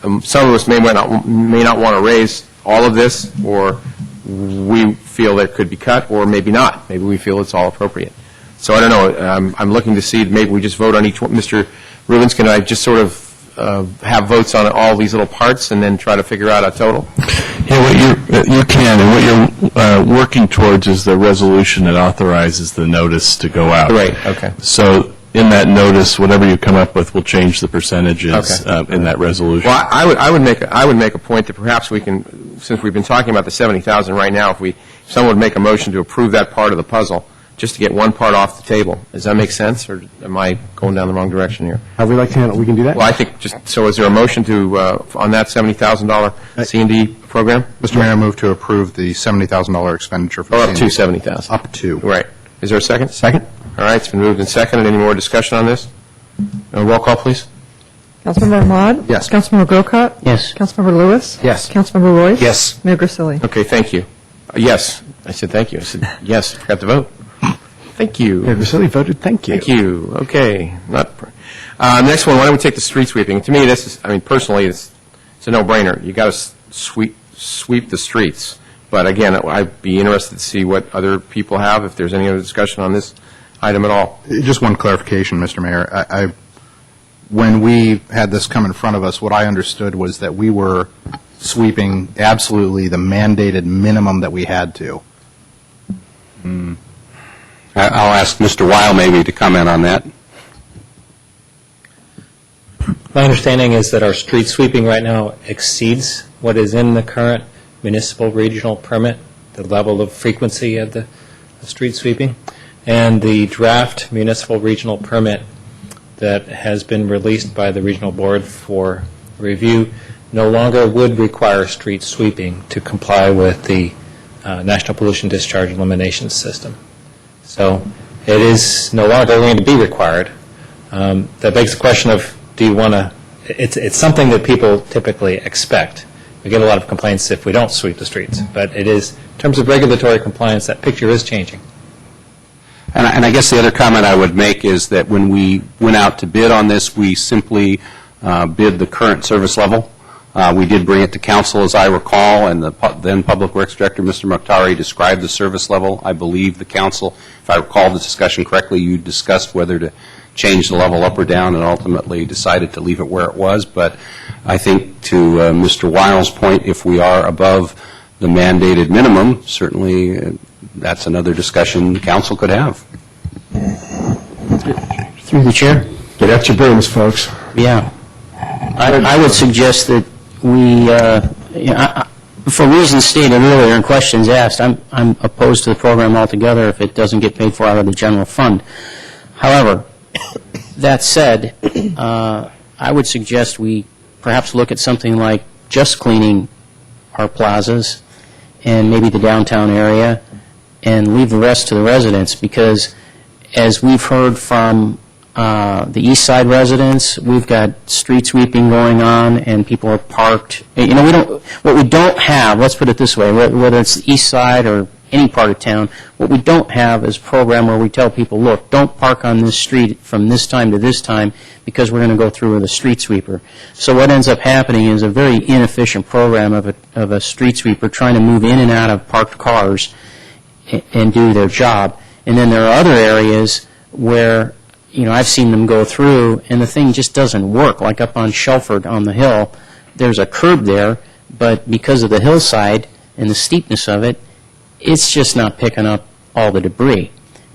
S2: some of us may not want to raise all of this, or we feel that it could be cut, or maybe not. Maybe we feel it's all appropriate. So I don't know. I'm looking to see maybe we just vote on each one. Mr. Rubens, can I just sort of have votes on all these little parts and then try to figure out a total?
S4: Yeah, you can, and what you're working towards is the resolution that authorizes the notice to go out.
S2: Right, okay.
S4: So in that notice, whatever you come up with will change the percentages in that resolution.
S2: Well, I would make a point that perhaps we can, since we've been talking about the 70,000 right now, if someone would make a motion to approve that part of the puzzle, just to get one part off the table. Does that make sense, or am I going down the wrong direction here?
S15: How would we like to handle it? We can do that?
S2: Well, I think so is there a motion to, on that $70,000 C&D program?
S6: Mr. Mayor, I move to approve the $70,000 expenditure for
S2: Or
S6: the
S2: up to 70,000?
S6: Up to.
S2: Right. Is there a second?
S15: Second?
S2: All right, it's been moved and seconded. Any more discussion on this? Roll call, please.
S13: Councilmember Ahmad?
S6: Yes.
S13: Councilmember Grocott?
S3: Yes.
S13: Councilmember Lewis?
S15: Yes.
S13: Councilmember Royce?
S6: Yes.
S13: Mayor Grisilli?
S2: Okay, thank you. Yes. I said thank you. I said yes. Forgot to vote. Thank you.
S15: Mayor Grisilli voted thank you.
S2: Thank you. Okay. Next one, why don't we take the street sweeping? To me, this is, personally, it's a no-brainer. You got to sweep the streets. But again, I'd be interested to see what other people have, if there's any other discussion on this item at all.
S6: Just one clarification, Mr. Mayor. When we had this come in front of us, what I understood was that we were sweeping absolutely the mandated minimum that we had to.
S8: I'll ask Mr. Weil maybe to comment on that.
S9: My understanding is that our street sweeping right now exceeds what is in the current municipal regional permit, the level of frequency of the street sweeping. And the draft municipal regional permit that has been released by the regional board for review no longer would require street sweeping to comply with the National Pollution Discharge Elimination System. So it is no longer going to be required. That begs the question of, do you want to, it's something that people typically expect. We get a lot of complaints if we don't sweep the streets, but it is, in terms of regulatory compliance, that picture is changing.
S8: And I guess the other comment I would make is that when we went out to bid on this, we simply bid the current service level. We did bring it to council, as I recall, and the then Public Works Director, Mr. Mokhtari, described the service level. I believe the council, if I recall the discussion correctly, you discussed whether to change the level up or down and ultimately decided to leave it where it was. But I think to Mr. Weil's point, if we are above the mandated minimum, certainly that's another discussion the council could have.
S3: Through the chair?
S15: Get out your brooms, folks.
S3: Yeah. I would suggest that we, for reasons stated earlier and questions asked, I'm opposed to the program altogether if it doesn't get paid for out of the general fund. However, that said, I would suggest we perhaps look at something like just cleaning our plazas and maybe the downtown area and leave the rest to the residents, because as we've heard from the East Side residents, we've got street sweeping going on and people are parked. You know, what we don't have, let's put it this way, whether it's the East Side or any part of town, what we don't have is a program where we tell people, look, don't park on this street from this time to this time because we're going to go through with a street sweeper. So what ends up happening is a very inefficient program of a street sweeper trying to move in and out of parked cars and do their job. And then there are other areas where, you know, I've seen them go through and the thing just doesn't work, like up on Shelford on the hill. There's a curb there, but because of the hillside and the steepness of it, it's just not picking up all the debris.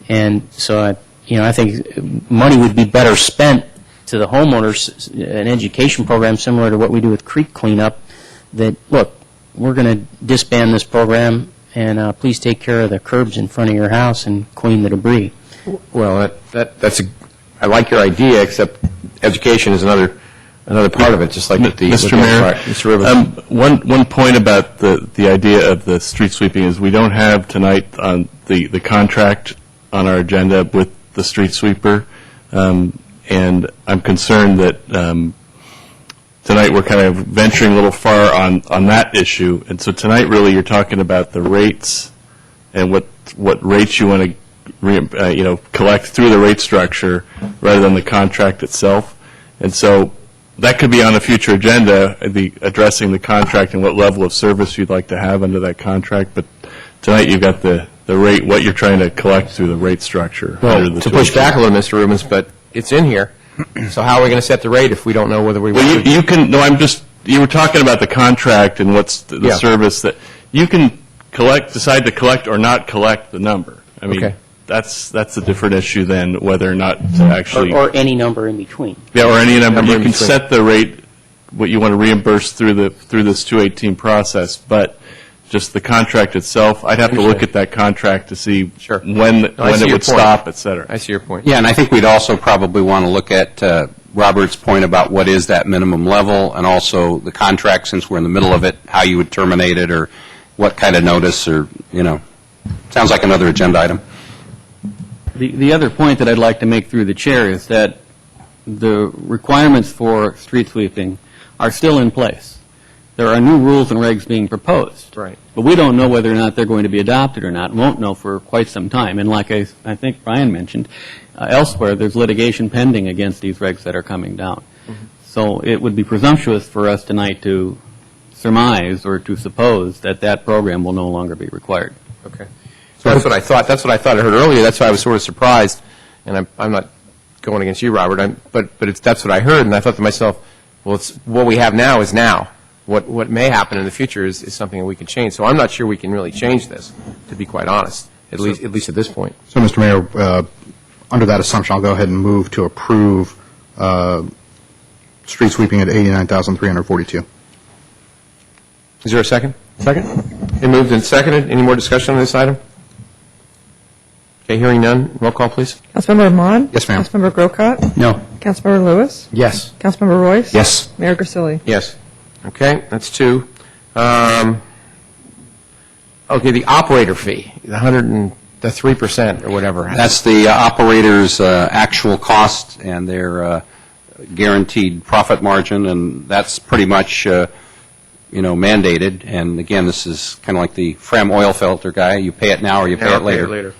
S3: And so, I think money would be better spent to the homeowners, an education program similar to what we do with creek cleanup, that, look, we're going to disband this program, and please take care of the curbs in front of your house and clean the debris.
S2: Well, I like your idea, except education is another part of it, just like with the
S4: Mr. Mayor,
S2: Mr. Rivers.
S4: One point about the idea of the street sweeping is we don't have tonight on the contract on our agenda with the street sweeper, and I'm concerned that tonight we're kind of venturing a little far on that issue, and so tonight really you're talking about the rates and what rates you want to collect through the rate structure rather than the contract itself, and so that could be on a future agenda, addressing the contract and what level of service you'd like to have under that contract. But tonight you've got the rate, what you're trying to collect through the rate structure.
S2: Well, to push back a little, Mr. Rubens, but it's in here. So how are we going to set the rate if we don't know whether we
S4: Well,
S2: want to?
S4: you can, no, you were talking about the contract and what's the
S2: Yeah.
S4: service that, you can decide to collect or not collect the number. I mean,
S2: Okay.
S4: that's a different issue than whether or not to actually.
S3: Or any number in between.
S4: Yeah, or any number.
S2: Number
S4: You
S2: in
S4: can
S2: between.
S4: set the rate, what you want to reimburse through this 218 process, but just the contract itself, I'd have to look at that contract to see
S2: Sure.
S4: when
S2: I see
S4: it
S2: your
S4: would
S2: point.
S4: stop, et cetera.
S2: I see your point.
S8: Yeah, and I think we'd also probably want to look at Robert's point about what is that minimum level, and also the contract, since we're in the middle of it, how you would terminate it, or what kind of notice, or, sounds like another agenda item.
S11: The other point that I'd like to make through the chair is that the requirements for street sweeping are still in place. There are new rules and regs being proposed.
S2: Right.
S11: But we don't know whether or not they're going to be adopted or not, won't know for quite some time. And like I think Brian mentioned, elsewhere, there's litigation pending against these regs that are coming down. So it would be presumptuous for us tonight to surmise or to suppose that that program will no longer be required.
S2: Okay. So that's what I thought. That's what I thought I heard earlier. That's why I was sort of surprised. And I'm not going against you, Robert. But that's what I heard. And I thought to myself, well, it's what we have now is now. What may happen in the future is something that we can change. So I'm not sure we can really change this, to be quite honest, at least at this point.
S6: So, Mr. Mayor, under that assumption, I'll go ahead and move to approve street sweeping at $89,342.
S2: Is there a second? Second. It moved and seconded. Any more discussion on this item? Okay, hearing none. Roll call, please.
S13: Councilmember Mod?
S6: Yes, ma'am.
S13: Councilmember Grocott?
S3: No.
S13: Councilmember Lewis?
S2: Yes.
S13: Councilmember Royce?
S6: Yes.
S13: Mayor Grisilli?
S2: Yes. Okay, that's two. Okay, the operator fee, the 3% or whatever.
S8: That's the operator's actual cost and their guaranteed profit margin, and that's pretty much, mandated. And again, this is kind of like the Fram oil filter guy. You pay it now or you pay it later.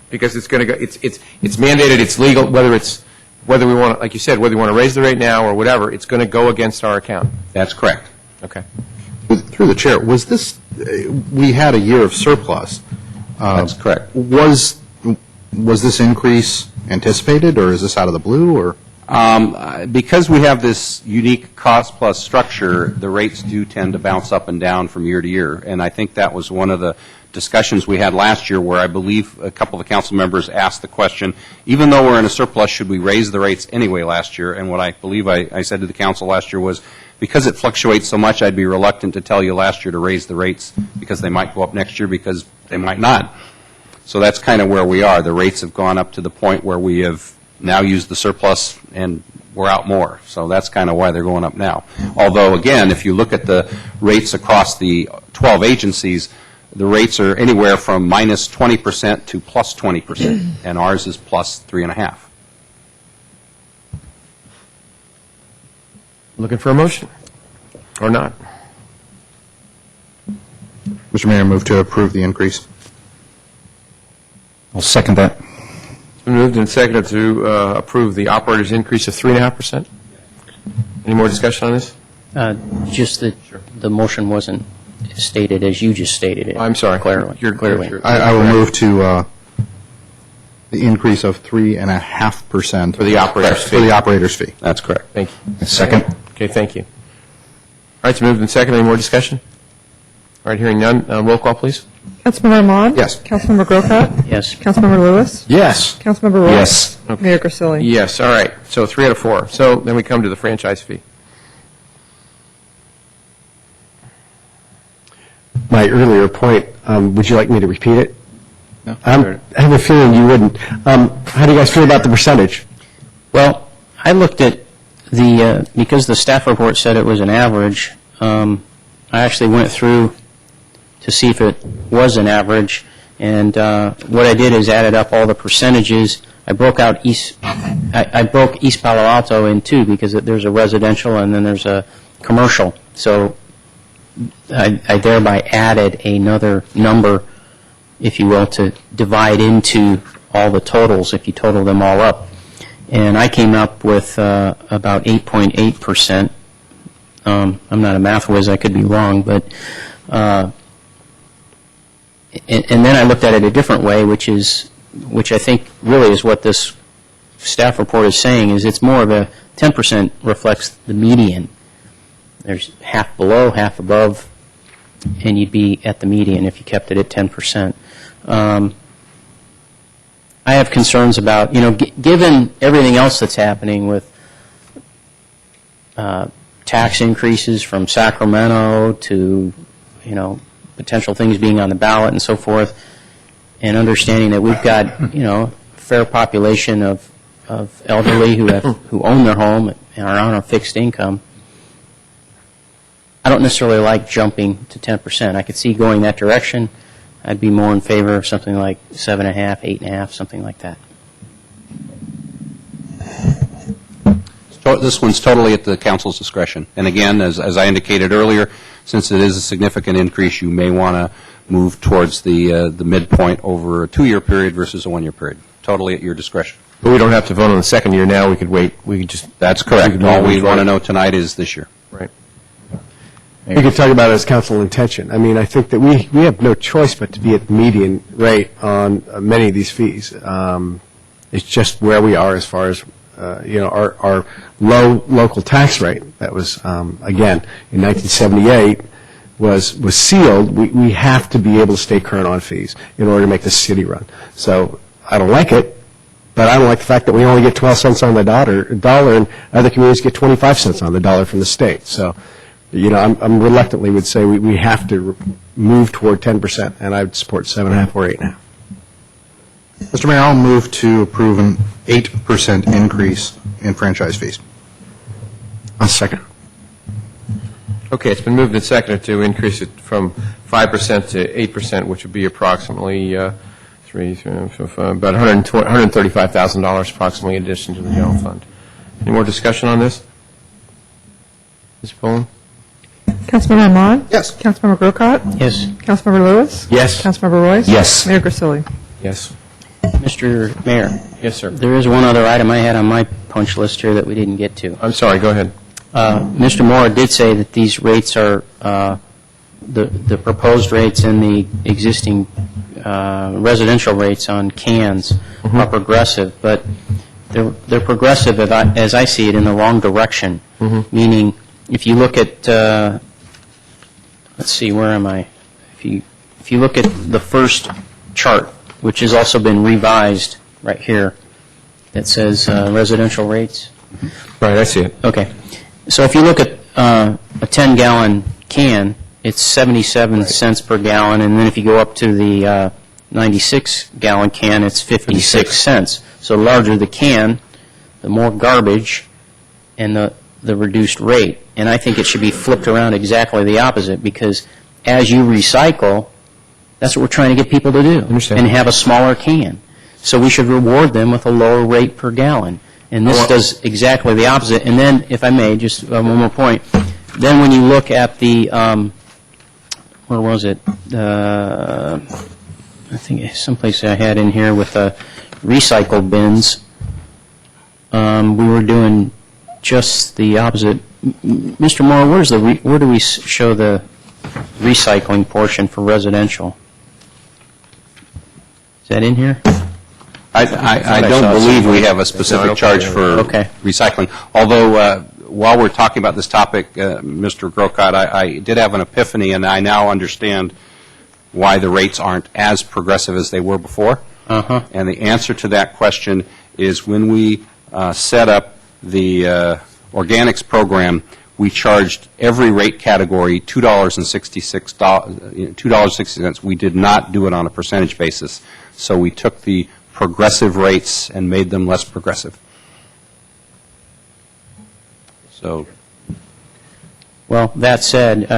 S2: Because it's going to go. It's mandated. It's legal. Whether we want to, like you said, whether we want to raise the rate now or whatever, it's going to go against our account.
S8: That's correct.
S2: Okay.
S6: Through the chair, was this, we had a year of surplus.
S8: That's correct.
S6: Was this increase anticipated, or is this out of the blue, or?
S8: Because we have this unique cost-plus structure, the rates do tend to bounce up and down from year to year. And I think that was one of the discussions we had last year, where I believe a couple of the council members asked the question, even though we're in a surplus, should we raise the rates anyway last year? And what I believe I said to the council last year was, because it fluctuates so much, I'd be reluctant to tell you last year to raise the rates, because they might go up next year, because they might not. So that's kind of where we are. The rates have gone up to the point where we have now used the surplus and we're out more. So that's kind of why they're going up now. Although, again, if you look at the rates across the 12 agencies, the rates are anywhere from minus 20% to plus 20%, and ours is plus 3.5%.
S2: Looking for a motion? Or not?
S6: Mr. Mayor, move to approve the increase.
S7: I'll second that.
S2: It's been moved and seconded to approve the operator's increase of 3.5%. Any more discussion on this?
S3: Just that the motion wasn't stated as you just stated it.
S2: I'm sorry.
S3: Clearly. Clearly.
S6: I will move to the increase of 3.5%
S2: For the operator's fee.
S6: For the operator's fee.
S8: That's correct.
S2: Thank you.
S6: Second.
S2: Okay, thank you. All right, it's moved and seconded. Any more discussion? All right, hearing none. Roll call, please.
S13: Councilmember Mod?
S6: Yes.
S13: Councilmember Grocott?
S3: Yes.
S13: Councilmember Lewis?
S6: Yes.
S13: Councilmember Royce?
S6: Yes.
S13: Mayor Grisilli?
S2: Yes, all right. So 3 out of 4. So then we come to the franchise fee.
S15: My earlier point, would you like me to repeat it?
S6: No.
S15: I have a feeling you wouldn't. How do you guys feel about the percentage?
S3: Well, I looked at because the staff report said it was an average, I actually went through to see if it was an average, and what I did is added up all the percentages. I broke out East Palo Alto in two, because there's a residential and then there's a commercial. So I thereby added another number, if you will, to divide into all the totals if you total them all up. And I came up with about 8.8%. I'm not a math whiz, I could be wrong, but and then I looked at it a different way, which I think really is what this staff report is saying is it's more of a 10% reflects the median. There's half below, half above, and you'd be at the median if you kept it at 10%. I have concerns about, given everything else that's happening with tax increases from Sacramento to, potential things being on the ballot and so forth, and understanding that we've got, a fair population of elderly who own their home and are on a fixed income. I don't necessarily like jumping to 10%. I could see going that direction. I'd be more in favor of something like 7.5%, 8.5%, something like that.
S8: This one's totally at the council's discretion. And again, as I indicated earlier, since it is a significant increase, you may want to move towards the midpoint over a 2-year period versus a 1-year period. Totally at your discretion.
S2: But we don't have to vote on the second year now. We could wait. We could just.
S8: That's correct. All we want to know tonight is this year.
S2: Right.
S15: We could talk about it as council intention. I mean, I think that we have no choice but to be at the median rate on many of these fees. It's just where we are as far as, our low local tax rate. That was, again, in 1978 was sealed. We have to be able to stay current on fees in order to make the city run. So I don't like it, but I don't like the fact that we only get 12 cents on the dollar, and other communities get 25 cents on the dollar from the state. So, I'm reluctantly would say we have to move toward 10%, and I would support 7.5 or 8.5.
S6: Mr. Mayor, I'll move to approve an 8% increase in franchise fees.
S15: I'll second.
S2: Okay, it's been moved and seconded to increase it from 5% to 8%, which would be approximately about $135,000 approximately in addition to the general fund. Any more discussion on this? Ms. Pullen?
S13: Councilmember Ahmad?
S6: Yes.
S13: Councilmember Grocott?
S3: Yes.
S13: Councilmember Lewis?
S2: Yes.
S13: Councilmember Royce?
S7: Yes.
S13: Mayor Grisilli?
S2: Yes.
S3: Mr. Mayor,
S2: Yes, sir.
S3: there is one other item I had on my punch list here that we didn't get to.
S2: I'm sorry, go ahead.
S3: Mr. Moore did say that these rates are, the proposed rates and the existing residential rates on cans are progressive, but they're progressive, as I see it, in the wrong direction, meaning if you look at, let's see, where am I? If you look at the first chart, which has also been revised right here, that says residential rates.
S2: Right, I see it.
S3: Okay. So if you look at a 10-gallon can, it's 77 cents per gallon, and then if you go up to the 96-gallon can, it's 56 cents. So the larger the can, the more garbage, and the reduced rate. And I think it should be flipped around exactly the opposite, because as you recycle, that's what we're trying to get people to do, and have a smaller can. So we should reward them with a lower rate per gallon. And this does exactly the opposite. And then, if I may, just one more point. Then when you look at the, where was it? I think someplace I had in here with the recycle bins, we were doing just the opposite. Mr. Moore, where do we show the recycling portion for residential? Is that in here?
S8: I don't believe we have a specific charge for recycling. Although, while we're talking about this topic, Mr. Grocott, I did have an epiphany, and I now understand why the rates aren't as progressive as they were before. And the answer to that question is when we set up the organics program, we charged every rate category $2.60. We did not do it on a percentage basis. So we took the progressive rates and made them less progressive. So,
S3: well, that said,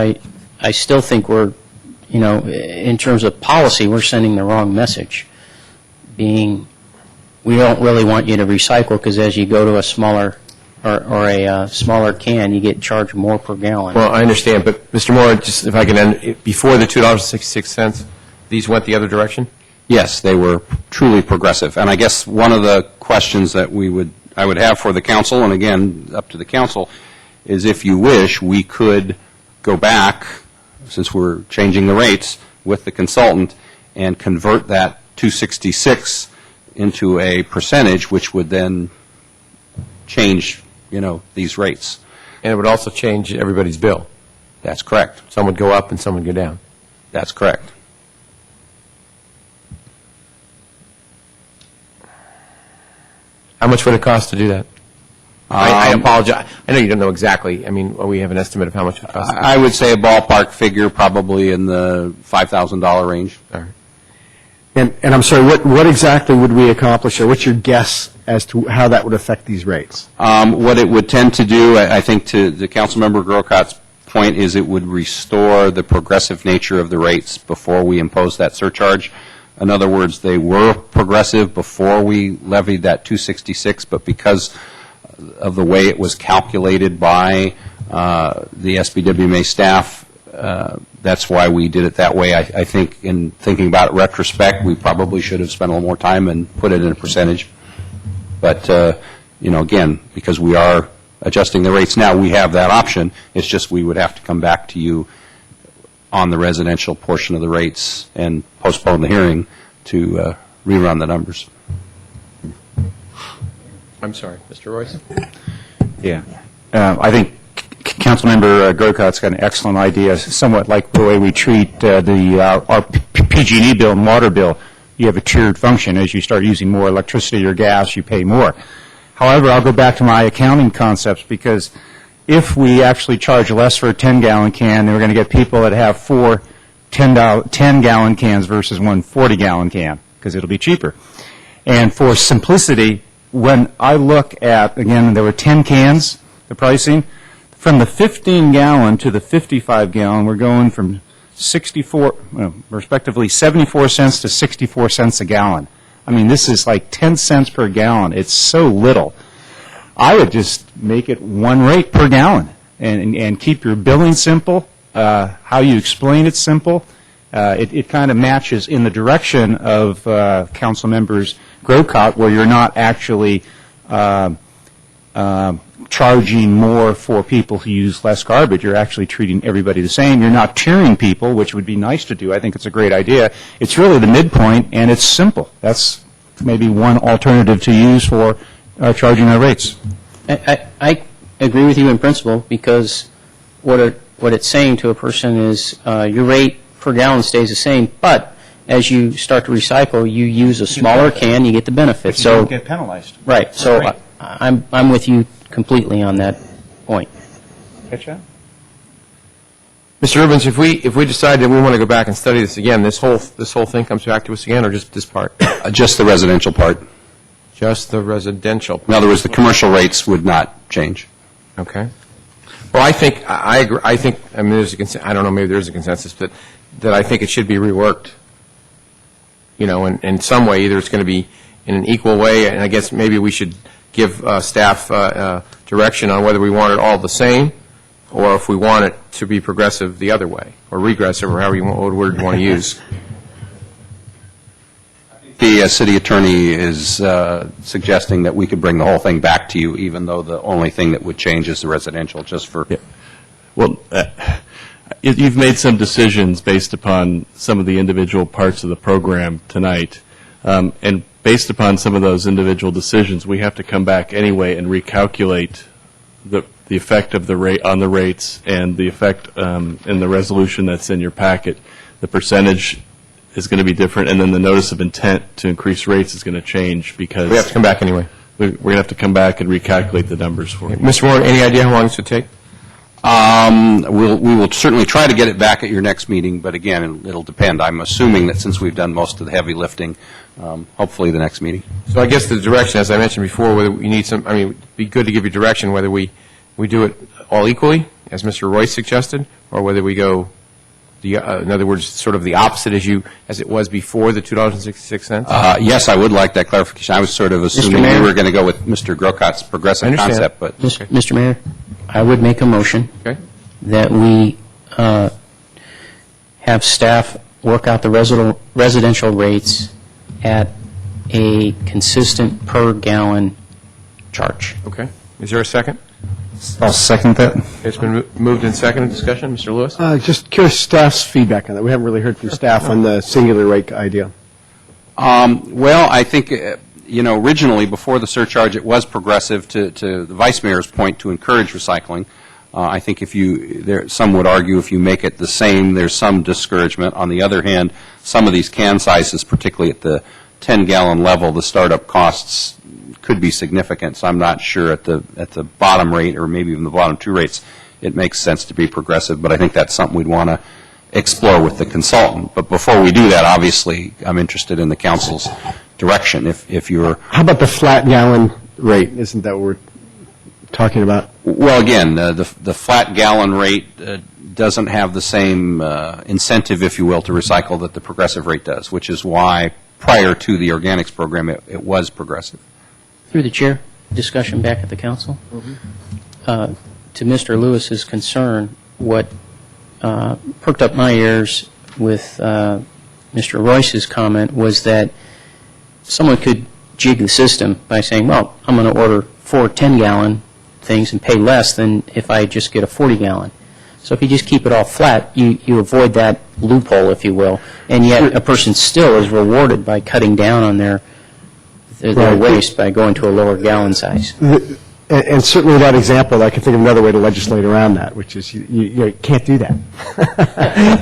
S3: I still think we're, in terms of policy, we're sending the wrong message. Being, we don't really want you to recycle because as you go to a smaller or a smaller can, you get charged more per gallon.
S2: Well, I understand, but Mr. Moore, just if I can end, before the $2.66, these went the other direction?
S8: yes, they were truly progressive. And I guess one of the questions that I would have for the council, and again, up to the council, is if you wish, we could go back, since we're changing the rates, with the consultant and convert that 266 into a percentage, which would then change, these rates.
S2: And it would also change everybody's bill.
S8: That's correct.
S2: Some would go up and some would go down.
S8: That's correct.
S2: How much would it cost to do that? I apologize. I know you don't know exactly. I mean, we have an estimate of how much it costs.
S8: I would say a ballpark figure, probably in the $5,000 range.
S2: All right.
S15: And I'm sorry, what exactly would we accomplish, or what's your guess as to how that would affect these rates?
S8: What it would tend to do, I think, to the Councilmember Grocot's point, is it would restore the progressive nature of the rates before we impose that surcharge. In other words, they were progressive before we levied that 266, but because of the way it was calculated by the SBWMA staff, that's why we did it that way. I think in thinking about it retrospect, we probably should have spent a little more time and put it in a percentage. But, again, because we are adjusting the rates now, we have that option. It's just we would have to come back to you on the residential portion of the rates and postpone the hearing to rerun the numbers.
S2: I'm sorry, Mr. Royce?
S7: Yeah. I think Councilmember Grocot's got an excellent idea, somewhat like the way we treat our PG&E bill and water bill. You have a tiered function. As you start using more electricity or gas, you pay more. However, I'll go back to my accounting concepts, because if we actually charge less for a 10-gallon can, then we're going to get people that have 4 10-gallon cans versus one 40-gallon can, because it'll be cheaper. And for simplicity, when I look at, again, there were 10 cans, the pricing, from the 15-gallon to the 55-gallon, we're going from respectively 74 cents to 64 cents a gallon. I mean, this is like 10 cents per gallon. It's so little. I would just make it one rate per gallon and keep your billing simple, how you explain it simple. It kind of matches in the direction of Council Members Grocott, where you're not actually charging more for people who use less garbage. You're actually treating everybody the same. You're not tiering people, which would be nice to do. I think it's a great idea. It's really the midpoint, and it's simple. That's maybe one alternative to use for charging our rates.
S3: I agree with you in principle, because what it's saying to a person is your rate per gallon stays the same, but as you start to recycle, you use a smaller can, you get the benefit.
S7: But you don't get penalized.
S3: Right. So I'm with you completely on that point.
S7: Catch that?
S2: Mr. Rubens, if we decide that we want to go back and study this again, this whole thing comes back to us again, or just this part?
S8: Just the residential part.
S2: Just the residential.
S8: In other words, the commercial rates would not change.
S2: Okay. Well, I think I agree. I think, I mean, I don't know, maybe there's a consensus, but that I think it should be reworked. In some way, either it's going to be in an equal way, and I guess maybe we should give staff direction on whether we want it all the same, or if we want it to be progressive the other way, or regressive, or however what word you want to use.
S8: The city attorney is suggesting that we could bring the whole thing back to you, even though the only thing that would change is the residential, just for...
S4: Yeah. Well, you've made some decisions based upon some of the individual parts of the program tonight, and based upon some of those individual decisions, we have to come back anyway and recalculate the effect of the rate on the rates and the effect in the resolution that's in your packet. The percentage is going to be different, and then the notice of intent to increase rates is going to change, because
S2: We have to come back anyway.
S4: we're going to have to come back and recalculate the numbers for you.
S2: Mr. Warren, any idea how long this would take?
S8: We will certainly try to get it back at your next meeting, but again, it'll depend. I'm assuming that since we've done most of the heavy lifting, hopefully the next meeting.
S2: So I guess the direction, as I mentioned before, whether we need some, it'd be good to give you direction whether we do it all equally, as Mr. Royce suggested, or whether we go, in other words, sort of the opposite as it was before the $2.66?
S8: Yes, I would like that clarification. I was sort of assuming we were going to go with Mr. Grocot's progressive concept, but...
S3: Mr. Mayor, I would make a motion that we have staff work out the residential rates at a consistent per gallon charge.
S2: Okay. Is there a second?
S7: I'll second that.
S2: It's been moved and seconded. Discussion, Mr. Lewis?
S15: Just curious staff's feedback on that. We haven't really heard from staff on the singular rate idea.
S8: Well, I think originally, before the surcharge, it was progressive to the Vice Mayor's point to encourage recycling. I think some would argue if you make it the same, there's some discouragement. On the other hand, some of these can sizes, particularly at the 10-gallon level, the startup costs could be significant. So I'm not sure at the bottom rate, or maybe even the bottom two rates, it makes sense to be progressive. But I think that's something we'd want to explore with the consultant. But before we do that, obviously, I'm interested in the council's direction. If you're...
S15: How about the flat gallon rate? Isn't that what we're talking about?
S8: Well, again, the flat gallon rate doesn't have the same incentive, if you will, to recycle that the progressive rate does, which is why prior to the organics program it was progressive.
S3: Through the chair, discussion back at the council. To Mr. Lewis's concern, what perked up my ears with Mr. Royce's comment was that someone could jig the system by saying, well, I'm going to order 4 10-gallon things and pay less than if I just get a 40-gallon. So if you just keep it all flat, you avoid that loophole, if you will, and yet a person still is rewarded by cutting down on their waste by going to a lower gallon size.
S15: And certainly that example, I can think of another way to legislate around that, which is you can't do that.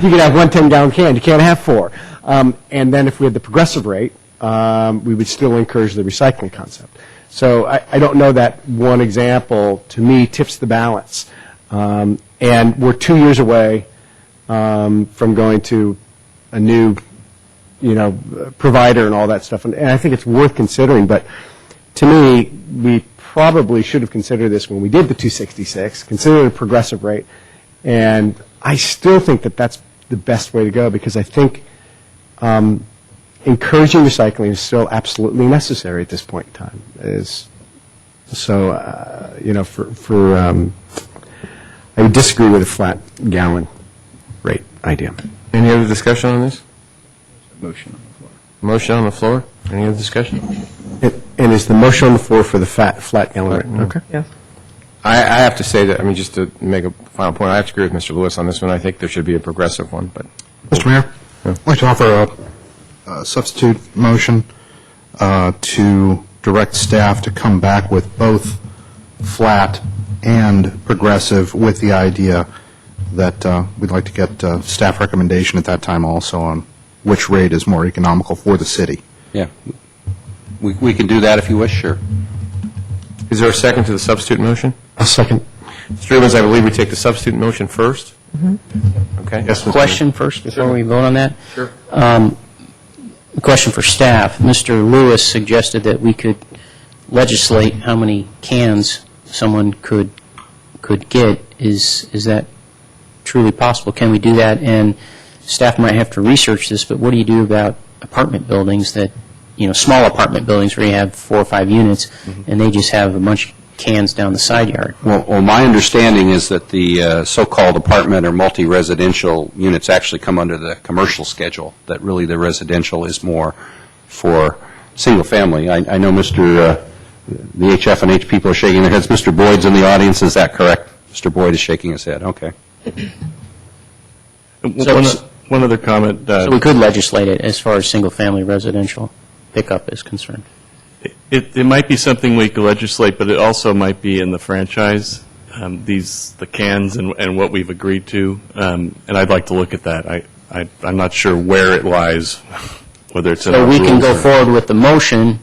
S15: You can have 1 10-gallon can, you can't have 4. And then if we had the progressive rate, we would still encourage the recycling concept. So I don't know that one example, to me, tips the balance. And we're 2 years away from going to a new, provider and all that stuff. And I think it's worth considering. But to me, we probably should have considered this when we did the 266, considered a progressive rate. And I still think that that's the best way to go, because I think encouraging recycling is still absolutely necessary at this point in time. I would disagree with a flat gallon rate idea.
S2: Any other discussion on this?
S11: Motion on the floor.
S2: Motion on the floor? Any other discussion?
S15: And is the motion on the floor for the flat gallon rate? Okay.
S12: Yeah.
S2: I have to say that, just to make a final point, I have to agree with Mr. Lewis on this one. I think there should be a progressive one. But
S6: Mr. Mayor, I'd like to offer a substitute motion to direct staff to come back with both flat and progressive, with the idea that we'd like to get staff recommendation at that time also on which rate is more economical for the city.
S8: Yeah. We can do that if you wish, sure.
S2: Is there a second to the substitute motion?
S15: A second.
S2: Mr. Evans, I believe we take the substitute motion first. Okay.
S3: Yes, question first before we vote on that?
S2: Sure.
S3: Question for staff. Mr. Lewis suggested that we could legislate how many cans someone could get. Is that truly possible? Can we do that? And staff might have to research this, but what do you do about apartment buildings that, small apartment buildings where you have 4 or 5 units, and they just have a bunch of cans down the side yard?
S8: Well, my understanding is that the so-called apartment or multi-residential units actually come under the commercial schedule, that really the residential is more for single-family. I know the HF and H people are shaking their heads. Mr. Boyd's in the audience. Is that correct? Mr. Boyd is shaking his head. Okay.
S4: One other comment.
S3: So we could legislate it as far as single-family residential pickup is concerned.
S4: It might be something we could legislate, but it also might be in the franchise, the cans and what we've agreed to, and I'd like to look at that. I'm not sure where it lies, whether it's in
S3: So
S4: our
S3: we can
S4: rules
S3: go
S4: or-
S3: forward with the motion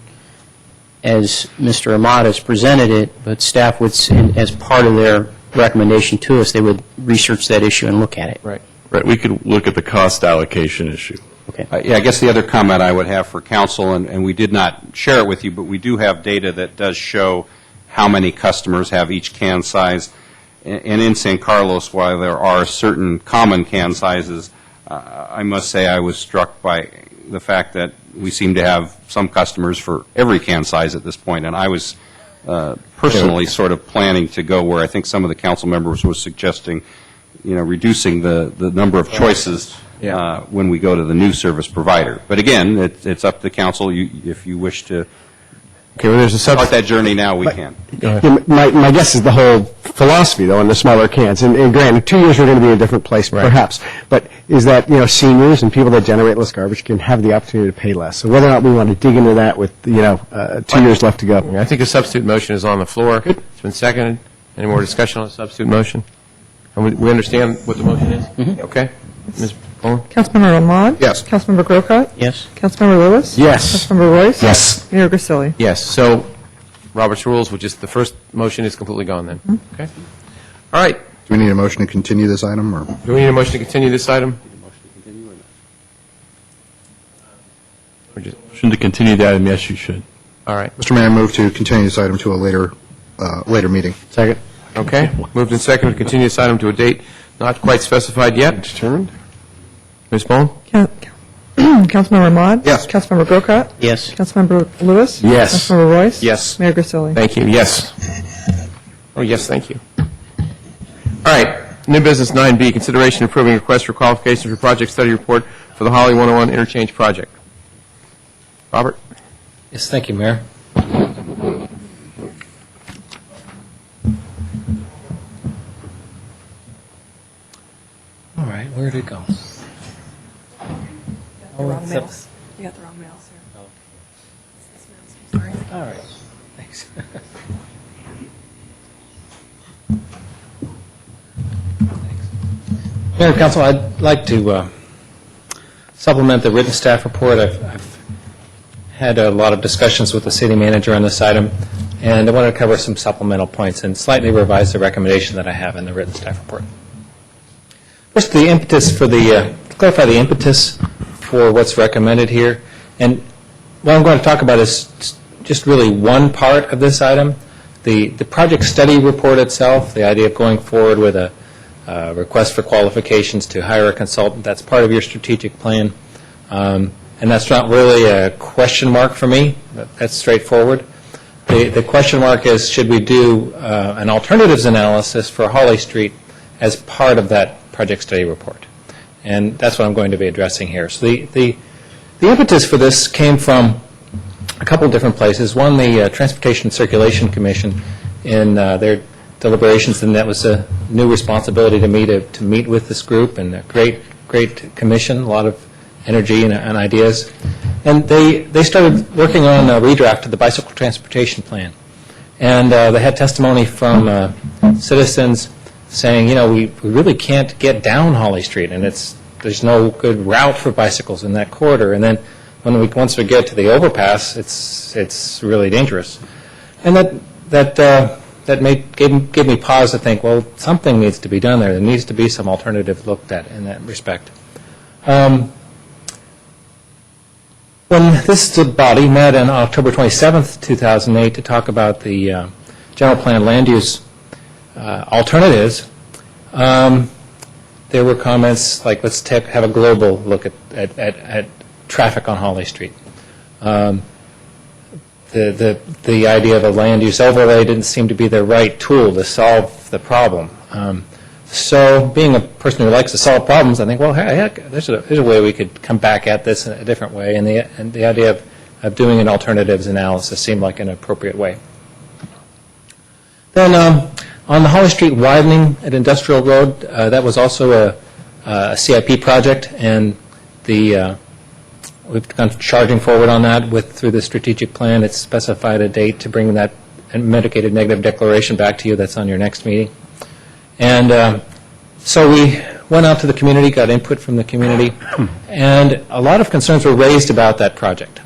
S3: as Mr. Ahmad has presented it, but staff would, as part of their recommendation to us, they would research that issue and look at it.
S2: Right.
S4: Right, we could look at the cost allocation issue.
S3: Okay.
S8: Yeah, I guess the other comment I would have for council, and we did not share it with you, but we do have data that does show how many customers have each can size. And in San Carlos, while there are certain common can sizes, I must say I was struck by the fact that we seem to have some customers for every can size at this point. And I was personally sort of planning to go where I think some of the council members were suggesting, reducing the number of choices when we go to the new service provider. But again, it's up to the council if you wish to
S2: Okay, well, there's a
S8: Start that journey now, we can.
S15: Yeah, my guess is the whole philosophy, though, on the smaller cans, and granted, 2 years we're going to be in a different place, perhaps, but is that, seniors and people that generate less garbage can have the opportunity to pay less. So whether or not we want to dig into that with, 2 years left to go.
S2: I think a substitute motion is on the floor. It's been seconded. Any more discussion on the substitute motion? And we understand what the motion is? Okay. Ms. Bowen?
S13: Councilmember Ahmad?
S6: Yes.
S13: Councilmember Grocott?
S3: Yes.
S13: Councilmember Lewis?
S15: Yes.
S13: Councilmember Royce?
S15: Yes.
S13: Mayor Grisilli?
S2: Yes. So Robert's rules, which is the first motion is completely gone then. Okay. All right.
S6: Do we need a motion to continue this item, or?
S2: Do we need a motion to continue this item?
S4: Motion to continue the item, yes, you should.
S2: All right.
S6: Mr. Mayor, I move to continue this item to a later meeting.
S2: Second. Okay. Moved and seconded to continue this item to a date not quite specified yet. Determined. Ms. Bowen?
S13: Councilmember Ahmad?
S6: Yes.
S13: Councilmember Grocott?
S3: Yes.
S13: Councilmember Lewis?
S15: Yes.
S13: Councilmember Royce?
S2: Yes.
S13: Mayor Grisilli?
S2: Thank you. Yes. Oh, yes, thank you. All right. New business 9B, consideration approving request for qualifications for project study report for the Holly 101 interchange project. Robert?
S17: Yes, thank you, Mayor. All right, where'd it go?
S18: The wrong mouse. You got the wrong mouse, sir. It's this mouse. I'm sorry.
S17: All right, thanks. Mayor and Council, I'd like to supplement the written staff report. I've had a lot of discussions with the city manager on this item, and I wanted to cover some supplemental points and slightly revise the recommendation that I have in the written staff report. First, the impetus for to clarify the impetus for what's recommended here. And what I'm going to talk about is just really one part of this item. The project study report itself, the idea of going forward with a request for qualifications to hire a consultant, that's part of your strategic plan. And that's not really a question mark for me. That's straightforward. The question mark is, should we do an alternatives analysis for Holly Street as part of that project study report? And that's what I'm going to be addressing here. So the impetus for this came from a couple of different places. One, the Transportation and Circulation Commission in their deliberations, and that was a new responsibility to me to meet with this group, and a great commission, a lot of energy and ideas. And they started working on a redraft of the bicycle transportation plan. And they had testimony from citizens saying, we really can't get down Holly Street, and there's no good route for bicycles in that corridor. And then once we get to the overpass, it's really dangerous. And that gave me pause to think, well, something needs to be done there. There needs to be some alternative looked at in that respect. When this body met on October 27th, 2008, to talk about the general plan land use alternatives, there were comments like, let's have a global look at traffic on Holly Street. The idea of a land use overlay didn't seem to be the right tool to solve the problem. So being a person who likes to solve problems, I think, well, heck, there's a way we could come back at this in a different way, and the idea of doing an alternatives analysis seemed like an appropriate way. Then on the Holly Street widening at Industrial Road, that was also a CIP project, and we've gone charging forward on that through the strategic plan. It's specified a date to bring that mitigated negative declaration back to you. That's on your next meeting. And so we went out to the community, got input from the community, and a lot of concerns were raised about that project.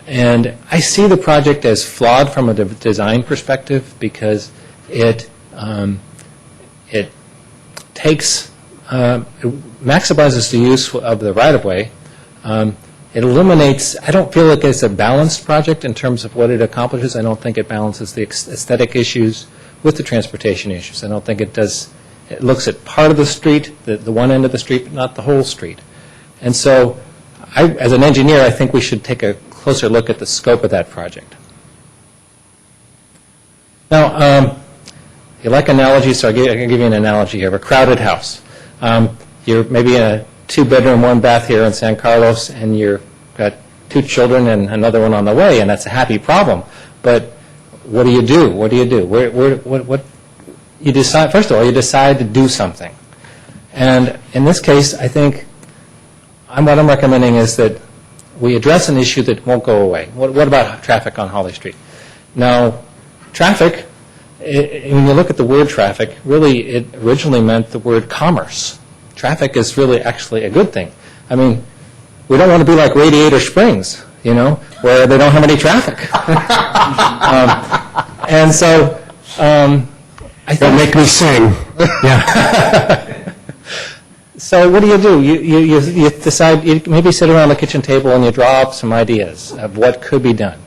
S17: And I see the project as flawed from a design perspective because it maximizes the use of the right-of-way. It eliminates, I don't feel like it's a balanced project in terms of what it accomplishes. I don't think it balances the aesthetic issues with the transportation issues. I don't think it does. It looks at part of the street, the one end of the street, but not the whole street. And so, as an engineer, I think we should take a closer look at the scope of that project. Now, you like analogies, so I can give you an analogy here. A crowded house. You're maybe in a 2-bedroom, 1-bath here in San Carlos, and you've got 2 children and another one on the way, and that's a happy problem. But what do you do? What do you do? What you decide? First of all, you decide to do something. And in this case, I think what I'm recommending is that we address an issue that won't go away. What about traffic on Holly Street? Now, traffic, when you look at the word traffic, really it originally meant the word commerce. Traffic is really actually a good thing. I mean, we don't want to be like Radiator Springs, where they don't have any traffic. And so, I think...
S15: Don't make me sing.
S17: Yeah. So what do? You decide, you maybe sit around the kitchen table and you draw up some ideas of what could be done.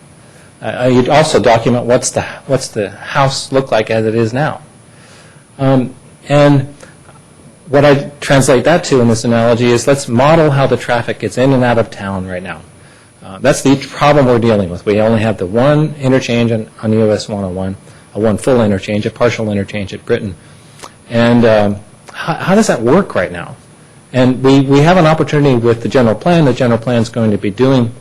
S17: You'd also document what's the house look like as it is now. And what I translate that to in this analogy is let's model how the traffic gets in and out of town right now. That's the problem we're dealing with. We only have the one interchange on US 101, one full interchange, a partial interchange at Britain. And how does that work right now? And we have an opportunity with the general plan. The general plan is going to be doing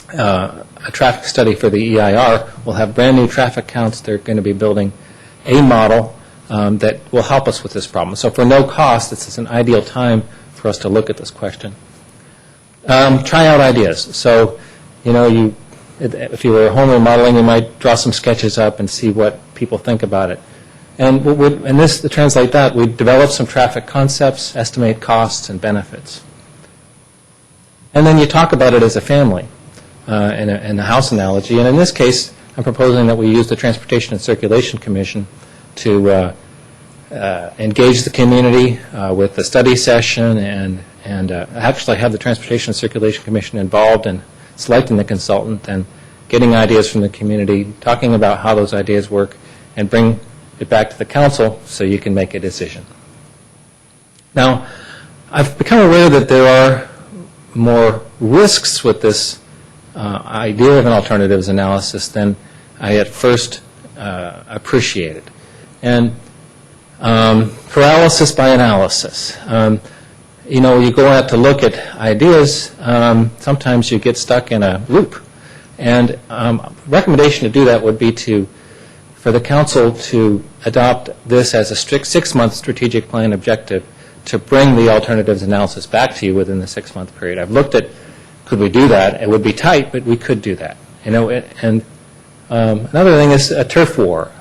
S17: a traffic study for the EIR. We'll have brand new traffic counts. They're going to be building a model that will help us with this problem. So for no cost, this is an ideal time for us to look at this question. Try out ideas. So, if you were home remodeling, you might draw some sketches up and see what people think about it. And to translate that, we develop some traffic concepts, estimate costs and benefits. And then you talk about it as a family in a house analogy. And in this case, I'm proposing that we use the Transportation and Circulation Commission to engage the community with the study session and actually have the Transportation and Circulation Commission involved in selecting the consultant and getting ideas from the community, talking about how those ideas work, and bring it back to the council so you can make a decision. Now, I've become aware that there are more risks with this idea of an alternatives analysis than I at first appreciated. And paralysis by analysis. You go out to look at ideas, sometimes you get stuck in a loop. And recommendation to do that would be for the council to adopt this as a strict 6-month strategic plan objective to bring the alternatives analysis back to you within the 6-month period. I've looked at, could we do that? It would be tight, but we could do that. And another thing is a turf war.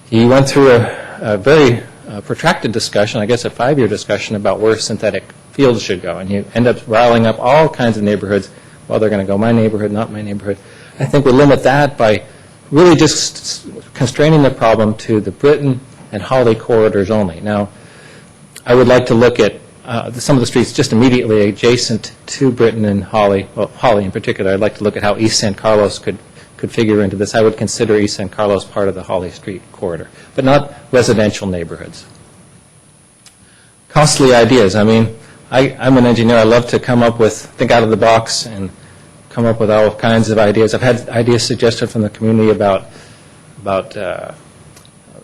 S17: You went through a very protracted discussion, I guess a 5-year discussion about where synthetic fields should go, and you end up riling up all kinds of neighborhoods. Well, they're going to go my neighborhood, not my neighborhood. I think we limit that by really just constraining the problem to the Britain and Holly corridors only. Now, I would like to look at some of the streets just immediately adjacent to Britain and Holly, well, Holly in particular. I'd like to look at how East San Carlos could figure into this. I would consider East San Carlos part of the Holly Street corridor, but not residential neighborhoods. Costly ideas. I mean, I'm an engineer. I love to think out of the box and come up with all kinds of ideas. I've had ideas suggested from the community about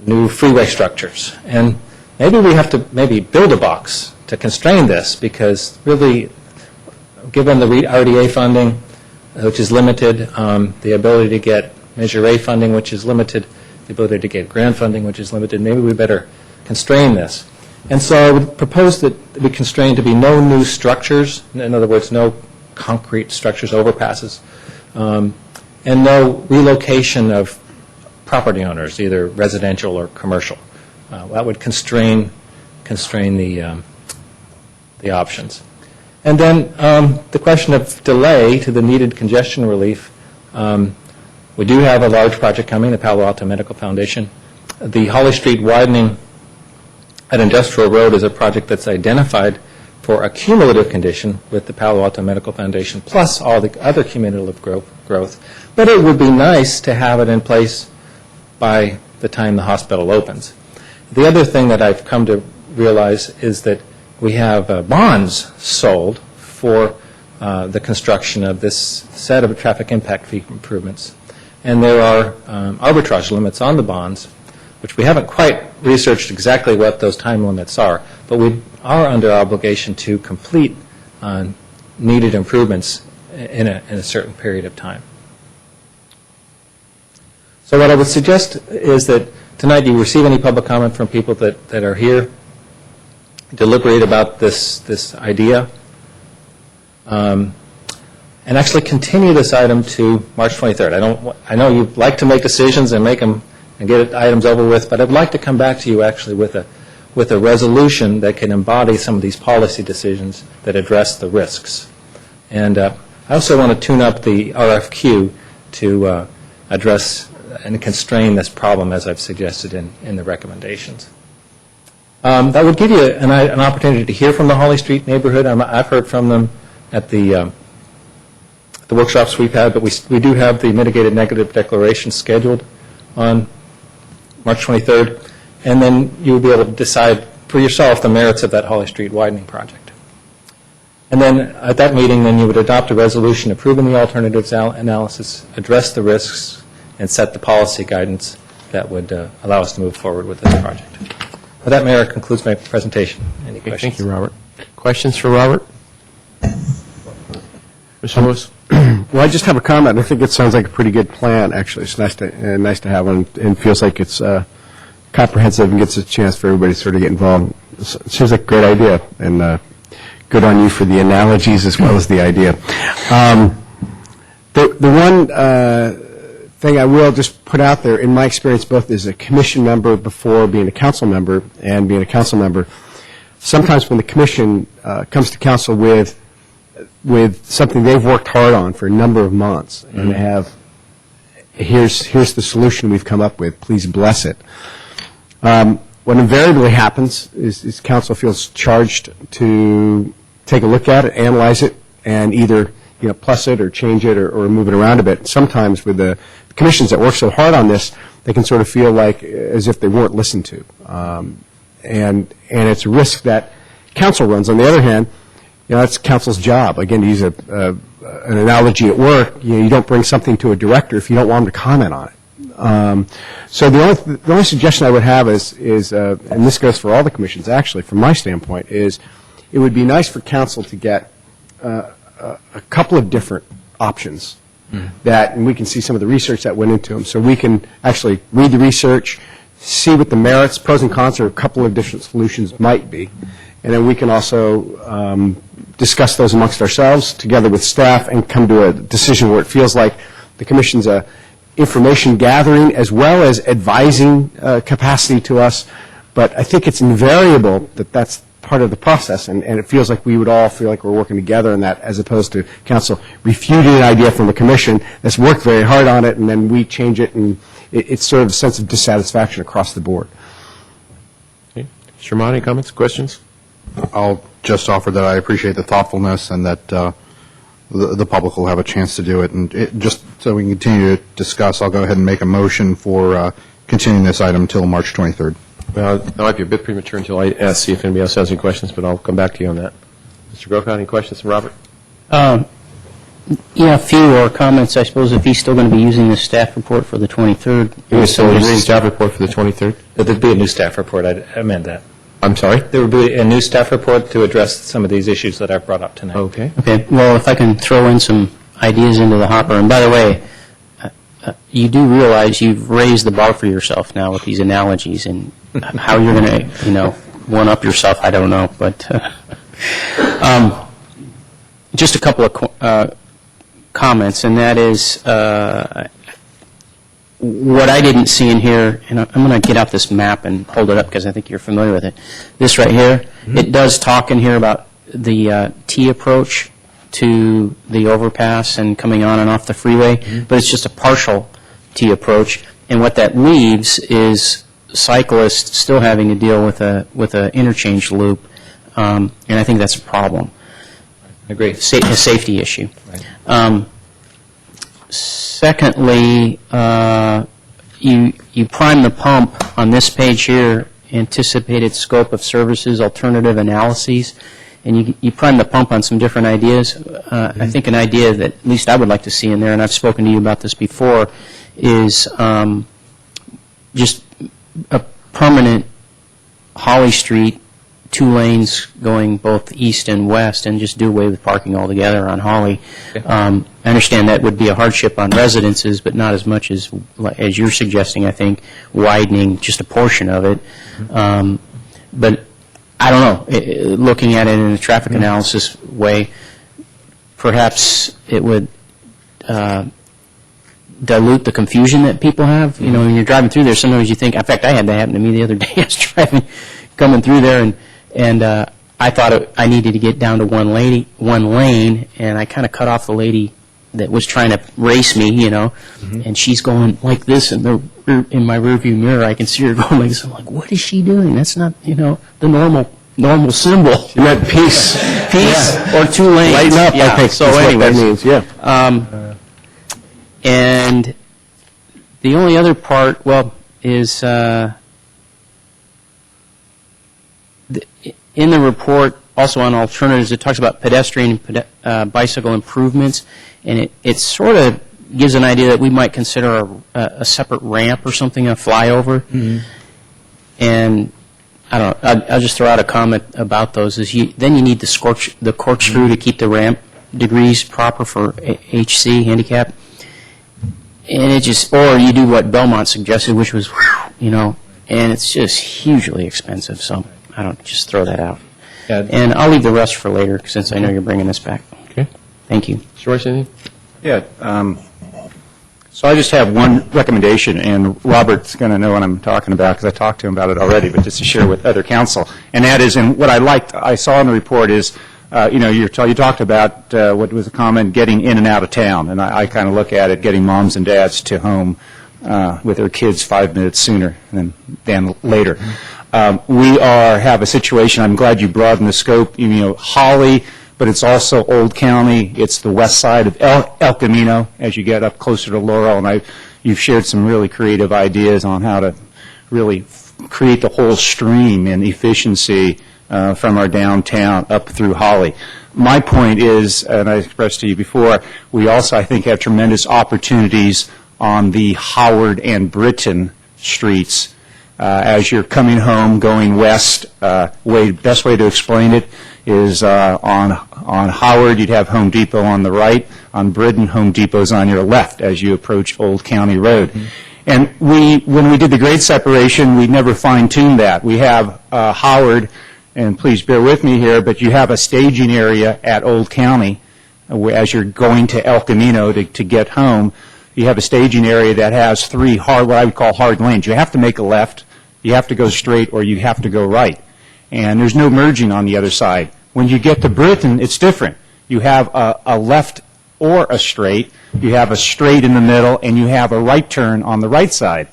S17: new freeway structures. And maybe we have to build a box to constrain this, because really, given the RDA funding, which is limited, the ability to get Measure A funding, which is limited, the ability to get grant funding, which is limited, maybe we better constrain this. And so I would propose that we constrain to be no new structures, in other words, no concrete structures, overpasses, and no relocation of property owners, either residential or commercial. That would constrain the options. And then the question of delay to the needed congestion relief. We do have a large project coming, the Palo Alto Medical Foundation. The Holly Street widening at Industrial Road is a project that's identified for a cumulative condition with the Palo Alto Medical Foundation, plus all the other cumulative growth. But it would be nice to have it in place by the time the hospital opens. The other thing that I've come to realize is that we have bonds sold for the construction of this set of traffic impact fee improvements. And there are arbitrage limits on the bonds, which we haven't quite researched exactly what those time limits are, but we are under obligation to complete needed improvements in a certain period of time. So what I would suggest is that tonight you receive any public comment from people that are here, deliberate about this idea, and actually continue this item to March 23rd. I know you like to make decisions and make them and get items over with, but I'd like to come back to you actually with a resolution that can embody some of these policy decisions that address the risks. And I also want to tune up the RFQ to address and constrain this problem as I've suggested in the recommendations. That would give you an opportunity to hear from the Holly Street neighborhood. I've heard from them at the workshops we've had, but we do have the mitigated negative declaration scheduled on March 23rd, and then you'll be able to decide for yourself the merits of that Holly Street widening project. And then at that meeting, then you would adopt a resolution approving the alternatives analysis, address the risks, and set the policy guidance that would allow us to move forward with this project. With that, Mayor, concludes my presentation. Any questions?
S2: Thank you, Robert. Questions for Robert? Mr. Lewis?
S15: Well, I just have a comment. I think it sounds like a pretty good plan, actually. It's nice to have one, and feels like it's comprehensive and gets a chance for everybody to sort of get involved. It seems like a great idea, and good on you for the analogies as well as the idea. The one thing I will just put out there, in my experience, both as a commission member before being a council member and being a council member, sometimes when the commission comes to council with something they've worked hard on for a number of months, and they have, here's the solution we've come up with, please bless it. What invariably happens is council feels charged to take a look at it, analyze it, and either plus it or change it or move it around a bit. Sometimes with the commissions that work so hard on this, they can sort of feel like as if they weren't listened to. And it's a risk that council runs. On the other hand, that's council's job. Again, to use an analogy at work, you don't bring something to a director if you don't want him to comment on it. So the only suggestion I would have is and this goes for all the commissions actually, from my standpoint, is it would be nice for council to get a couple of different options and we can see some of the research that went into them, so we can actually read the research, see what the merits, pros and cons, or a couple of different solutions might be, and then we can also discuss those amongst ourselves together with staff and come to a decision where it feels like the commission's information gathering as well as advising capacity to us. But I think it's invariable that that's part of the process, and it feels like we would all feel like we're working together in that, as opposed to council refuting an idea from the commission that's worked very hard on it, and then we change it, and it's sort of a sense of dissatisfaction across the board.
S2: Okay. Mr. Sherman, any comments, questions?
S6: I'll just offer that I appreciate the thoughtfulness and that the public will have a chance to do it. And just so we can continue to discuss, I'll go ahead and make a motion for continuing this item until March 23rd.
S2: Well, that might be a bit premature until I see if anybody else has any questions, but I'll come back to you on that. Mr. Grocott, any questions from Robert?
S3: Yeah, a few or comments, I suppose, if he's still going to be using the staff report for the 23rd.
S2: He was still using the staff report for the 23rd?
S17: There'd be a new staff report. I amend that.
S2: I'm sorry?
S17: There would be a new staff report to address some of these issues that I've brought up tonight.
S2: Okay.
S3: Okay, well, if I can throw in some ideas into the hopper, and by the way, you do realize you've raised the bar for yourself now with these analogies, and how you're going to, one-up yourself, I don't know, but just a couple of comments, and that is what I didn't see in here, and I'm going to get out this map and hold it up because I think you're familiar with it. This right here, it does talk in here about the T approach to the overpass and coming on and off the freeway, but it's just a partial T approach, and what that leaves is cyclists still having to deal with a interchange loop, and I think that's a problem.
S17: I agree.
S3: A safety issue.
S17: Right.
S3: Secondly, you prime the pump on this page here, anticipated scope of services, alternative analyses, and you prime the pump on some different ideas. I think an idea that at least I would like to see in there, and I've spoken to you about this before, is just a permanent Holly Street 2 lanes going both east and west and just do away with parking altogether on Holly. I understand that would be a hardship on residences, but not as much as you're suggesting, I think, widening just a portion of it. But I don't know, looking at it in a traffic analysis way, perhaps it would dilute the confusion that people have. You know, when you're driving through there, sometimes you think, in fact, I had that happen to me the other day. I was coming through there, and I thought I needed to get down to one lane, and I kind of cut off the lady that was trying to race me, you know, and she's going like this in my rearview mirror. I can see her going like this. I'm like, what is she doing? That's not, you know, the normal symbol.
S15: You meant peace.
S3: Or 2 lanes.
S15: Lighten up,
S3: yeah.
S15: I think,
S3: So
S15: is what that
S3: anyways,
S15: means, yeah.
S3: And the only other part, well, is in the report, also on alternatives, it talks about pedestrian and bicycle improvements, and it sort of gives an idea that we might consider a separate ramp or something, a flyover. And I don't know, I'll just throw out a comment about those. Then you need the corkscrew to keep the ramp degrees proper for HC, handicap. And it just, or you do what Belmont suggested, which was, you know, and it's just hugely expensive. So I don't, just throw that out.
S2: Yeah.
S3: And I'll leave the rest for later, since I know you're bringing this back.
S2: Okay.
S3: Thank you.
S2: Mr. Royce, anything?
S7: Yeah. So I just have one recommendation, and Robert's going to know what I'm talking about because I talked to him about it already, but just to share with other council. And that is, and what I saw in the report is, you know, you talked about what was a comment, getting in and out of town, and I kind of look at it, getting moms and dads to home with their kids 5 minutes sooner than later. We have a situation, I'm glad you broadened the scope, you know, Holly, but it's also Old County, it's the west side of El Camino as you get up closer to Laurel, and you've shared some really creative ideas on how to really create the whole stream and efficiency from our downtown up through Holly. My point is, and I expressed to you before, we also, I think, have tremendous opportunities on the Howard and Britton streets. As you're coming home, going west, best way to explain it is on Howard, you'd have Home Depot on the right. On Britton, Home Depot's on your left as you approach Old County Road. And when we did the grade separation, we never fine-tuned that. We have Howard, and please bear with me here, but you have a staging area at Old County as you're going to El Camino to get home. You have a staging area that has 3 what I would call hard lanes. You have to make a left, you have to go straight, or you have to go right. And there's no merging on the other side. When you get to Britton, it's different. You have a left or a straight, you have a straight in the middle, and you have a right turn on the right side.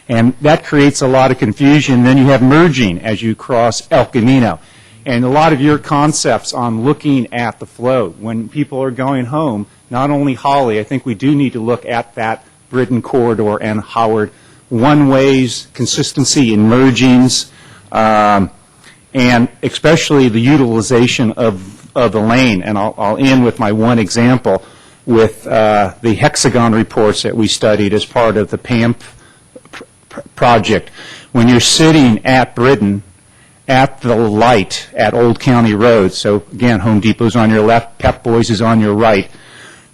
S7: And that creates a lot of confusion. Then you have merging as you cross El Camino. And a lot of your concepts on looking at the flow, when people are going home, not only Holly, I think we do need to look at that Britton corridor and Howard, one-ways, consistency in mergings, and especially the utilization of the lane. And I'll end with my one example with the hexagon reports that we studied as part of the PAMP project. When you're sitting at Britton, at the light at Old County Road, so again, Home Depot's on your left, Pep Boys is on your right,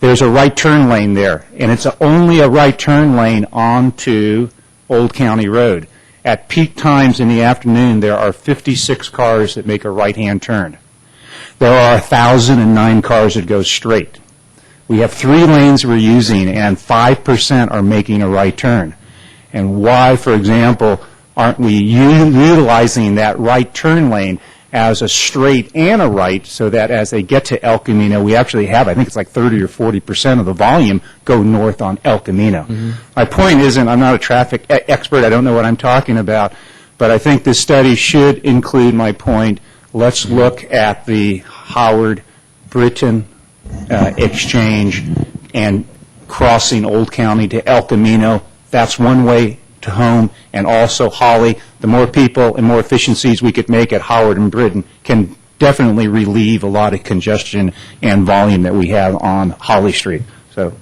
S7: there's a right turn lane there, and it's only a right turn lane onto Old County Road. At peak times in the afternoon, there are 56 cars that make a right-hand turn. There are 1,009 cars that go straight. We have 3 lanes we're using, and 5% are making a right turn. And why, for example, aren't we utilizing that right turn lane as a straight and a right so that as they get to El Camino, we actually have, I think it's like 30 or 40% of the volume go north on El Camino. My point isn't, I'm not a traffic expert, I don't know what I'm talking about, but I think this study should include my point. Let's look at the Howard-Britton exchange and crossing Old County to El Camino. That's one way to home, and also Holly. The more people and more efficiencies we could make at Howard and Britton can definitely relieve a lot of congestion and volume that we have on Holly Street. So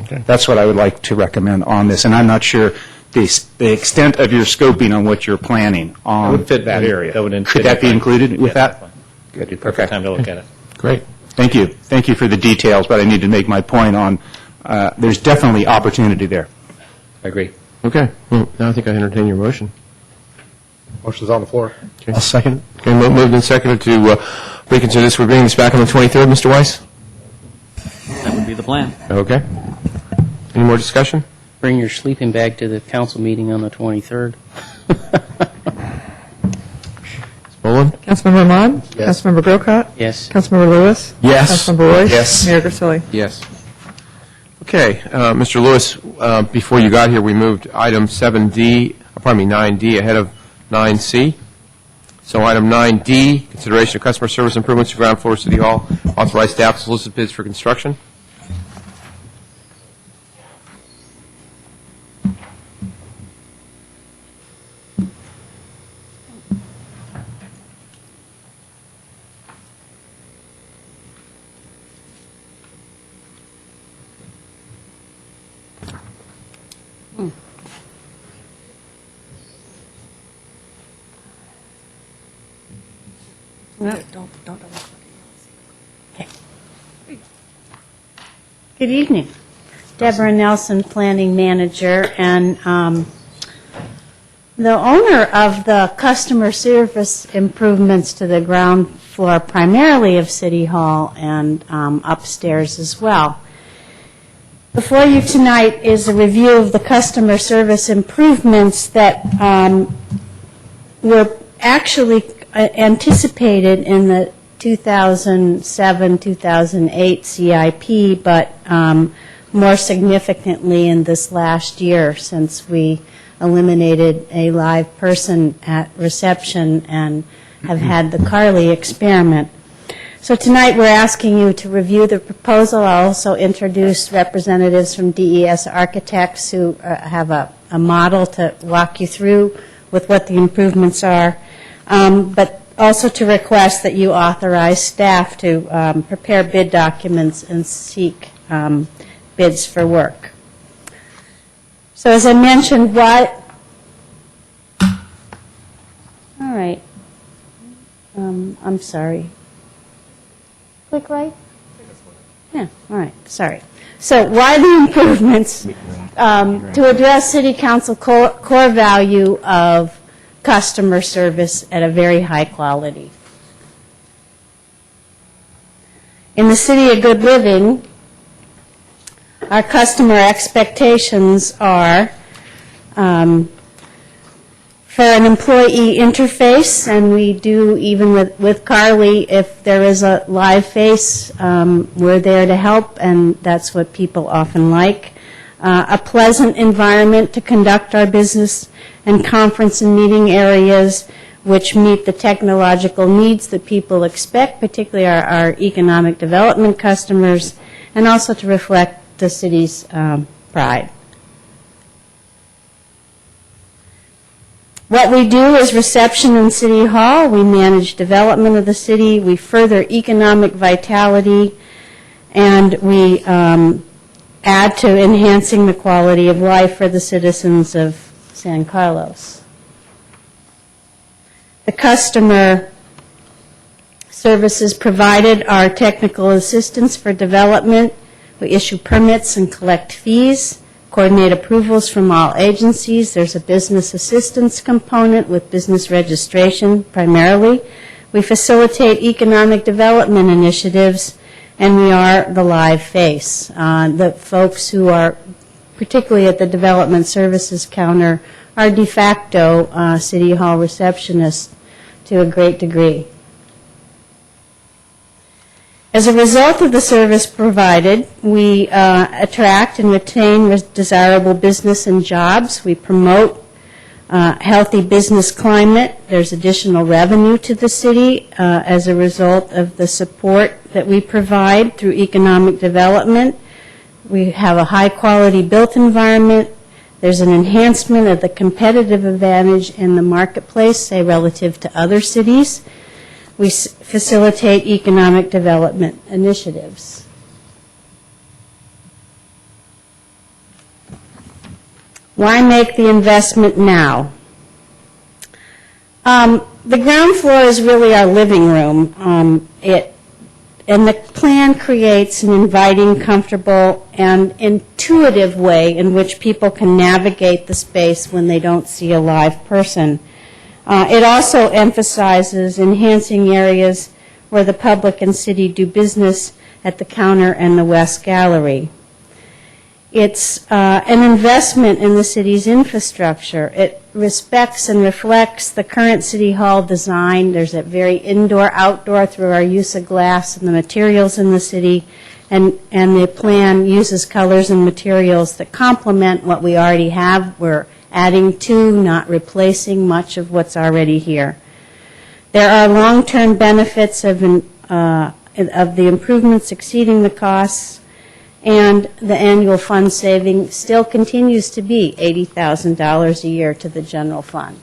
S7: that's what I would like to recommend on this. And I'm not sure the extent of your scoping on what you're planning on
S17: That would fit
S7: that
S17: in.
S7: area.
S17: That would
S7: Could that be included with that?
S17: It'd be perfect time to look at it.
S2: Great.
S7: Thank you. Thank you for the details, but I need to make my point on, there's definitely opportunity there.
S17: I agree.
S2: Okay. Well, now I think I entertain your motion.
S6: Motion's on the floor.
S2: Okay. I'll second. Okay, moved and seconded to reconsider this. We're bringing this back on the 23rd, Mr. Weiss?
S11: That would be the plan.
S2: Okay. Any more discussion?
S3: Bring your sleeping bag to the council meeting on the 23rd.
S2: Boland?
S13: Councilmember Ahmad?
S2: Yes.
S13: Councilmember Grocott?
S3: Yes.
S13: Councilmember Lewis?
S2: Yes.
S13: Councilmember Royce?
S2: Yes.
S13: Mayor Grisilli?
S2: Yes. Okay, Mr. Lewis, before you got here, we moved item 9D ahead of 9C. So item 9D, consideration of customer service improvements to ground floor City Hall, authorize staff to solicit bids for construction.
S18: Don't.
S16: Good evening. Deborah Nelson, Planning Manager, and the owner of the customer service improvements to the ground floor, primarily of City Hall and upstairs as well. Before you tonight is a review of the customer service improvements that were actually anticipated in the 2007-2008 CIP, but more significantly in this last year, since we eliminated a live person at reception and have had the Carly experiment. So tonight we're asking you to review the proposal. I'll also introduce representatives from DES Architects who have a model to walk you through with what the improvements are, but also to request that you authorize staff to prepare bid documents and seek bids for work. So as I mentioned, all right, I'm sorry. Click right? Yeah, all right, sorry. So why the improvements? To address City Council core value of customer service at a very high quality. In the City of Good Living, our customer expectations are for an employee interface, and we do even with Carly, if there is a live face, we're there to help, and that's what people often like. A pleasant environment to conduct our business, and conference and meeting areas which meet the technological needs that people expect, particularly our economic development customers, and also to reflect the city's pride. What we do is reception in City Hall. We manage development of the city. We further economic vitality, and we add to enhancing the quality of life for the citizens of San Carlos. The customer services provided are technical assistance for development. We issue permits and collect fees, coordinate approvals from all agencies. There's a business assistance component with business registration primarily. We facilitate economic development initiatives, and we are the live face. The folks who are particularly at the development services counter are de facto City Hall receptionists to a great degree. As a result of the service provided, we attract and retain desirable business and jobs. We promote healthy business climate. There's additional revenue to the city as a result of the support that we provide through economic development. We have a high-quality built environment. There's an enhancement of the competitive advantage in the marketplace, say, relative to other cities. We facilitate economic development initiatives.
S19: Why make the investment now? The ground floor is really our living room. And the plan creates an inviting, comfortable, and intuitive way in which people can navigate the space when they don't see a live person. It also emphasizes enhancing areas where the public and city do business at the counter and the West Gallery. It's an investment in the city's infrastructure. It respects and reflects the current City Hall design. There's a very indoor-outdoor through our use of glass and the materials in the city, and the plan uses colors and materials that complement what we already have. We're adding to, not replacing much of what's already here. There are long-term benefits of the improvements exceeding the costs, and the annual fund saving still continues to be $80,000 a year to the general fund.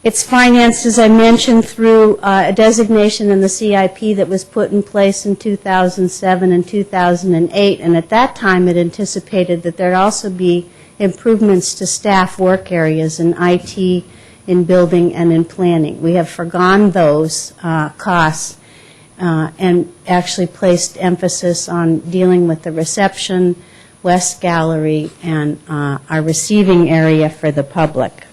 S19: It's financed, as I mentioned, through a designation in the CIP that was put in place in 2007 and 2008, and at that time it anticipated that there'd also be improvements to staff work areas in IT, in building, and in planning. We have forgone those costs and actually placed emphasis on dealing with the reception, West Gallery, and our receiving area for the public.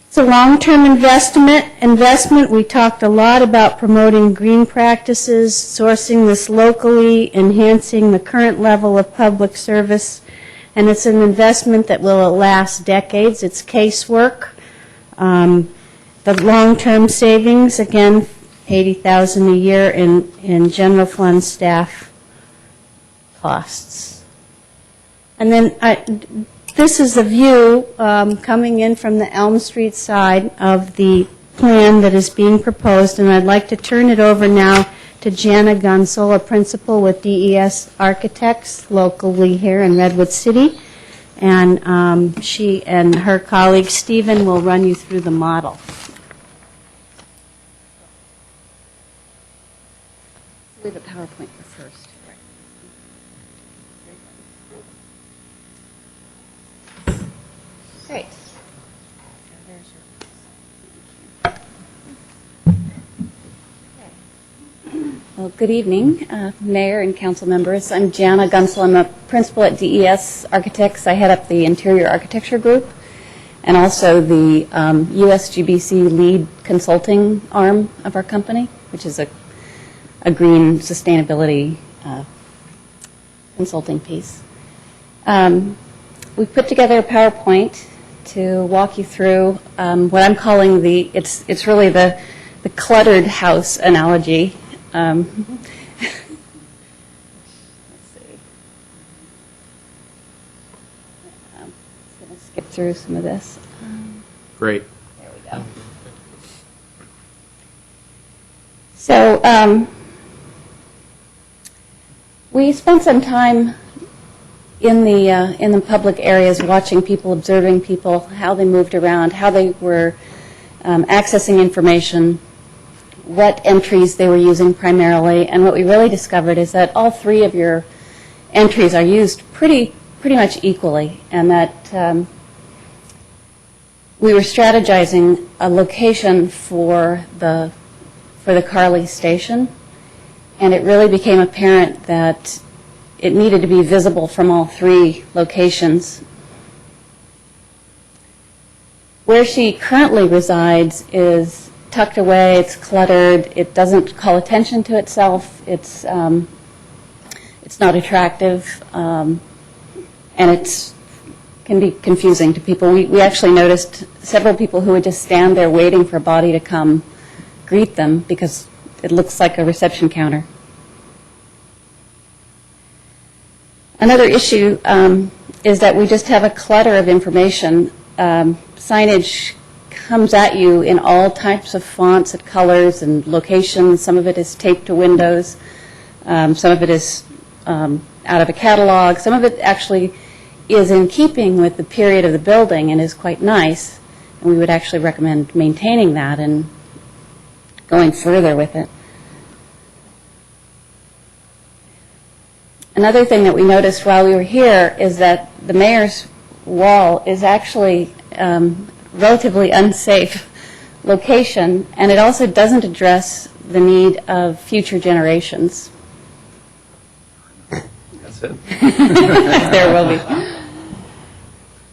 S19: It's a long-term investment. We talked a lot about promoting green practices, sourcing this locally, enhancing the current level of public service, and it's an investment that will last decades. It's casework. The long-term savings, again, $80,000 a year in general fund staff costs. And then this is a view coming in from the Elm Street side of the plan that is being proposed, and I'd like to turn it over now to Jana Gunsel, a principal with DES Architects locally here in Redwood City. And she and her colleague Stephen will run you through the model.
S20: Leave a PowerPoint first. Great. Well, good evening, Mayor and council members. I'm Jana Gunsel. I'm a principal at DES Architects. I head up the Interior Architecture Group and also the USGBC lead consulting arm of our company, which is a green sustainability consulting piece. We put together a PowerPoint to walk you through what I'm calling it's really the cluttered house analogy. Let's see. I'm just going to skip through some of this.
S2: Great.
S20: There we go. So we spent some time in the public areas watching people, observing people, how they moved around, how they were accessing information, what entries they were using primarily, and what we really discovered is that all three of your entries are used pretty much equally, and that we were strategizing a location for the Carly station, and it really became apparent that it needed to be visible from all three locations. Where she currently resides is tucked away, it's cluttered, it doesn't call attention to itself, it's not attractive, and it can be confusing to people. We actually noticed several people who would just stand there waiting for a body to come greet them because it looks like a reception counter. Another issue is that we just have a clutter of information. Signage comes at you in all types of fonts and colors and locations. Some of it is taped to windows. Some of it is out of a catalog. Some of it actually is in keeping with the period of the building and is quite nice. And we would actually recommend maintaining that and going further with it. another thing that we noticed while we were here is that the mayor's wall is actually relatively unsafe location, and it also doesn't address the need of future generations.
S2: That's it.
S20: There will be.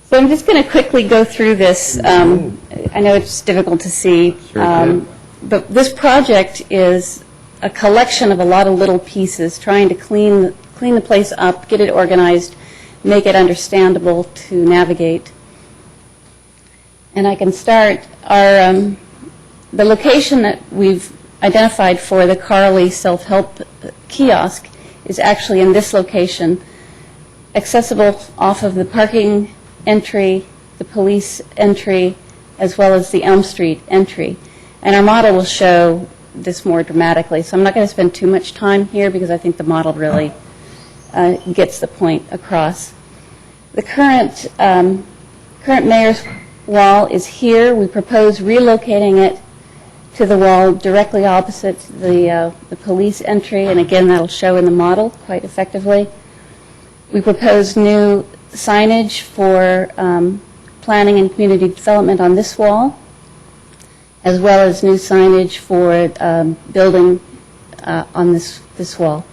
S20: So I'm just going to quickly go through this. I know it's difficult to see, but this project is a collection of a lot of little pieces, trying to clean the place up, get it organized, make it understandable to navigate. And I can start. The location that we've identified for the Carly self-help kiosk is actually in this location, accessible off of the parking entry, the police entry, as well as the Elm Street entry. And our model will show this more dramatically. So I'm not going to spend too much time here because I think the model really gets the point across. The current mayor's wall is here. We propose relocating it to the wall directly opposite the police entry, and again, that'll show in the model quite effectively. We propose new signage for planning and community development on this wall, as well as new signage for building on this wall.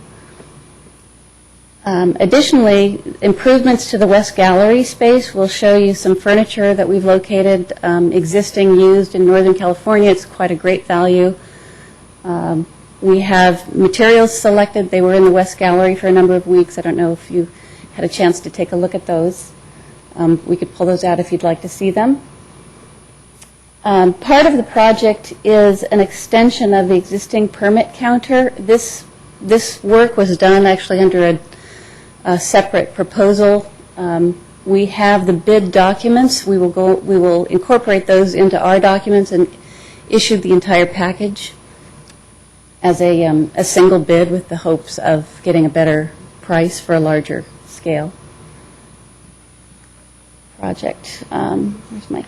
S20: Additionally, improvements to the West Gallery space will show you some furniture that we've located existing, used in Northern California. It's quite a great value. We have materials selected. They were in the West Gallery for a number of weeks. I don't know if you had a chance to take a look at those. We could pull those out if you'd like to see them. Part of the project is an extension of the existing permit counter. This work was done actually under a separate proposal. We have the bid documents. We will incorporate those into our documents and issue the entire package as a single bid with the hopes of getting a better price for a larger scale project. Where's my?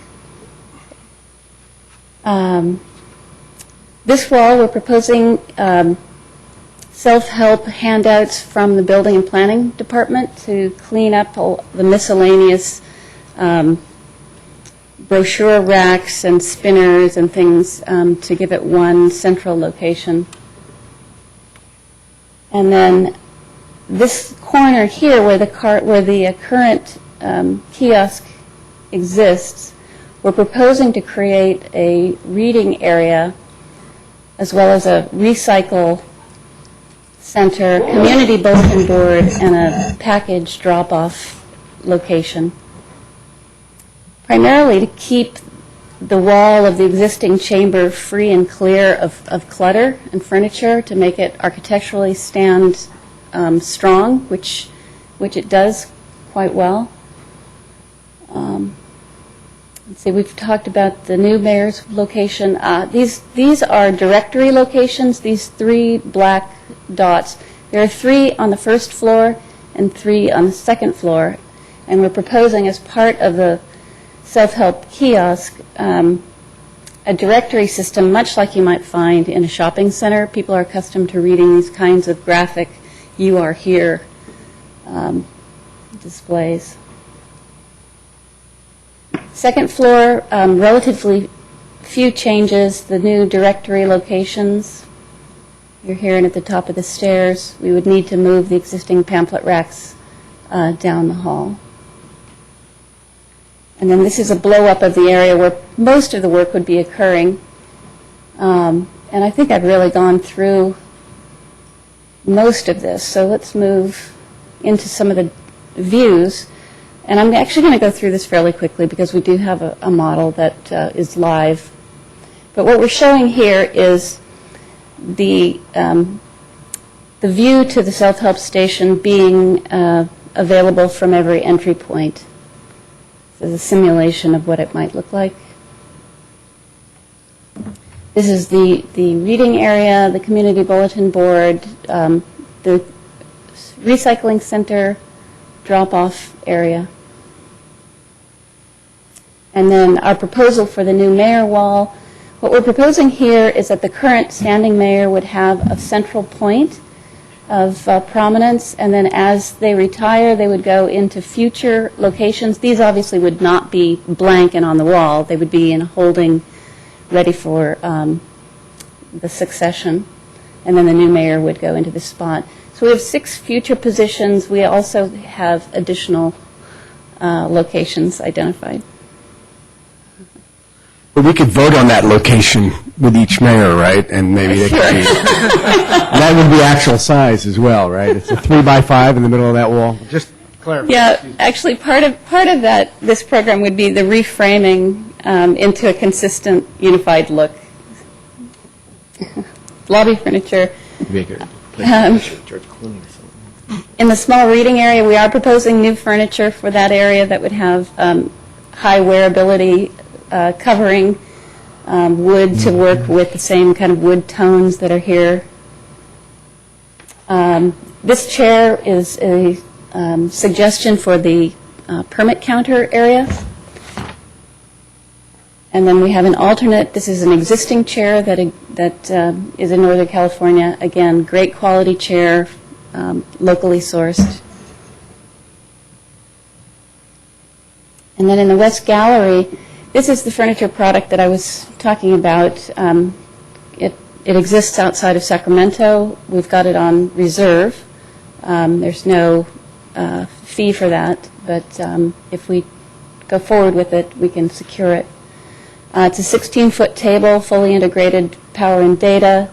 S20: This wall we're proposing self-help handouts from the Building and Planning Department to clean up all the miscellaneous brochure racks and spinners and things to give it one central location. And then this corner here where the current kiosk exists, we're proposing to create a reading area as well as a recycle center, community bulletin board, and a package drop-off location. Primarily to keep the wall of the existing chamber free and clear of clutter and furniture, to make it architecturally stand strong, which it does quite well. Let's see, we've talked about the new mayor's location. These are directory locations, these 3 black dots. There are 3 on the first floor and 3 on the second floor, and we're proposing as part of the self-help kiosk a directory system much like you might find in a shopping center. People are accustomed to reading these kinds of graphic "you are here" displays. Second floor, relatively few changes. The new directory locations. You're here and at the top of the stairs. We would need to move the existing pamphlet racks down the hall. And then this is a blow-up of the area where most of the work would be occurring. And I think I've really gone through most of this. So let's move into some of the views. And I'm actually going to go through this fairly quickly because we do have a model that is live. But what we're showing here is the view to the self-help station being available from every entry point. This is a simulation of what it might look like. This is the reading area, the community bulletin board, the recycling center, drop-off area. And then our proposal for the new mayor wall. What we're proposing here is that the current standing mayor would have a central point of prominence, and then as they retire, they would go into future locations. These obviously would not be blank and on the wall. They would be in a holding ready for the succession, and then the new mayor would go into the spot. So we have 6 future positions. We also have additional locations identified.
S15: But we could vote on that location with each mayor, right? And maybe they could be, that would be actual size as well, right? It's a 3x5 in the middle of that wall. Just clarify.
S20: Yeah, actually, part of that, this program would be the reframing into a consistent, unified look. Lobby furniture. In the small reading area, we are proposing new furniture for that area that would have high wearability covering, wood to work with the same kind of wood tones that are here. This chair is a suggestion for the permit counter area. And then we have an alternate. This is an existing chair that is in Northern California. Again, great quality chair, locally sourced. And then in the West Gallery, this is the furniture product that I was talking about. It exists outside of Sacramento. We've got it on reserve. There's no fee for that, but if we go forward with it, we can secure it. It's a 16-foot table, fully integrated power and data.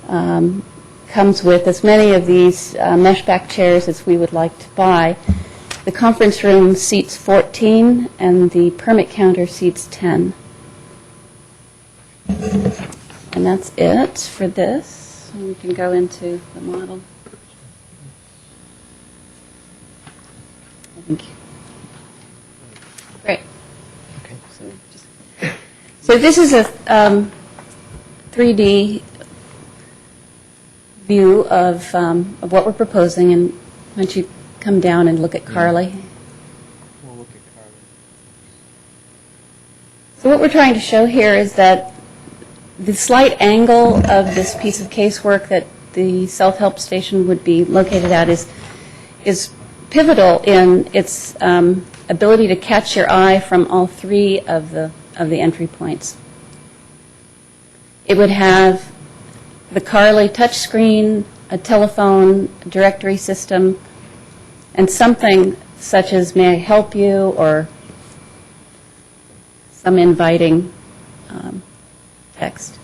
S20: Comes with as many of these mesh back chairs as we would like to buy. The conference room seats 14, and the permit counter seats 10. And that's it for this. And we can go into the model. Thank you. Great. So this is a 3D view of what we're proposing, and why don't you come down and look at Carly.
S5: We'll look at Carly.
S20: So what we're trying to show here is that the slight angle of this piece of casework that the self-help station would be located at is pivotal in its ability to catch your eye from all 3 of the entry points. It would have the Carly touchscreen, a telephone, a directory system, and something such as "May I help you?" or some inviting text.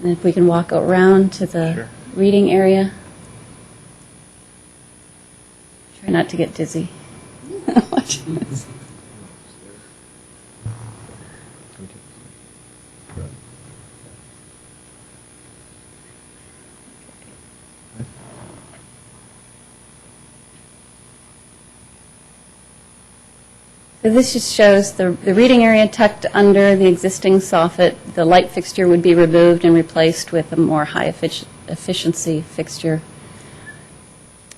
S20: And if we can walk around to the reading area. Try not to get dizzy watching this. So this just shows the reading area tucked under the existing soffit. The light fixture would be removed and replaced with a more high efficiency fixture.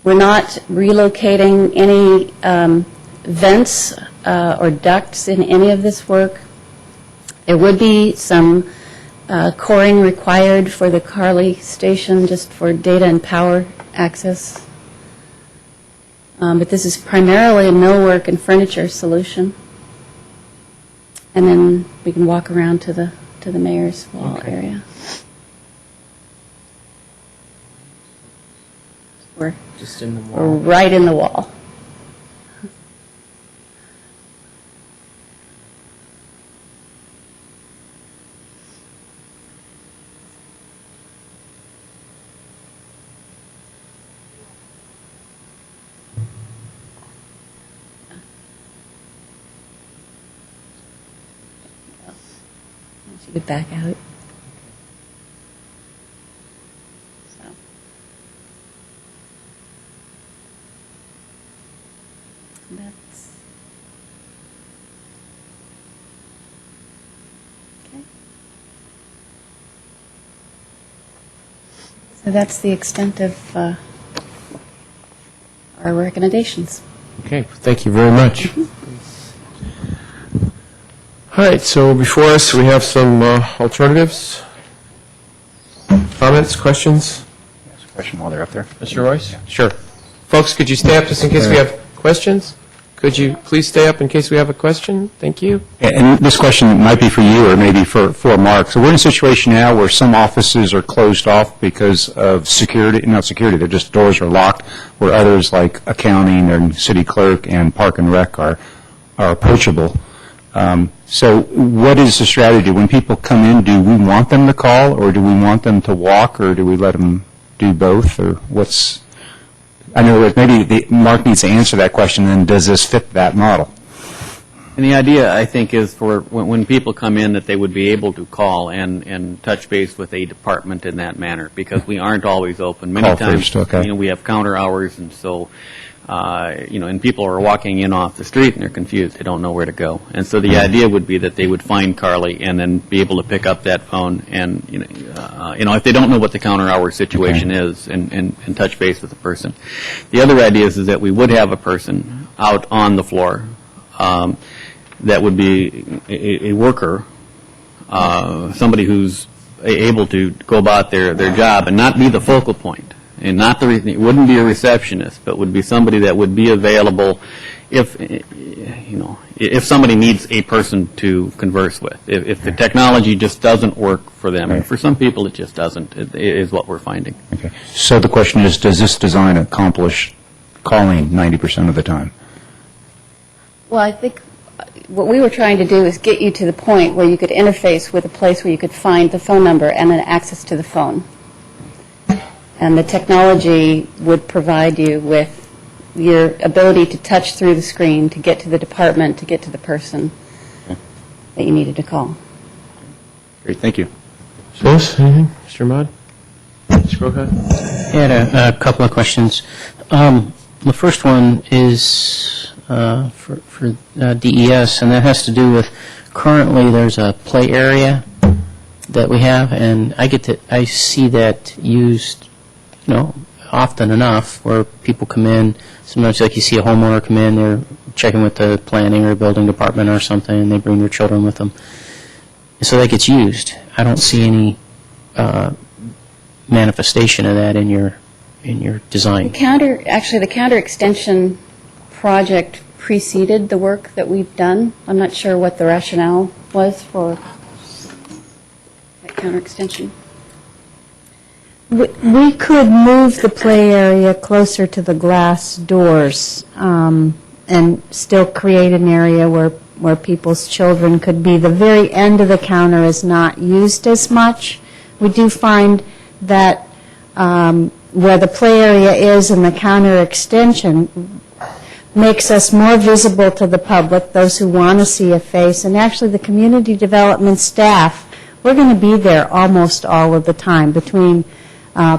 S20: We're not relocating any vents or ducts in any of this work. There would be some coring required for the Carly station just for data and power access. But this is primarily a millwork and furniture solution. And then we can walk around to the mayor's wall area. We're
S3: just in the wall.
S20: We're right in the wall. You could back out. So. That's okay. So that's the extent of our recommendations.
S2: Okay, thank you very much. All right, so before us, we have some alternatives. Comments, questions?
S7: question while they're up there.
S2: Mr. Royce? Sure. Folks, could you stay up just in case we have questions? Could you please stay up in case we have a question? Thank you.
S7: And this question might be for you or maybe for Mark. So we're in a situation now where some offices are closed off because of security, not security, they're just doors are locked, where others like accounting and city clerk and park and rec are approachable. So what is the strategy? When people come in, do we want them to call or do we want them to walk or do we let them do both or what's... I know that maybe Mark needs to answer that question, and does this fit that model?
S11: And the idea, I think, is for when people come in that they would be able to call and touch base with a department in that manner, because we aren't always open. Many
S7: Call
S11: times,
S7: first, okay.
S11: we have counter hours, and so, and people are walking in off the street and they're confused. They don't know where to go. And so the idea would be that they would find Carly and then be able to pick up that phone and, if they don't know what the counter hour situation is and touch base with the person. The other idea is that we would have a person out on the floor that would be a worker, somebody who's able to go about their job and not be the focal point. And not it wouldn't be a receptionist, but would be somebody that would be available if somebody needs a person to converse with. If the technology just doesn't work for them, and for some people it just doesn't, is what we're finding.
S7: Okay. So the question is, does this design accomplish calling 90% of the time?
S20: Well, I think what we were trying to do is get you to the point where you could interface with a place where you could find the phone number and then access to the phone. And the technology would provide you with your ability to touch through the screen, to get to the department, to get to the person that you needed to call.
S7: Great, thank you.
S2: Mr. Anything? Mr. Ahmad? Mr. Grocott?
S3: I had a couple of questions. The first one is for DES, and that has to do with currently there's a play area that we have, and I see that used, often enough where people come in. Sometimes, like you see a homeowner come in, they're checking with the planning or building department or something, and they bring their children with them. So that gets used. I don't see any manifestation of that in your design.
S20: The counter extension project preceded the work that we've done. I'm not sure what the rationale was for that counter extension.
S19: We could move the play area closer to the glass doors and still create an area where people's children could be. The very end of the counter is not used as much. We do find that where the play area is and the counter extension makes us more visible to the public, those who want to see a face, and actually the community development staff. We're going to be there almost all of the time between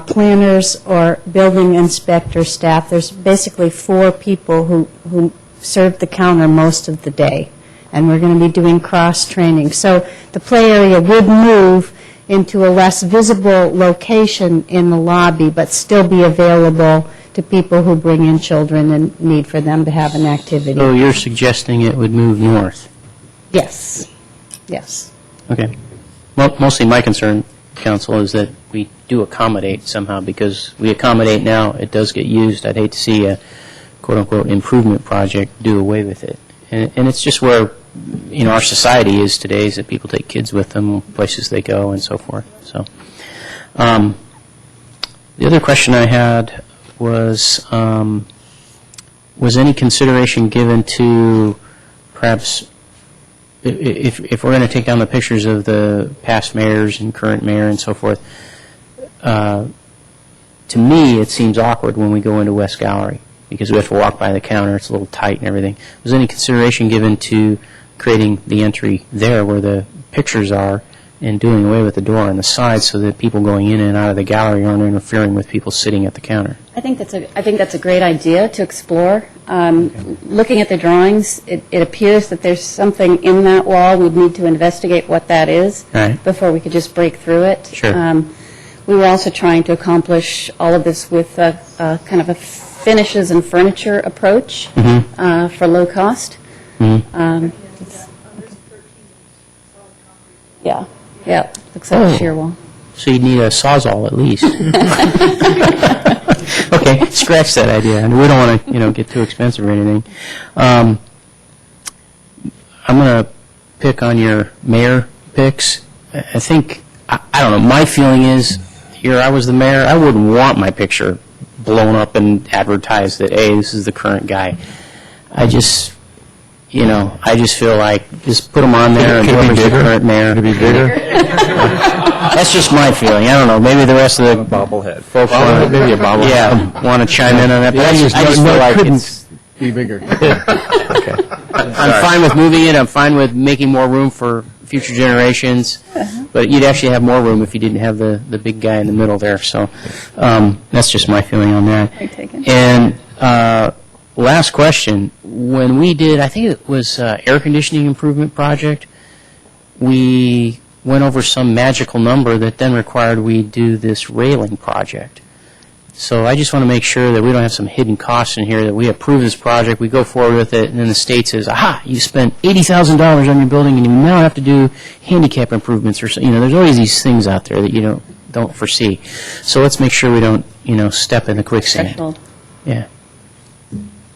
S19: planners or building inspector staff. There's basically 4 people who serve the counter most of the day, and we're going to be doing cross-training. So the play area would move into a less visible location in the lobby, but still be available to people who bring in children and need for them to have an activity.
S3: So you're suggesting it would move north?
S19: Yes. Yes.
S3: Okay. Well, mostly my concern, Council, is that we do accommodate somehow, because we accommodate now, it does get used. I'd hate to see a quote-unquote improvement project do away with it. And it's just where, our society is today, is that people take kids with them, places they go, and so forth. So, the other question I had was any consideration given to perhaps, if we're going to take down the pictures of the past mayors and current mayor and so forth, to me it seems awkward when we go into West Gallery, because we have to walk by the counter, it's a little tight and everything. Was any consideration given to creating the entry there where the pictures are and doing away with the door on the side so that people going in and out of the gallery aren't interfering with people sitting at the counter?
S20: I think that's a great idea to explore. Looking at the drawings, it appears that there's something in that wall. We'd need to investigate what that is before we could just break through it.
S3: Sure.
S20: We were also trying to accomplish all of this with kind of a finishes and furniture approach for low cost. Yeah, looks like a sheer wall.
S3: So you'd need a Sawzall at least. Okay, scratch that idea. And we don't want to, get too expensive or anything. I'm going to pick on your mayor picks. I think, I don't know, my feeling is, here I was the mayor, I wouldn't want my picture blown up and advertised that, hey, this is the current guy. I just feel like, just put them on there and whoever's the current mayor. Could it be bigger? That's just my feeling. I don't know. Maybe the rest of the bobblehead folks
S2: maybe a bobblehead.
S3: Yeah, want to chime in on that. But I just feel like it's
S15: be bigger.
S2: Okay.
S3: I'm fine with moving it. I'm fine with making more room for future generations. But you'd actually have more room if you didn't have the big guy in the middle there. So that's just my feeling on that. And last question. When we did, I think it was air conditioning improvement project, we went over some magical number that then required we do this railing project. So I just want to make sure that we don't have some hidden costs in here, that we approve this project, we go forward with it, and then the state says, aha, you spent $80,000 on your building and you now have to do handicap improvements, or there's always these things out there that you don't foresee. So let's make sure we don't, step in the quicksand. Yeah.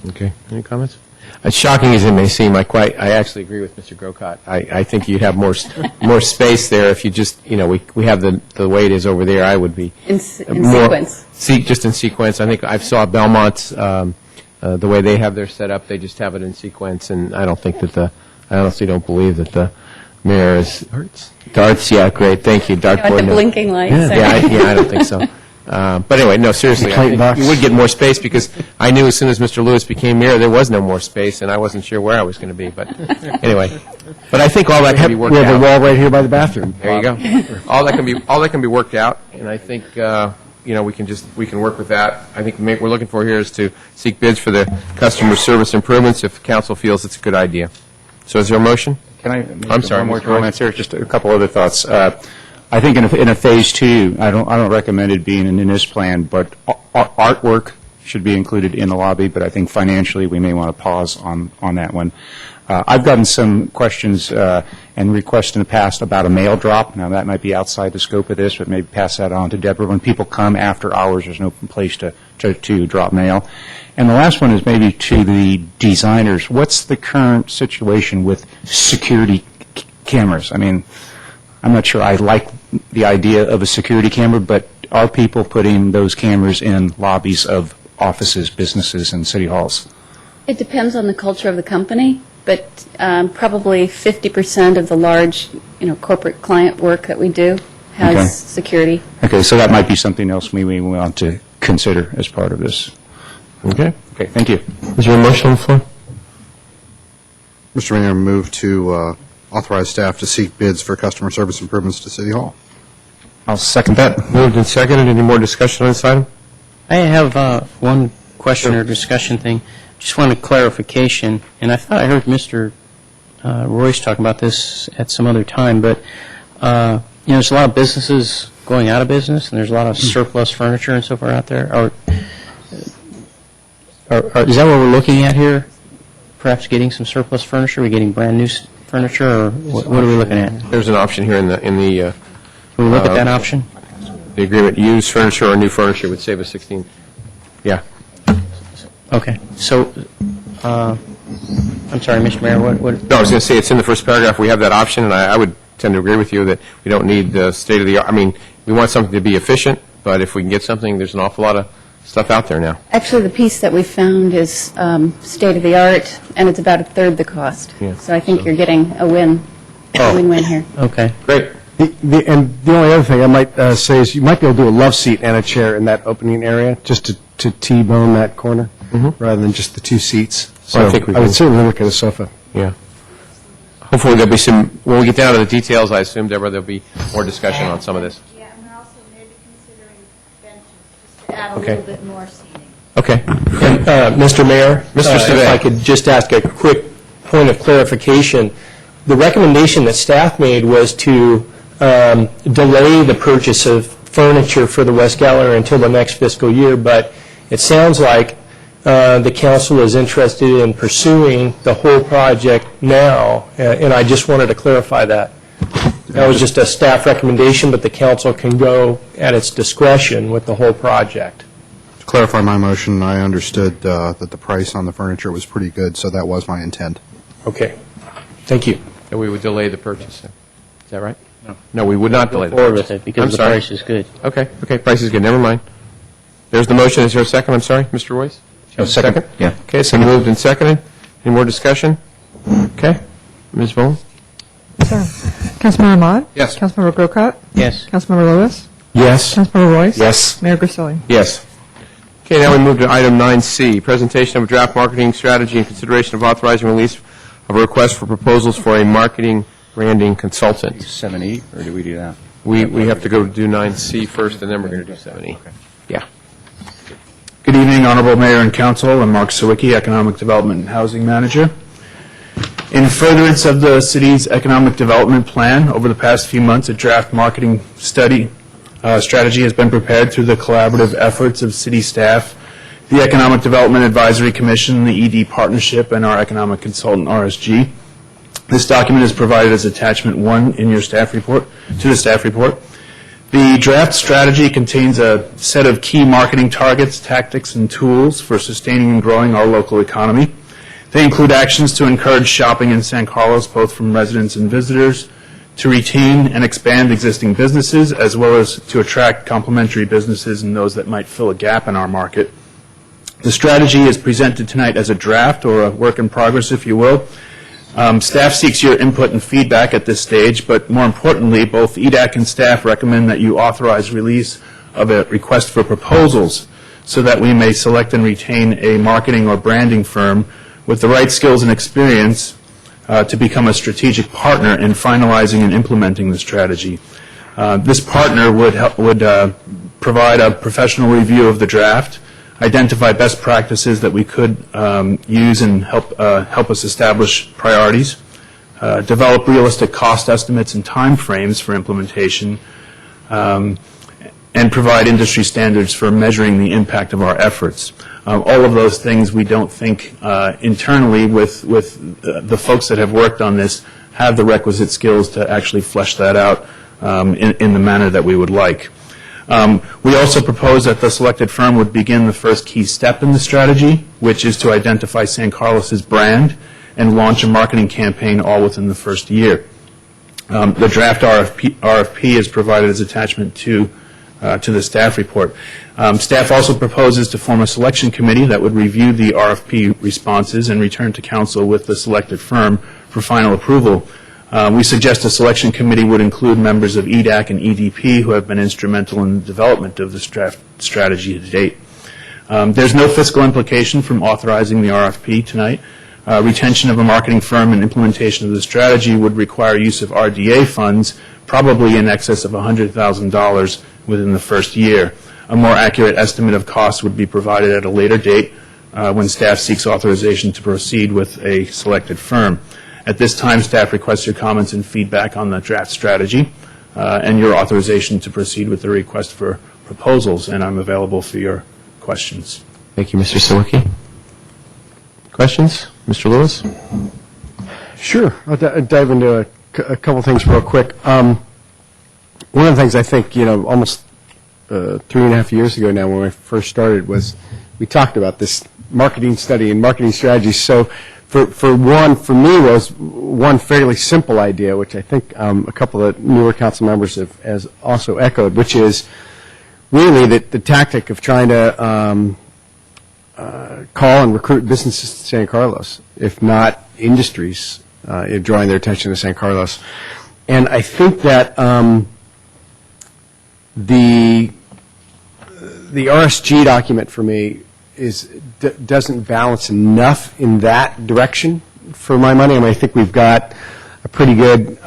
S2: Okay. Any comments? As shocking as it may seem, I actually agree with Mr. Grocott. I think you'd have more space there if you just, we have the way it is over there. I would be
S20: In
S2: more
S20: sequence.
S2: Just in sequence. I think I saw Belmont's the way they have their setup. They just have it in sequence, and I don't think that I honestly don't believe that the mayor is darts. Yeah, great. Thank you, dartboard.
S20: The blinking lights.
S2: I don't think so. But anyway, no, seriously, I think you would get more space, because I knew as soon as Mr. Lewis became mayor, there was no more space, and I wasn't sure where I was going to be. But anyway, but I think all that can be worked out.
S15: We have the wall right here by the bathroom.
S2: There you go. All that can be worked out, and I think we can work with that. I think what we're looking for here is to seek bids for the customer service improvements if council feels it's a good idea. So is there a motion?
S7: Can I make
S2: I'm sorry,
S7: one more
S2: Mr. Roy.
S7: comment here? Just a couple other thoughts. I think in a phase 2, I don't recommend it being in this plan, but artwork should be included in the lobby, but I think financially we may want to pause on that one. I've gotten some questions and requests in the past about a mail drop. Now, that might be outside the scope of this, but maybe pass that on to Deborah. When people come after hours, there's no place to drop mail. And the last one is maybe to the designers. What's the current situation with security cameras? I mean, I'm not sure I like the idea of a security camera, but are people putting those cameras in lobbies of offices, businesses, and city halls?
S20: It depends on the culture of the company, but probably 50% of the large, corporate client work that we do has security.
S7: Okay, so that might be something else we want to consider as part of this.
S2: Okay.
S7: Okay, thank you.
S2: Is there a motion on the floor?
S6: Mr. Mayor, move to authorize staff to seek bids for customer service improvements to City Hall.
S7: I'll second that.
S2: Moved and seconded. Any more discussion on this item?
S3: I have one question or discussion thing. Just wanted clarification, and I thought I heard Mr. Royce talk about this at some other time, but there's a lot of businesses going out of business, and there's a lot of surplus furniture and so forth out there. Is that what we're looking at here? Perhaps getting some surplus furniture? Are we getting brand new furniture, or what are we looking at?
S2: There's an option here in the.
S3: Can we look at that option?
S2: The agreement, used furniture or new furniture would save us 16. Yeah.
S3: Okay. So, I'm sorry, Mr. Mayor, what?
S2: No, I was going to say, it's in the first paragraph. We have that option, and I would tend to agree with you that we don't need the state-of-the-art. I mean, we want something to be efficient, but if we can get something, there's an awful lot of stuff out there now.
S20: Actually, the piece that we found is state-of-the-art, and it's about a third the cost.
S2: Yeah.
S20: So I think you're getting a win-win here.
S3: Okay.
S2: Great.
S15: And the only other thing I might say is you might be able to do a love seat and a chair in that opening area, just to T-bone that corner, rather than just the two seats. So
S2: Well, I think we
S15: I would
S2: can-
S15: certainly look at a sofa.
S2: Yeah. Hopefully there'll be some, when we get down to the details, I assume, Deborah, there'll be more discussion on some of this.
S19: Yeah, and we're also maybe considering benches, just to add a
S2: Okay.
S19: little bit more seating.
S2: Okay.
S21: And, Mr. Mayor,
S2: Mr. Stivay.
S21: if I could just ask a quick point of clarification. The recommendation that staff made was to delay the purchase of furniture for the West Gallery until the next fiscal year, but it sounds like the council is interested in pursuing the whole project now, and I just wanted to clarify that. That was just a staff recommendation, but the council can go at its discretion with the whole project.
S6: To clarify my motion, I understood that the price on the furniture was pretty good, so that was my intent.
S21: Okay. Thank you.
S2: And we would delay the purchase. Is that right? No. No, we would not delay the
S3: Forward
S2: purchase.
S3: with it because
S2: I'm
S3: the
S2: sorry.
S3: price is good.
S2: Okay, price is good, never mind. There's the motion, is there a second? I'm sorry, Mr. Royce?
S7: Second. Yeah.
S2: Okay, so moved and seconded. Any more discussion? Okay. Ms. Bowen?
S13: Sir. Councilmember Ahmad?
S2: Yes.
S13: Councilmember Grocott?
S3: Yes.
S13: Councilmember Lewis?
S2: Yes.
S13: Councilmember Royce?
S6: Yes.
S13: Mayor Grisilli?
S10: Yes.
S2: Okay, now we move to item 9C, presentation of a draft marketing strategy and consideration of authorizing release of a request for proposals for a marketing branding consultant.
S11: 7E, or do we do that?
S2: We have to go do 9C first, and then we're going to do 7E. Yeah.
S1: Good evening, Honorable Mayor and Council. I'm Mark Sawicki, Economic Development and Housing Manager. In furtherance of the city's economic development plan, over the past few months, a draft marketing strategy has been prepared through the collaborative efforts of city staff, the Economic Development Advisory Commission, the ED Partnership, and our economic consultant, RSG. This document is provided as attachment 1 in your staff report, to the staff report. The draft strategy contains a set of key marketing targets, tactics, and tools for sustaining and growing our local economy. They include actions to encourage shopping in San Carlos, both from residents and visitors, to retain and expand existing businesses, as well as to attract complementary businesses and those that might fill a gap in our market. The strategy is presented tonight as a draft, or a work in progress, if you will. Staff seeks your input and feedback at this stage, but more importantly, both EDAC and staff recommend that you authorize release of a request for proposals so that we may select and retain a marketing or branding firm with the right skills and experience to become a strategic partner in finalizing and implementing the strategy. This partner would provide a professional review of the draft, identify best practices that we could use and help us establish priorities, develop realistic cost estimates and time frames for implementation, and provide industry standards for measuring the impact of our efforts. All of those things we don't think internally with the folks that have worked on this have the requisite skills to actually flesh that out in the manner that we would like. We also propose that the selected firm would begin the first key step in the strategy, which is to identify San Carlos's brand and launch a marketing campaign all within the first year. The draft RFP is provided as attachment to the staff report. Staff also proposes to form a selection committee that would review the RFP responses and return to council with the selected firm for final approval. We suggest a selection committee would include members of EDAC and EDP who have been instrumental in the development of this draft strategy to date. There's no fiscal implication from authorizing the RFP tonight. Retention of a marketing firm and implementation of the strategy would require use of RDA funds, probably in excess of $100,000 within the first year. A more accurate estimate of costs would be provided at a later date when staff seeks authorization to proceed with a selected firm. At this time, staff requests your comments and feedback on the draft strategy and your authorization to proceed with the request for proposals, and I'm available for your questions.
S2: Thank you, Mr. Sawicki. Questions? Mr. Lewis?
S15: Sure. I'll dive into a couple things real quick. One of the things I think, almost 3.5 years ago now when I first started was we talked about this marketing study and marketing strategy. So for me was one fairly simple idea, which I think a couple of newer council members has also echoed, which is really the tactic of trying to call and recruit businesses to San Carlos, if not industries, drawing their attention to San Carlos. And I think that the RSG document for me doesn't balance enough in that direction for my money. I mean, I think we've got a pretty good,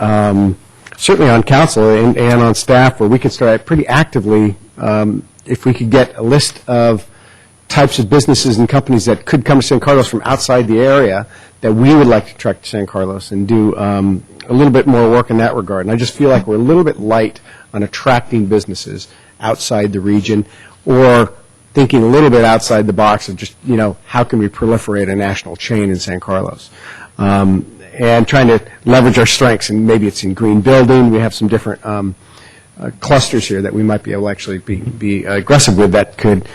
S15: certainly on council and on staff, where we can start pretty actively if we could get a list of types of businesses and companies that could come to San Carlos from outside the area that we would like to attract to San Carlos and do a little bit more work in that regard. And I just feel like we're a little bit light on attracting businesses outside the region, or thinking a little bit outside the box of just, how can we proliferate a national chain in San Carlos? And and trying to leverage our strengths, and maybe it's in green building. We have some different clusters here that we might be able to actually be aggressive with that could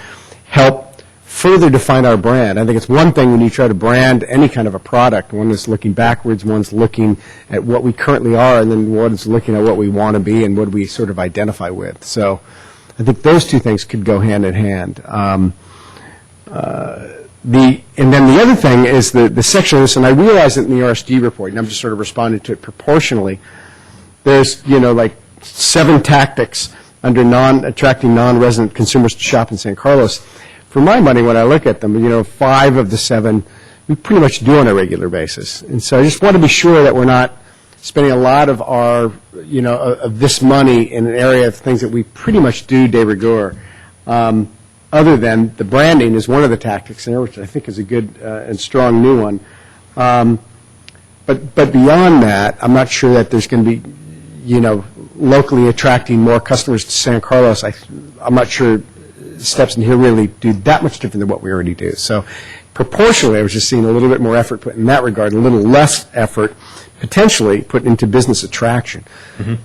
S15: help further define our brand. I think it's one thing when you try to brand any kind of a product. One is looking backwards, one's looking at what we currently are, and then one is looking at what we want to be and what we sort of identify with. So I think those two things could go hand in hand. And then the other thing is the section of this, and I realize it in the RSD report, and I'm just sort of responding to it proportionally. There's, like 7 tactics under attracting non-resident consumers to shop in San Carlos. For my money, when I look at them, 5 of the 7 we pretty much do on a regular basis. And so I just want to be sure that we're not spending a lot of our, of this money in an area of things that we pretty much do de rigueur. Other than the branding is one of the tactics there, which I think is a good and strong new one. But beyond that, I'm not sure that there's going to be, locally attracting more customers to San Carlos. I'm not sure steps in here really do that much different than what we already do. So proportionally, I was just seeing a little bit more effort put in that regard, a little less effort potentially put into business attraction.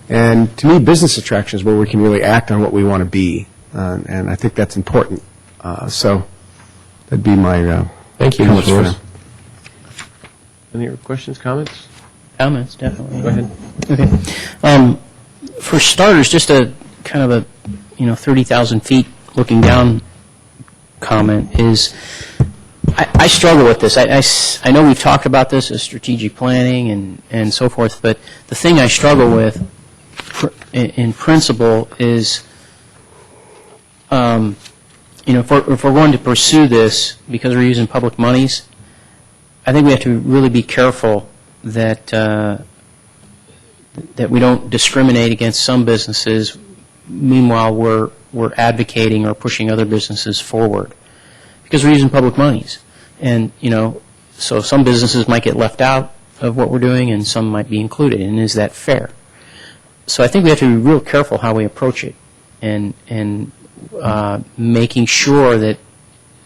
S15: And to me, business attraction is where we can really act on what we want to be. And I think that's important. So that'd be my
S2: Thank you,
S15: comments
S2: Mr.
S15: for
S2: Morris.
S15: now.
S2: Any other questions, comments?
S3: Comments, definitely.
S2: Go ahead.
S3: Okay. For starters, just a kind of a 30,000 feet looking down comment is, I struggle with this. I know we've talked about this as strategic planning and so forth, but the thing I struggle with in principle is, if we're going to pursue this because we're using public monies, I think we have to really be careful that we don't discriminate against some businesses. Meanwhile, we're advocating or pushing other businesses forward because we're using public monies, and so some businesses might get left out of what we're doing, and some might be included. And is that fair? So I think we have to be real careful how we approach it, and making sure that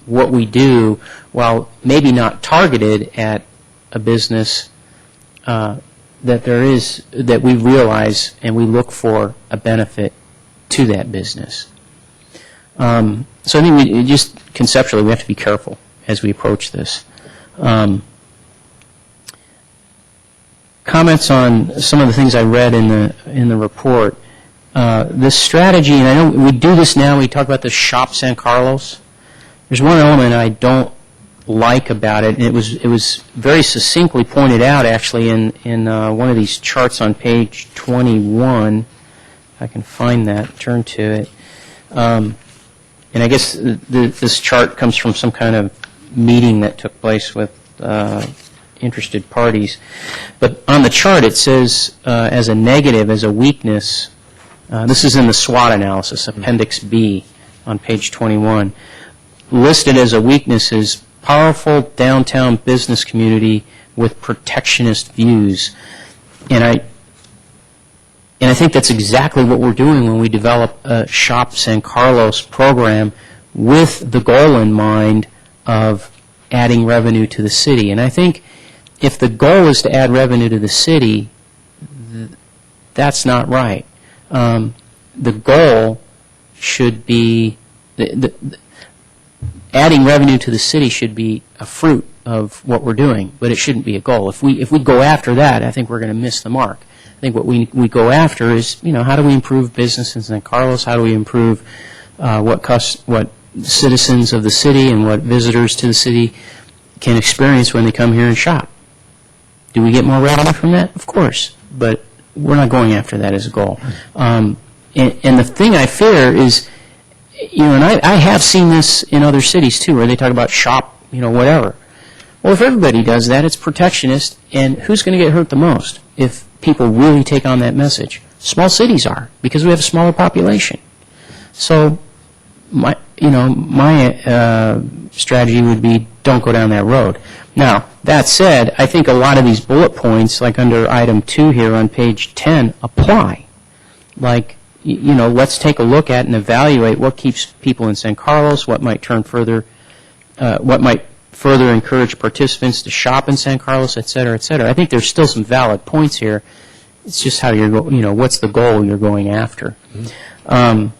S3: what we do, while maybe not targeted at a business, that we realize and we look for a benefit to that business. So I think we just conceptually we have to be careful as we approach this. Comments on some of the things I read in the report. This strategy, and I know we do this now, we talk about the Shop San Carlos. There's one element I don't like about it, and it was very succinctly pointed out actually in one of these charts on page 21. If I can find that, turn to it. And I guess this chart comes from some kind of meeting that took place with interested parties. But on the chart it says as a negative, as a weakness, this is in the SWOT analysis, Appendix B on page 21. Listed as a weakness is powerful downtown business community with protectionist views. And I think that's exactly what we're doing when we develop a Shop San Carlos program with the goal in mind of adding revenue to the city. And I think if the goal is to add revenue to the city, that's not right. The goal should be, adding revenue to the city should be a fruit of what we're doing, but it shouldn't be a goal. If we go after that, I think we're going to miss the mark. I think what we go after is, how do we improve business in San Carlos? How do we improve what citizens of the city and what visitors to the city can experience when they come here and shop? Do we get more revenue from that? Of course, but we're not going after that as a goal. And the thing I fear is, and I have seen this in other cities too, where they talk about shop, whatever. Well, if everybody does that, it's protectionist, and who's going to get hurt the most if people really take on that message? Small cities are, because we have a smaller population. So my strategy would be don't go down that road. Now, that said, I think a lot of these bullet points, like under item 2 here on page 10, apply. Like, let's take a look at and evaluate what keeps people in San Carlos, what might further encourage participants to shop in San Carlos, et cetera, et cetera. I think there's still some valid points here. It's just how you're, what's the goal you're going after. I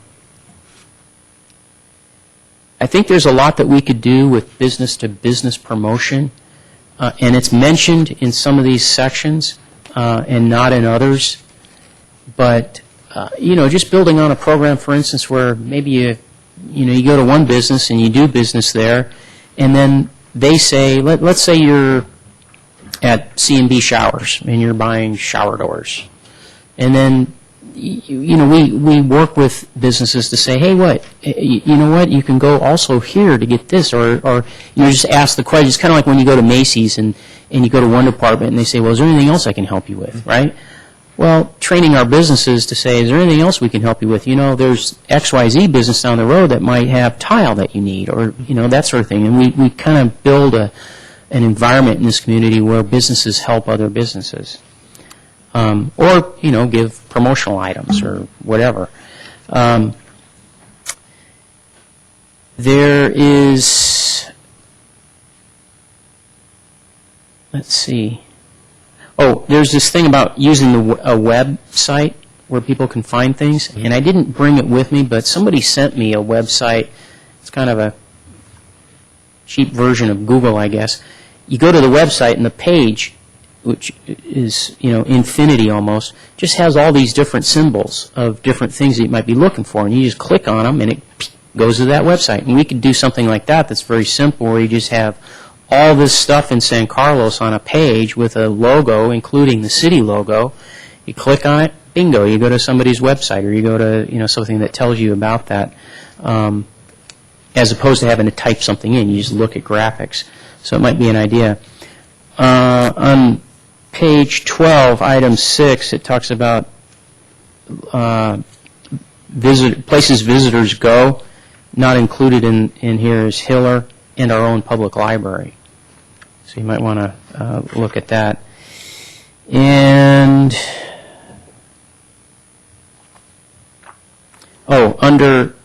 S3: think there's a lot that we could do with business-to-business promotion, and it's mentioned in some of these sections and not in others. But, just building on a program, for instance, where maybe you go to one business and you do business there, and then they say, let's say you're at C&B Showers and you're buying shower doors, and then we work with businesses to say, hey, you know what, you can go also here to get this, or just ask the question. It's kind of like when you go to Macy's and you go to one department and they say, well, is there anything else I can help you with, right? Well, training our businesses to say, is there anything else we can help you with? There's XYZ business down the road that might have tile that you need, or, that sort of thing. And we kind of build an environment in this community where businesses help other businesses. Or, give promotional items or whatever. There is, let's see. Oh, there's this thing about using a website where people can find things, and I didn't bring it with me, but somebody sent me a website. It's kind of a cheap version of Google, I guess. You go to the website, and the page, which is, infinity almost, just has all these different symbols of different things that you might be looking for, and you just click on them, and it goes to that website. And we could do something like that that's very simple, where you just have all this stuff in San Carlos on a page with a logo, including the city logo. You click on it, bingo, you go to somebody's website, or you go to, something that tells you about that, as opposed to having to type something in. You just look at graphics. So it might be an idea. On page 12, item 6, it talks about places visitors go. Not included in here is Hiller and our own public library. So you might want to look at that. And, under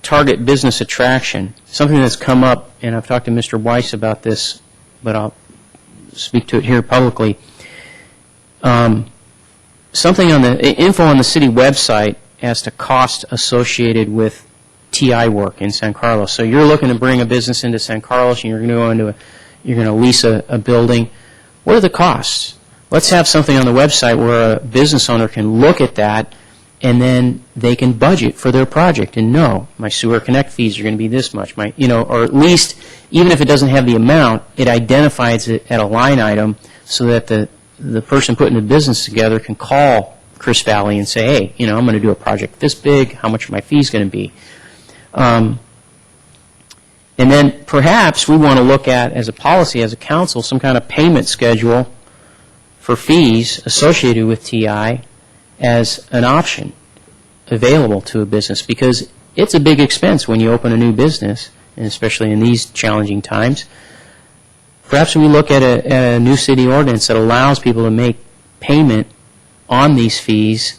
S3: target business attraction, something that's come up, and I've talked to Mr. Weiss about this, but I'll speak to it here publicly. Something on the info on the city website as to cost associated with TI work in San Carlos. So you're looking to bring a business into San Carlos, and you're going to lease a building. What are the costs? Let's have something on the website where a business owner can look at that, and then they can budget for their project and know my sewer connect fees are going to be this much, or at least, even if it doesn't have the amount, it identifies it at a line item so that the person putting the business together can call Chris Valley and say, hey, I'm going to do a project this big, how much are my fees going to be? And then perhaps we want to look at, as a policy, as a council, some kind of payment schedule for fees associated with TI as an option available to a business, because it's a big expense when you open a new business, and especially in these challenging times. Perhaps we look at a new city ordinance that allows people to make payment on these fees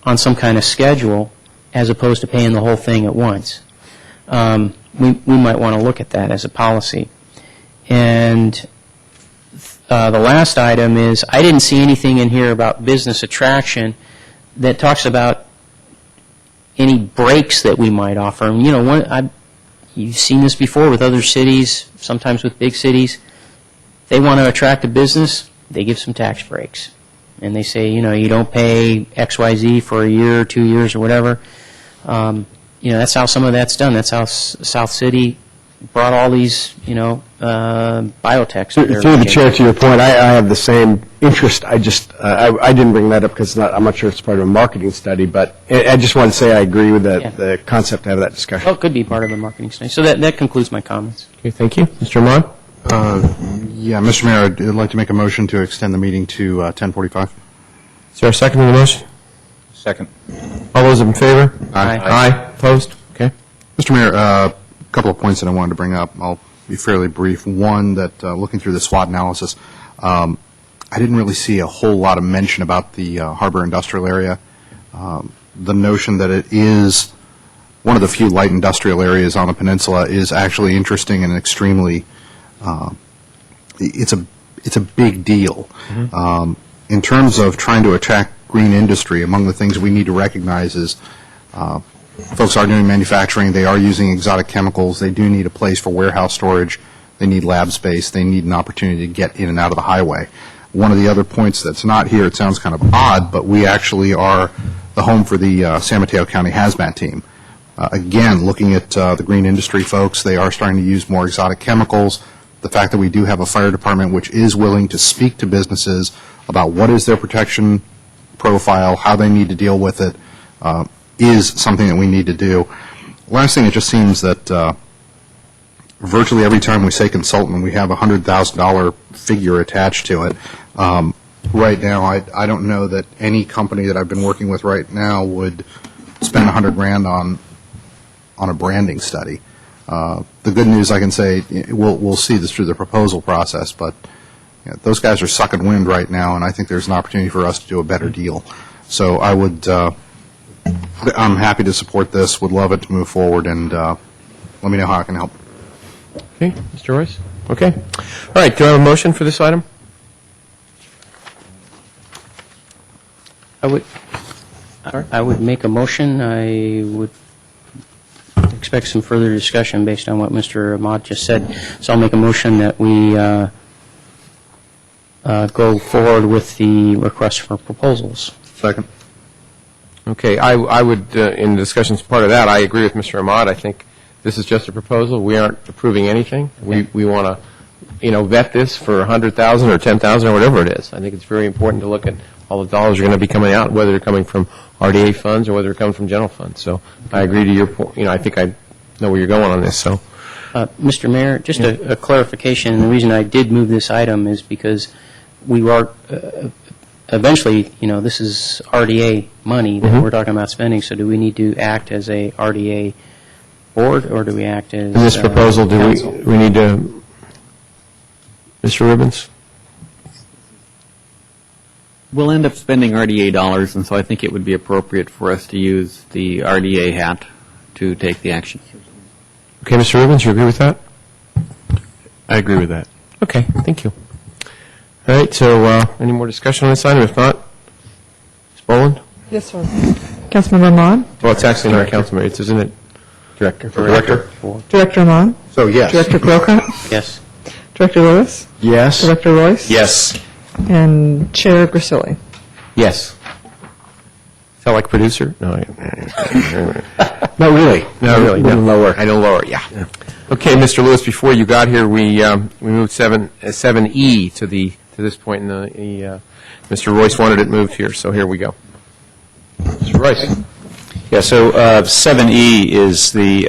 S3: on some kind of schedule as opposed to paying the whole thing at once. We might want to look at that as a policy. And the last item is, I didn't see anything in here about business attraction that talks about any breaks that we might offer. You've seen this before with other cities, sometimes with big cities. They want to attract a business, they give some tax breaks. And they say, you don't pay XYZ for a year or 2 years or whatever. That's how some of that's done. That's how South City brought all these, biotechs.
S15: Through the chair, to your point, I have the same interest. I didn't bring that up because I'm not sure it's part of a marketing study, but I just want to say I agree with the concept to have that discussion.
S3: Well, it could be part of a marketing study. So that concludes my comments.
S2: Okay, thank you. Mr. Amon?
S6: Yeah, Mr. Mayor, I'd like to make a motion to extend the meeting to 10:45.
S2: Is there a second to the motion?
S6: Second.
S2: All those in favor?
S6: Aye.
S2: Aye. Opposed? Okay.
S6: Mr. Mayor, a couple of points that I wanted to bring up. I'll be fairly brief. One, that looking through the SWOT analysis, I didn't really see a whole lot of mention about the harbor industrial area. The notion that it is one of the few light industrial areas on the peninsula is actually interesting and extremely it's a big deal. In terms of trying to attract green industry, among the things we need to recognize is folks are doing manufacturing, they are using exotic chemicals, they do need a place for warehouse storage, they need lab space, they need an opportunity to get in and out of the highway. One of the other points that's not here, it sounds kind of odd, but we actually are the home for the San Mateo County Hazmat Team. Again, looking at the green industry folks, they are starting to use more exotic chemicals. The fact that we do have a fire department which is willing to speak to businesses about what is their protection profile, how they need to deal with it, is something that we need to do. Last thing, it just seems that virtually every time we say consultant, we have a $100,000 figure attached to it. Right now, I don't know that any company that I've been working with right now would spend $100,000 on a branding study. The good news, I can say, we'll see this through the proposal process, but those guys are sucking wind right now, and I think there's an opportunity for us to do a better deal. So I would, I'm happy to support this, would love it to move forward, and let me know how I can help.
S2: Okay, Mr. Royce? Okay. All right, do I have a motion for this item?
S3: I would make a motion. I would expect some further discussion based on what Mr. Ahmad just said. So I'll make a motion that we go forward with the request for proposals.
S6: Second.
S2: Okay, I would, in the discussions part of that, I agree with Mr. Ahmad. I think this is just a proposal. We aren't approving anything. We want to, vet this for $100,000 or $10,000 or whatever it is. I think it's very important to look at all the dollars are going to be coming out, whether they're coming from RDA funds or whether they're coming from general funds. So I agree to your point. I think I know where you're going on this. So,
S3: Mr. Mayor, just a clarification. And the reason I did move this item is because we are eventually, this is RDA money that we're talking about spending. So do we need to act as a RDA board, or do we act as
S2: in this proposal, do
S3: council?
S2: we need to, Mr. Ribbons?
S11: We'll end up spending RDA dollars, and so I think it would be appropriate for us to use the RDA hat to take the action.
S2: Okay, Mr. Ribbons, you agree with that?
S4: I agree with that.
S2: Okay, thank you. All right, so any more discussion on this item? If not, Ms. Boland?
S13: Yes, sir. Councilmember Ahmad?
S2: Well, it's actually not council member, isn't it? Director.
S13: Director Ahmad?
S6: So, yes.
S13: Director Grocott?
S3: Yes.
S13: Director Lewis?
S6: Yes.
S13: Director Royce?
S7: Yes.
S13: And Chair Grisilli?
S2: Yes. Sound like producer? No.
S6: No, really.
S2: No, really.
S6: No. Lower.
S2: I know lower, yeah. Okay, Mr. Lewis, before you got here, we moved 7E to this point in the Mr. Royce wanted it moved here, so here we go. Mr. Royce.
S7: Yeah, so 7E is the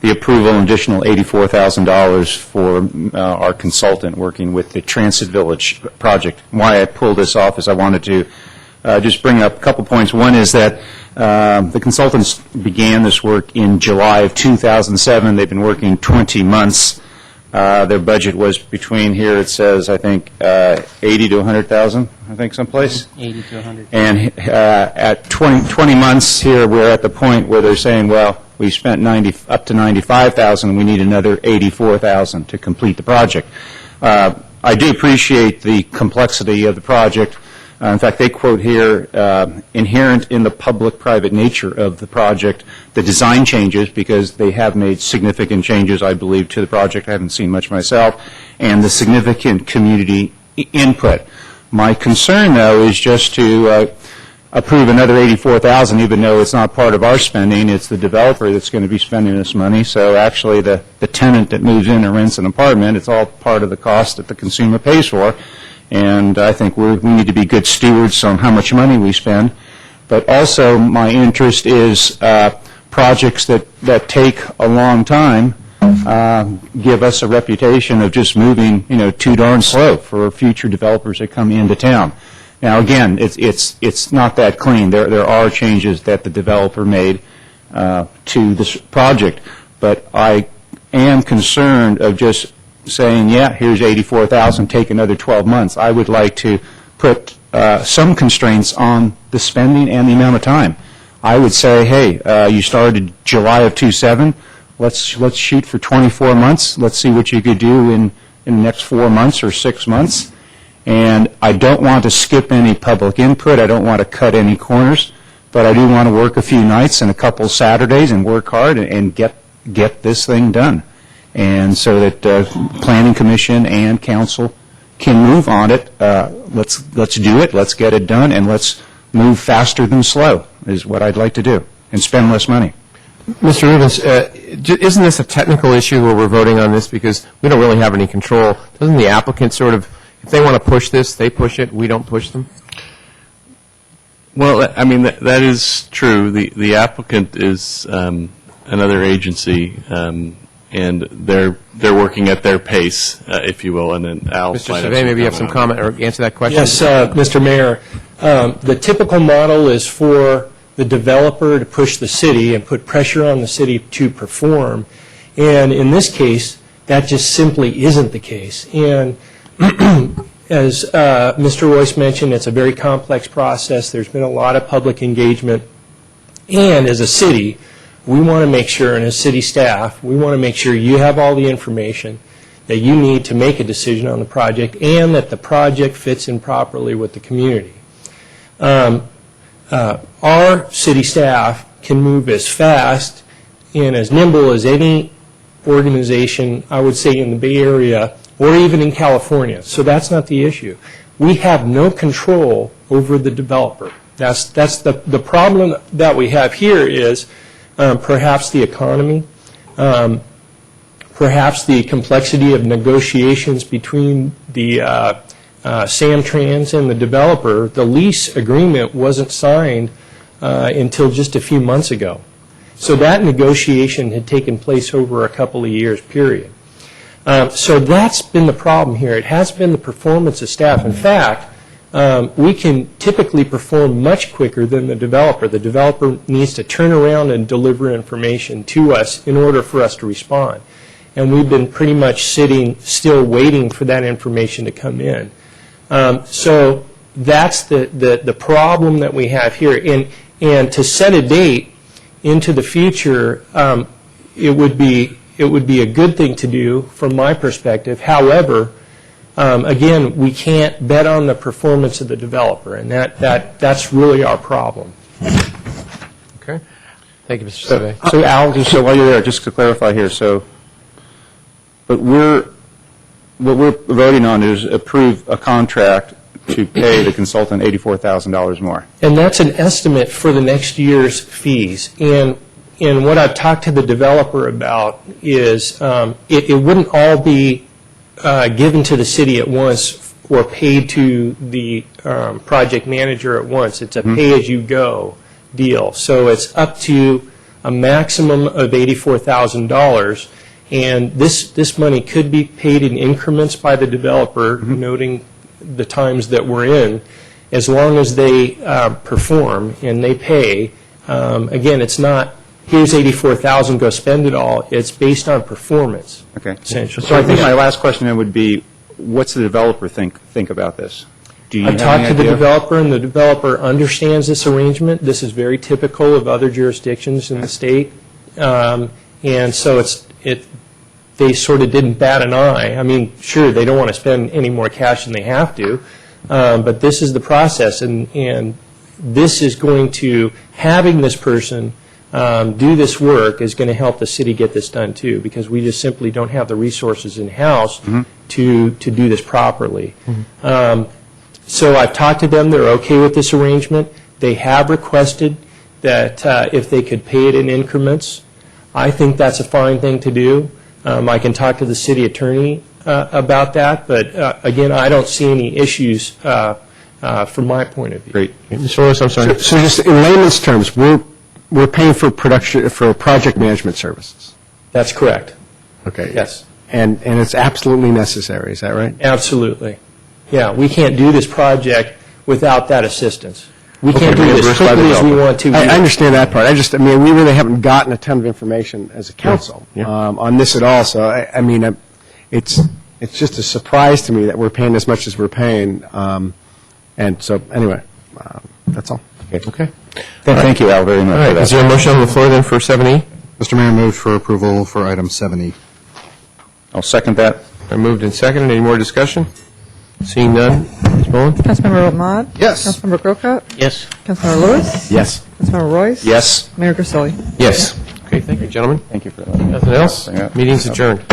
S7: approval and additional $84,000 for our consultant working with the Transit Village project. Why I pulled this off is I wanted to just bring up a couple points. One is that the consultants began this work in July of 2007. They've been working 20 months. Their budget was between here, it says, I think, 80 to 100,000, I think, someplace.
S3: 80 to 100.
S7: And at 20 months here, we're at the point where they're saying, well, we spent up to 95,000, and we need another 84,000 to complete the project. I do appreciate the complexity of the project. In fact, they quote here, inherent in the public-private nature of the project, the design changes, because they have made significant changes, I believe, to the project. I haven't seen much myself, and the significant community input. My concern, though, is just to approve another 84,000, even though it's not part of our spending. It's the developer that's going to be spending this money. So actually, the tenant that moves in or rents an apartment, it's all part of the cost that the consumer pays for. And I think we need to be good stewards on how much money we spend. But also, my interest is projects that take a long time give us a reputation of just moving, too darn slow for future developers that come into town. Now, again, it's not that clean. There are changes that the developer made to this project, but I am concerned of just saying, yeah, here's 84,000, take another 12 months. I would like to put some constraints on the spending and the amount of time. I would say, hey, you started July of 2007. let's shoot for 24 months. Let's see what you could do in the next 4 months or 6 months. And I don't want to skip any public input. I don't want to cut any corners, but I do want to work a few nights and a couple Saturdays and work hard and get this thing done. And so that Planning Commission and Council can move on it. Let's do it. Let's get it done, and let's move faster than slow is what I'd like to do, and spend less money.
S2: Mr. Rubens, isn't this a technical issue where we're voting on this because we don't really have any control? Doesn't the applicant sort of, if they want to push this, they push it, we don't push them?
S4: Well, I mean, that is true. The applicant is another agency, and they're working at their pace, if you will, and then Al.
S2: Mr. Survey, maybe you have some comment or answer that question?
S21: Yes, Mr. Mayor. The typical model is for the developer to push the city and put pressure on the city to perform. And in this case, that just simply isn't the case. And as Mr. Royce mentioned, it's a very complex process. There's been a lot of public engagement. And as a city, we want to make sure, and as city staff, we want to make sure you have all the information that you need to make a decision on the project and that the project fits in properly with the community. Our city staff can move as fast and as nimble as any organization, I would say, in the Bay Area or even in California. So that's not the issue. We have no control over the developer. That's the problem that we have here is perhaps the economy, perhaps the complexity of negotiations between the Samtrans and the developer. The lease agreement wasn't signed until just a few months ago. So that negotiation had taken place over a couple of years, period. So that's been the problem here. It has been the performance of staff. In fact, we can typically perform much quicker than the developer. The developer needs to turn around and deliver information to us in order for us to respond. And we've been pretty much sitting still waiting for that information to come in. So that's the problem that we have here. And to set a date into the future, it would be a good thing to do from my perspective. However, again, we can't bet on the performance of the developer, and that's really our problem.
S2: Okay. Thank you, Mr. Survey.
S7: So Al, just so while you're there, just to clarify here, but what we're voting on is approve a contract to pay the consultant $84,000 more.
S21: And that's an estimate for the next year's fees. And what I've talked to the developer about is it wouldn't all be given to the city at once or paid to the project manager at once. It's a pay-as-you-go deal. So it's up to a maximum of $84,000. And this money could be paid in increments by the developer, noting the times that we're in, as long as they perform and they pay. Again, it's not, here's $84,000, go spend it all. It's based on performance, essentially.
S7: So I think my last question then would be, what's the developer think about this? Do you
S21: I've
S7: have
S21: talked
S7: any
S21: to the
S7: idea?
S21: developer, and the developer understands this arrangement. This is very typical of other jurisdictions in the state. And so they sort of didn't bat an eye. I mean, sure, they don't want to spend any more cash than they have to, but this is the process, and this is going to, having this person do this work is going to help the city get this done too, because we just simply don't have the resources in-house to do this properly. So I've talked to them. They're okay with this arrangement. They have requested that if they could pay it in increments. I think that's a fine thing to do. I can talk to the city attorney about that, but again, I don't see any issues from my point of view.
S2: Great. Mr. Lewis, I'm sorry.
S15: So just in layman's terms, we're paying for project management services.
S21: That's correct.
S15: Okay.
S21: Yes.
S15: And it's absolutely necessary, is that right?
S21: Absolutely. Yeah, we can't do this project without that assistance. We can't do this
S15: reimbursed by the
S21: quickly as we
S15: developer.
S21: want to.
S15: I understand that part. I mean, we really haven't gotten a ton of information as a council on this at all. So, I mean, it's just a surprise to me that we're paying as much as we're paying. And so, anyway, that's all.
S2: Okay.
S7: Thank you, Al, very much
S2: All right.
S7: for that.
S2: Is there a motion on the floor then for 7E?
S6: Mr. Mayor, move for approval for item 7E.
S7: I'll second that.
S2: I moved and seconded. Any more discussion? Seeing none. Ms. Bowen?
S13: Councilmember Ahmad?
S6: Yes.
S13: Councilmember Grocott?
S3: Yes.
S13: Councilmember Lewis?
S15: Yes.
S13: Councilmember Royce?
S7: Yes.
S13: Mayor Grisilli?
S2: Yes. Okay, thank you, gentlemen.
S7: Thank you for that.
S2: Nothing else? Meeting's adjourned.